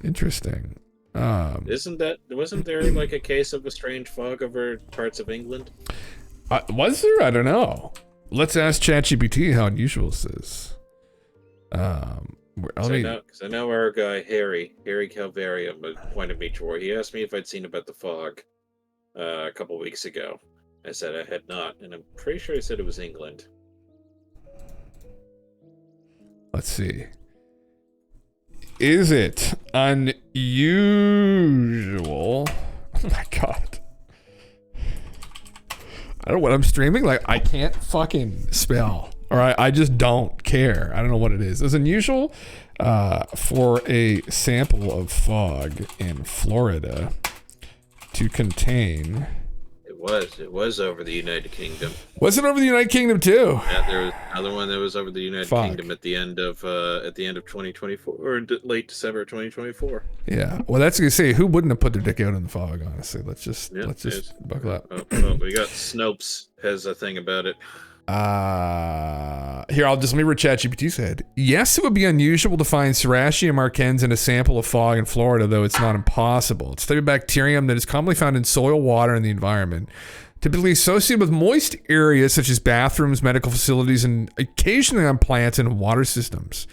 Interesting. Wasn't there like a case of a strange fog over parts of England? Was there? I don't know. Let's ask ChatGPT how unusual this is. Because I know our guy Harry Calvarium pointed me toward. He asked me if I'd seen about the fog a couple weeks ago. I said I had not, and I'm pretty sure I said it was England. Let's see. Is it unusual? Oh my god. I don't know what I'm streaming. Like, I can't fucking spell. All right, I just don't care. I don't know what it is. It's unusual for a sample of fog in Florida to contain. It was over the United Kingdom. Was it over the United Kingdom too? Yeah, there was another one that was over the United Fuck. Kingdom at the end of 2024 or late December 2024. Yeah. Well, that's gonna say who wouldn't have put their dick out in the fog. Honestly, let's just buckle up. Well, we got Snopes has a thing about it. Here, let me read ChatGPT said. Yes, it would be unusual to find Serratia marcens in a sample of fog in Florida, though it's not impossible. It's a type of bacterium that is commonly found in soil, water, and the environment. Typically associated with moist areas such as bathrooms, medical facilities, and occasionally on plants and water systems.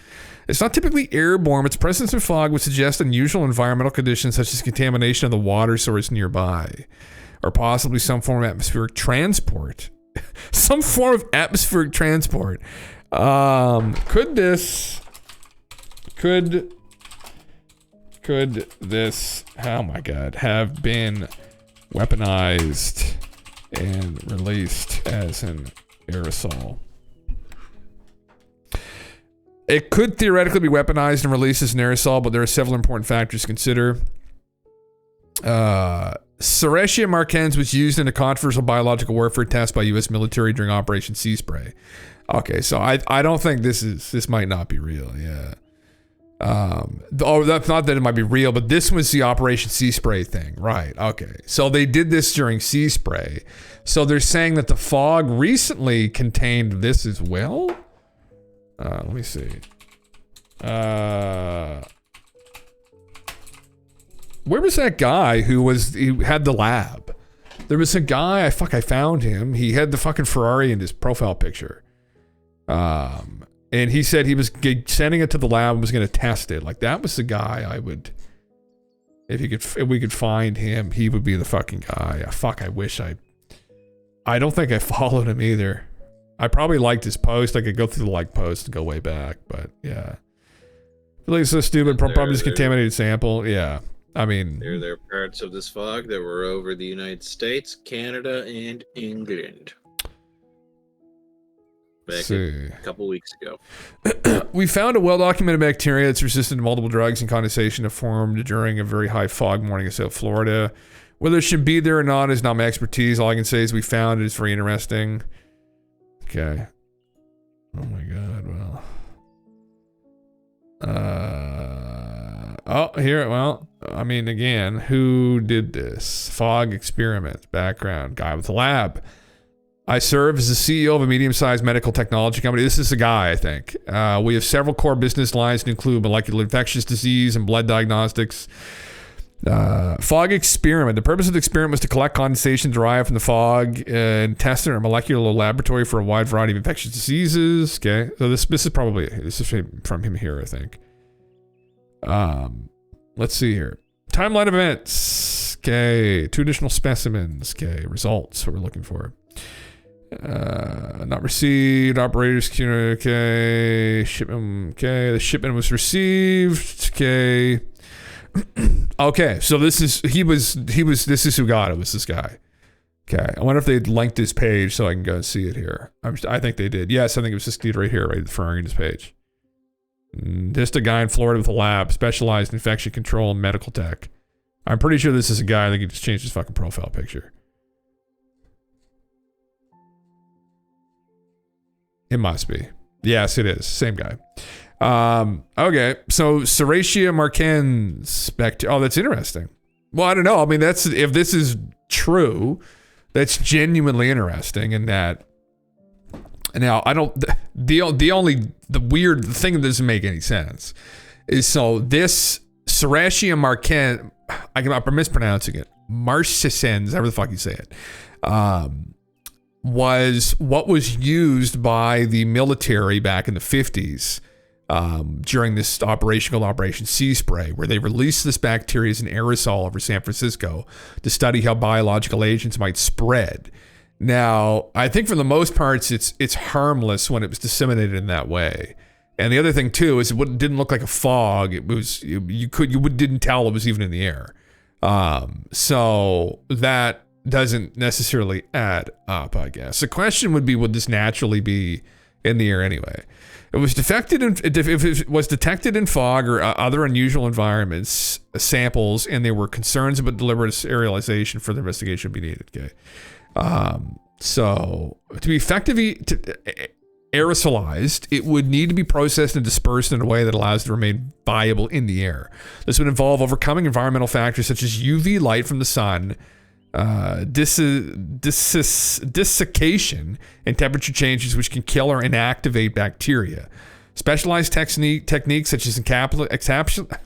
It's not typically airborne. Its presence in fog would suggest unusual environmental conditions such as contamination of the water source nearby, or possibly some form of atmospheric transport. Some form of atmospheric transport. Could this, oh my god, have been weaponized and released as an aerosol? It could theoretically be weaponized and released as an aerosol, but there are several important factors to consider. Serratia marcens was used in a controversial biological warfare test by U.S. military during Operation Sea Spray. Okay, so I don't think this might not be real. Yeah. That's not that it might be real, but this was the Operation Sea Spray thing, right? Okay, so they did this during Sea Spray. So they're saying that the fog recently contained this as well. Let me see. Where was that guy he had the lab? There was a guy, I found him. He had the fucking Ferrari in his profile picture. And he said he was sending it to the lab and was going to test it. Like, that was the guy I would, if we could find him, he would be the fucking guy. I don't think I followed him either. I probably liked his post. I could go through the like post and go way back, but yeah. I feel like it's so stupid. Probably just contaminated sample. Yeah. I mean, there are parts of this fog that were over the United States, Canada, and England. Back a couple weeks ago. We found a well-documented bacteria that's resistant to multiple drugs and condensation that formed during a very high fog morning in South Florida. Whether it should be there or not is not my expertise. All I can say is we found it. It's very interesting. Okay. Oh my god, well. I mean, again, who did this? Fog experiment, background, guy with a lab. I serve as the CEO of a medium-sized medical technology company. This is the guy, I think. We have several core business lines that include molecular infectious disease and blood diagnostics. Fog experiment. The purpose of the experiment was to collect condensation derived from the fog and test it in a molecular laboratory for a wide variety of infectious diseases. Okay, so this is probably from him here, I think. Let's see here. Timeline of events. Okay, 2 additional specimens. Okay, results. What we're looking for. Not received. Operators. Okay, shipment. Okay, the shipment was received. Okay. Okay, so this is who got it, was this guy. Okay, I wonder if they'd linked his page so I can go and see it here. I think they did. Yes, I think it was this dude right here, right referring to his page. Just a guy in Florida with a lab, specialized in infection control and medical tech. I'm pretty sure this is a guy. I think he just changed his fucking profile picture. It must be. Yes, it is. Same guy. Okay, so Serratia marcens bacteria. Oh, that's interesting. Well, I don't know. I mean, if this is true, that's genuinely interesting. In that, now I don't. The weird thing that doesn't make any sense is, so this Serratia marquescens, I'm mispronouncing it, marquescens, however the fuck you say it, was what was used by the military back in the 50s during this operation called Operation Sea Spray, where they released this bacteria as an aerosol over San Francisco to study how biological agents might spread. Now, I think for the most parts, it's harmless when it was disseminated in that way. And the other thing too is it didn't look like a fog. It was you didn't tell it was even in the air. So that doesn't necessarily add up, I guess. The question would be, would this naturally be in the air anyway? If it was detected in fog or other unusual environments, samples, and there were concerns about deliberate serialization, further investigation would be needed. Okay. So to be effectively aerosolized, it would need to be processed and dispersed in a way that allows it to remain viable in the air. This would involve overcoming environmental factors such as UV light from the sun, desiccation, and temperature changes which can kill or inactivate bacteria. Specialized techniques such as encapsulating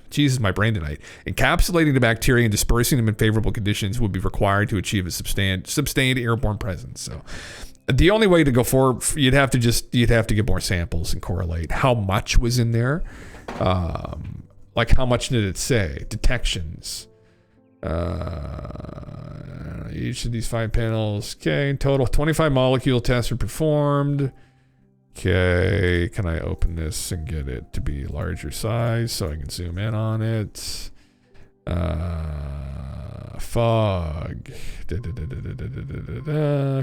the bacteria and dispersing them in favorable conditions would be required to achieve a sustained airborne presence. So the only way to go forward, you'd have to get more samples and correlate how much was in there. Like how much did it say? Detections. Each of these 5 panels. Okay, in total 25 molecule tests were performed. Okay, can I open this and get it to be larger size so I can zoom in on it? Fog.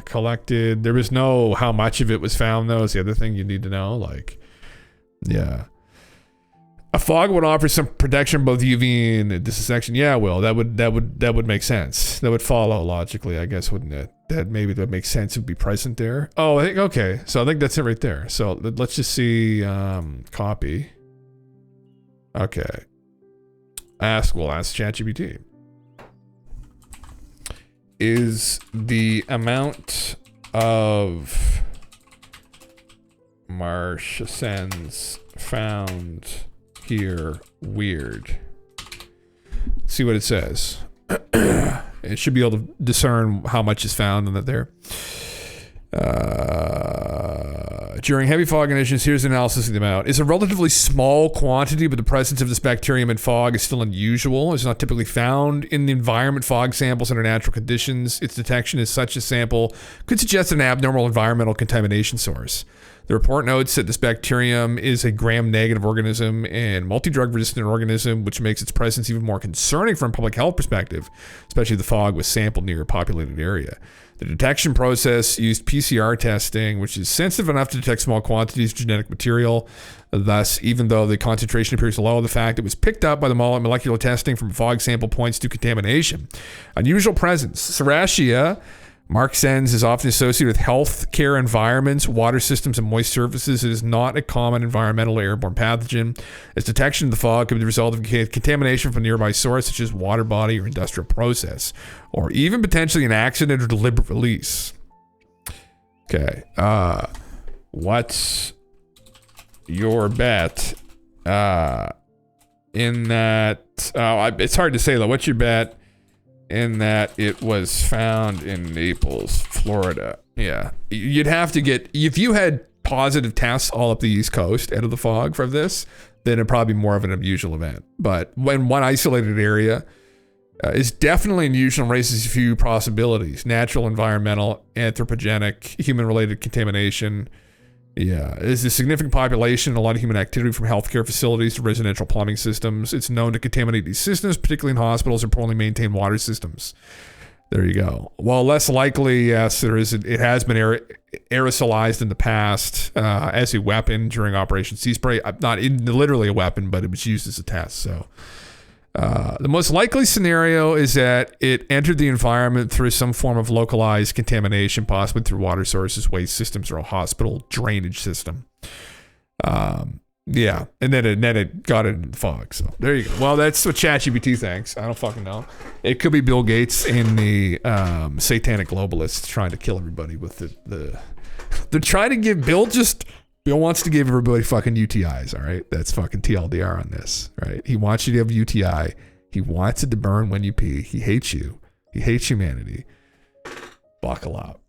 Collected. There was no how much of it was found though. Is the other thing you need to know. Like, yeah. A fog would offer some protection both UV and dissection. Yeah, Will, that would make sense. That would follow logically, I guess, wouldn't it? That makes sense. It would be present there. Oh, I think okay. So I think that's it right there. So let's just see copy. Okay. We'll ask ChatGPT. Is the amount of marquescens found here weird? See what it says. It should be able to discern how much is found in that there. During heavy fog conditions, here's an analysis of the amount. It's a relatively small quantity, but the presence of this bacterium in fog is still unusual. It's not typically found in the environment fog samples under natural conditions. Its detection as such a sample could suggest an abnormal environmental contamination source. The report notes that this bacterium is a gram-negative organism and multi-drug resistant organism, which makes its presence even more concerning from a public health perspective, especially if the fog was sampled near a populated area. The detection process used PCR testing, which is sensitive enough to detect small quantities of genetic material. Thus, even though the concentration appears low, the fact it was picked up by the molecular testing from a fog sample points to contamination. Unusual presence. Serratia marquescens is often associated with healthcare environments, water systems, and moist surfaces. It is not a common environmental or airborne pathogen. Its detection of the fog could be the result of contamination from a nearby source, such as water body or industrial process, or even potentially an accident or deliberate release. Okay. What's your bet in that? It's hard to say though. What's your bet in that it was found in Naples, Florida? Yeah, you'd have to get, if you had positive tests all up the East Coast out of the fog for this, then it'd probably be more of an unusual event. But when one isolated area is definitely unusual and raises a few possibilities: natural, environmental, anthropogenic, human-related contamination. Yeah, there's a significant population and a lot of human activity from healthcare facilities to residential plumbing systems. It's known to contaminate these systems, particularly in hospitals or poorly maintained water systems. There you go. Well, less likely, yes, there is. It has been aerosolized in the past as a weapon during Operation Sea Spray. Not literally a weapon, but it was used as a test. So the most likely scenario is that it entered the environment through some form of localized contamination, possibly through water sources, waste systems, or a hospital drainage system. Yeah, and then it got it in the fog. So there you go. Well, that's what ChatGPT thinks. I don't fucking know. It could be Bill Gates and the satanic globalists trying to kill everybody with the they're trying to give Bill Bill wants to give everybody fucking UTIs, all right? That's fucking TLDR on this, right? He wants you to have UTI. He wants it to burn when you pee. He hates you. He hates humanity. Buckle up.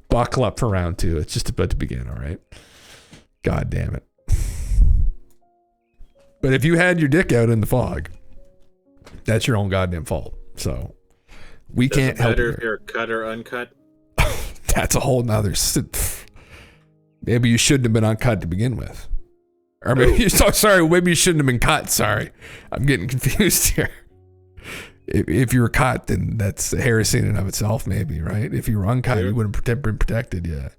Buckle up for round 2. It's just about to begin, all right? God damn it. But if you had your dick out in the fog, that's your own goddamn fault. So we can't help you. Does it matter if you're cut or uncut? That's a whole nother... Maybe you shouldn't have been uncut to begin with. Or maybe maybe you shouldn't have been cut. Sorry. I'm getting confused here. If you were cut, then that's a heresy in and of itself, maybe, right? If you were uncut, you wouldn't have been protected, yeah.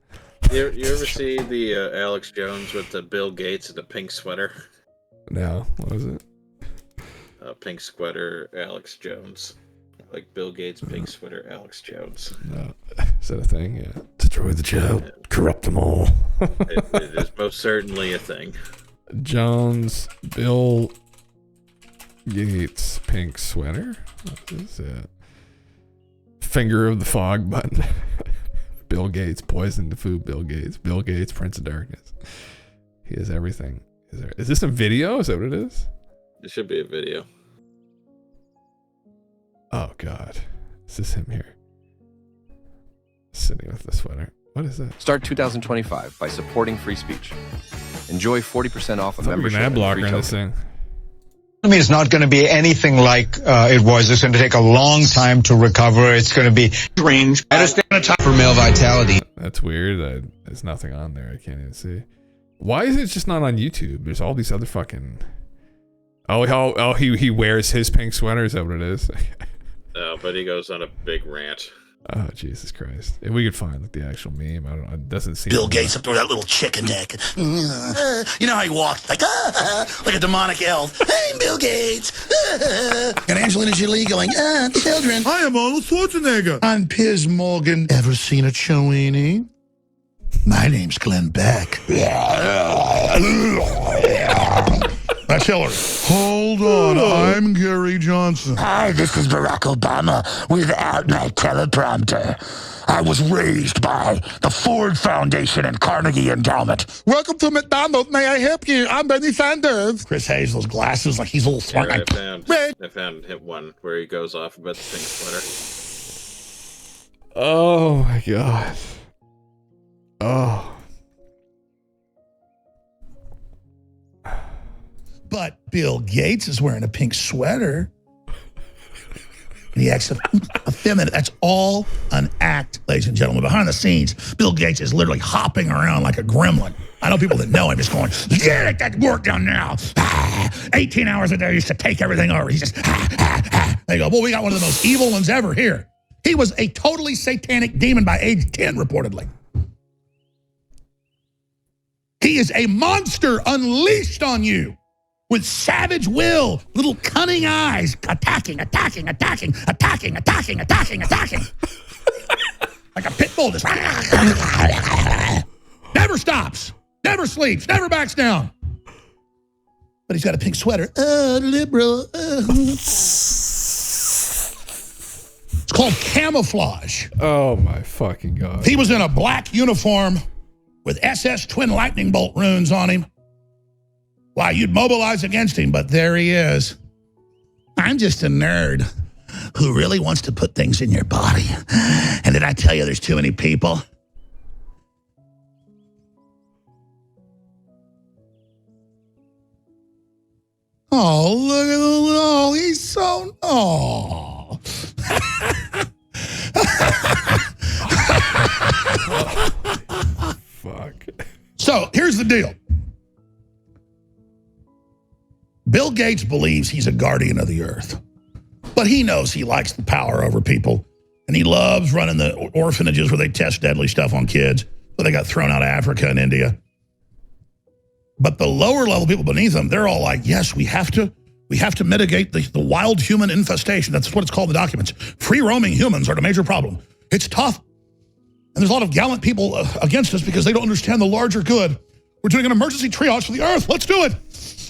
You ever see the Alex Jones with the Bill Gates and the pink sweater? No. What was it? Pink sweater, Alex Jones. Like Bill Gates, pink sweater, Alex Jones. No. Is that a thing? Yeah. Destroy the child. Yeah. Corrupt them all. It is most certainly a thing. Jones, Bill Gates, pink sweater. What is that? Finger of the fog button. Bill Gates, poison to food. Bill Gates, Prince of Darkness. He has everything. Is this a video? Is that what it is? It should be a video. Oh God, is this him here? Sitting with the sweater. What is that? Start 2025 by supporting free speech. Enjoy 40% off a membership. An ad blocker in this thing. It's not going to be anything like it was. It's going to take a long time to recover. It's going to be strange. I understand the time for male vitality. That's weird. There's nothing on there. I can't even see. Why is it just not on YouTube? There's all these other fucking... Oh, he wears his pink sweater. Is that what it is? No, but he goes on a big rant. Oh, Jesus Christ. If we could find like the actual meme, I don't know. It doesn't seem... Bill Gates up there with that little chicken neck. You know how he walked? Like a demonic elf. Hey, Bill Gates. And Angelina Jolie going, children. I am Arnold Schwarzenegger. I'm Piers Morgan. Ever seen a Cellini? My name's Glenn Beck. That's Hillary. Hold on, I'm Gary Johnson. Hi, this is Barack Obama without my teleprompter. I was raised by the Ford Foundation and Carnegie Endowment. Welcome to McDonald's. May I help you? I'm Bernie Sanders. Chris Hayes, those glasses, like he's a little smart. I found hit one where he goes off about the pink sweater. Oh my God. Oh. But Bill Gates is wearing a pink sweater. And he acts effeminate. That's all an act, ladies and gentlemen. Behind the scenes, Bill Gates is literally hopping around like a gremlin. I know people that know him just going, get that work done now. 18 hours a day used to take everything over. He's just, They go, well, we got one of the most evil ones ever here. He was a totally satanic demon by age 10, reportedly. He is a monster unleashed on you. With savage will, little cunning eyes, attacking. Like a pit bull just never stops, never sleeps, never backs down. But he's got a pink sweater. Liberal. It's called camouflage. Oh my fucking God. He was in a black uniform with SS twin lightning bolt runes on him. Why, you'd mobilize against him, but there he is. I'm just a nerd who really wants to put things in your body. And did I tell you there's too many people? Oh, look at the little, he's so, oh. Fuck. So, here's the deal. Bill Gates believes he's a guardian of the earth, but he knows he likes the power over people, and he loves running the orphanages where they test deadly stuff on kids, so they got thrown out of Africa and India. But the lower level people beneath them, they're all like, yes, we have to mitigate the wild human infestation. That's what it's called in the documents. Free roaming humans are the major problem. It's tough, and there's a lot of gallant people against us because they don't understand the larger good. We're doing an emergency triage for the earth. Let's do it.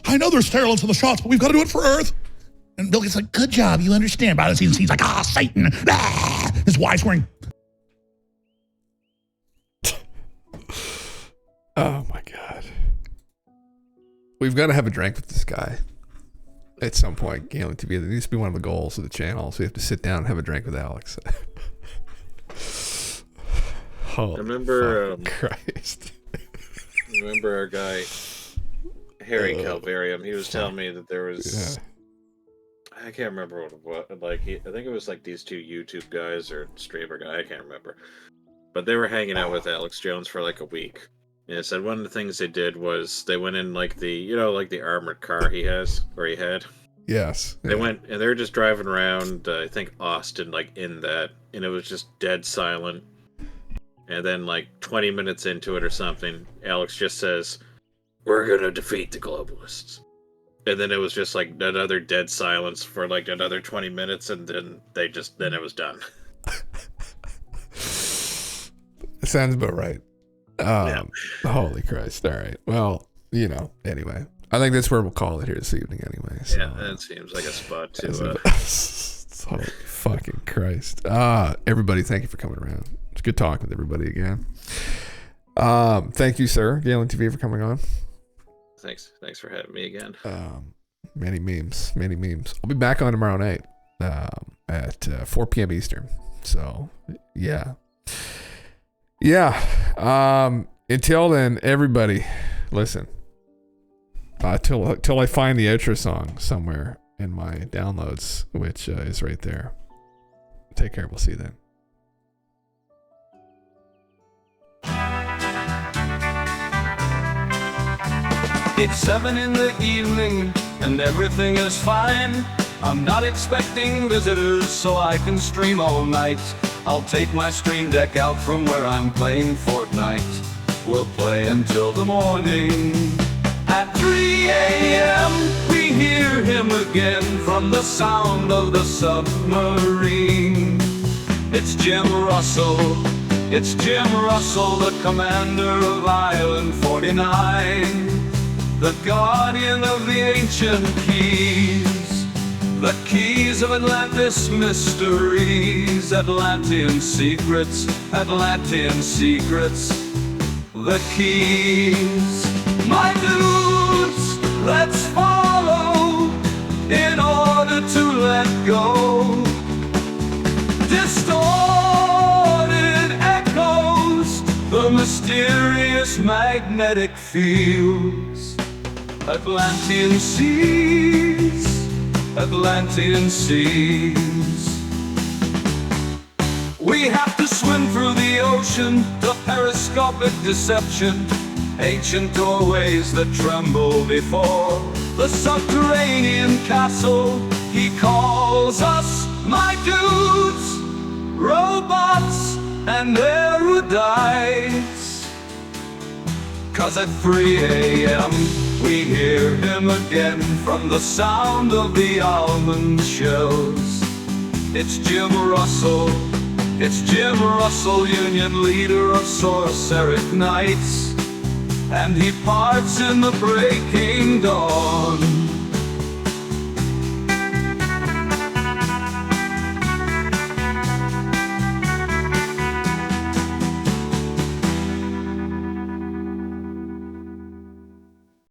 I know there's sterilants in the shots, but we've got to do it for Earth. And Bill Gates like, good job, you understand. By the scenes, he's like, Satan. His wife's wearing... Oh my God. We've got to have a drink with this guy at some point. GALENTV. It needs to be one of the goals of the channel. So we have to sit down and have a drink with Alex. I remember Christ. Remember our guy Harry Calvarium. He was telling me that there was I can't remember what like I think it was like these two YouTube guys or streamer guy, I can't remember. But they were hanging out with Alex Jones for like a week. And it said one of the things they did was they went in like the like the armored car he had. Yes. They went and they were just driving around I think Austin like in that, and it was just dead silent. And then like 20 minutes into it or something, Alex just says, "We're gonna defeat the globalists." And then it was just like another dead silence for like another 20 minutes, and then then it was done. Sounds about right. Holy Christ. All right. Well, anyway. I think that's where we'll call it here this evening anyway. So. Yeah, that seems like a spot to... Holy fucking Christ. Everybody, thank you for coming around. It's good talking with everybody again. Thank you, sir, GALENTV, for coming on. Thanks for having me again. Many memes. I'll be back on tomorrow night at 4 p.m. Eastern. So, yeah. Until then, everybody, listen. Till I find the outro song somewhere in my downloads, which is right there. Take care. We'll see you then. It's 7 in the evening and everything is fine. I'm not expecting visitors, so I can stream all night. I'll take my stream deck out from where I'm playing Fortnite. We'll play until the morning. At 3 a.m. we hear him again from the sound of the submarine. It's Jim Russell, the commander of Island 49. The guardian of the ancient keys, the keys of Atlantis mysteries, Atlantean secrets, the keys. My dudes, let's follow in order to let go. Distorted echoes, the mysterious magnetic fields. Atlantean seas, Atlantean seas. We have to swim through the ocean, the periscopic deception. Ancient doorways that tremble before the subterranean castle. He calls us, my dudes, robots and erudites. 'Cause at 3 a.m. we hear him again from the sound of the almond shells. It's Jim Russell, Union leader of Sorceric Knights. And he parts in the breaking dawn.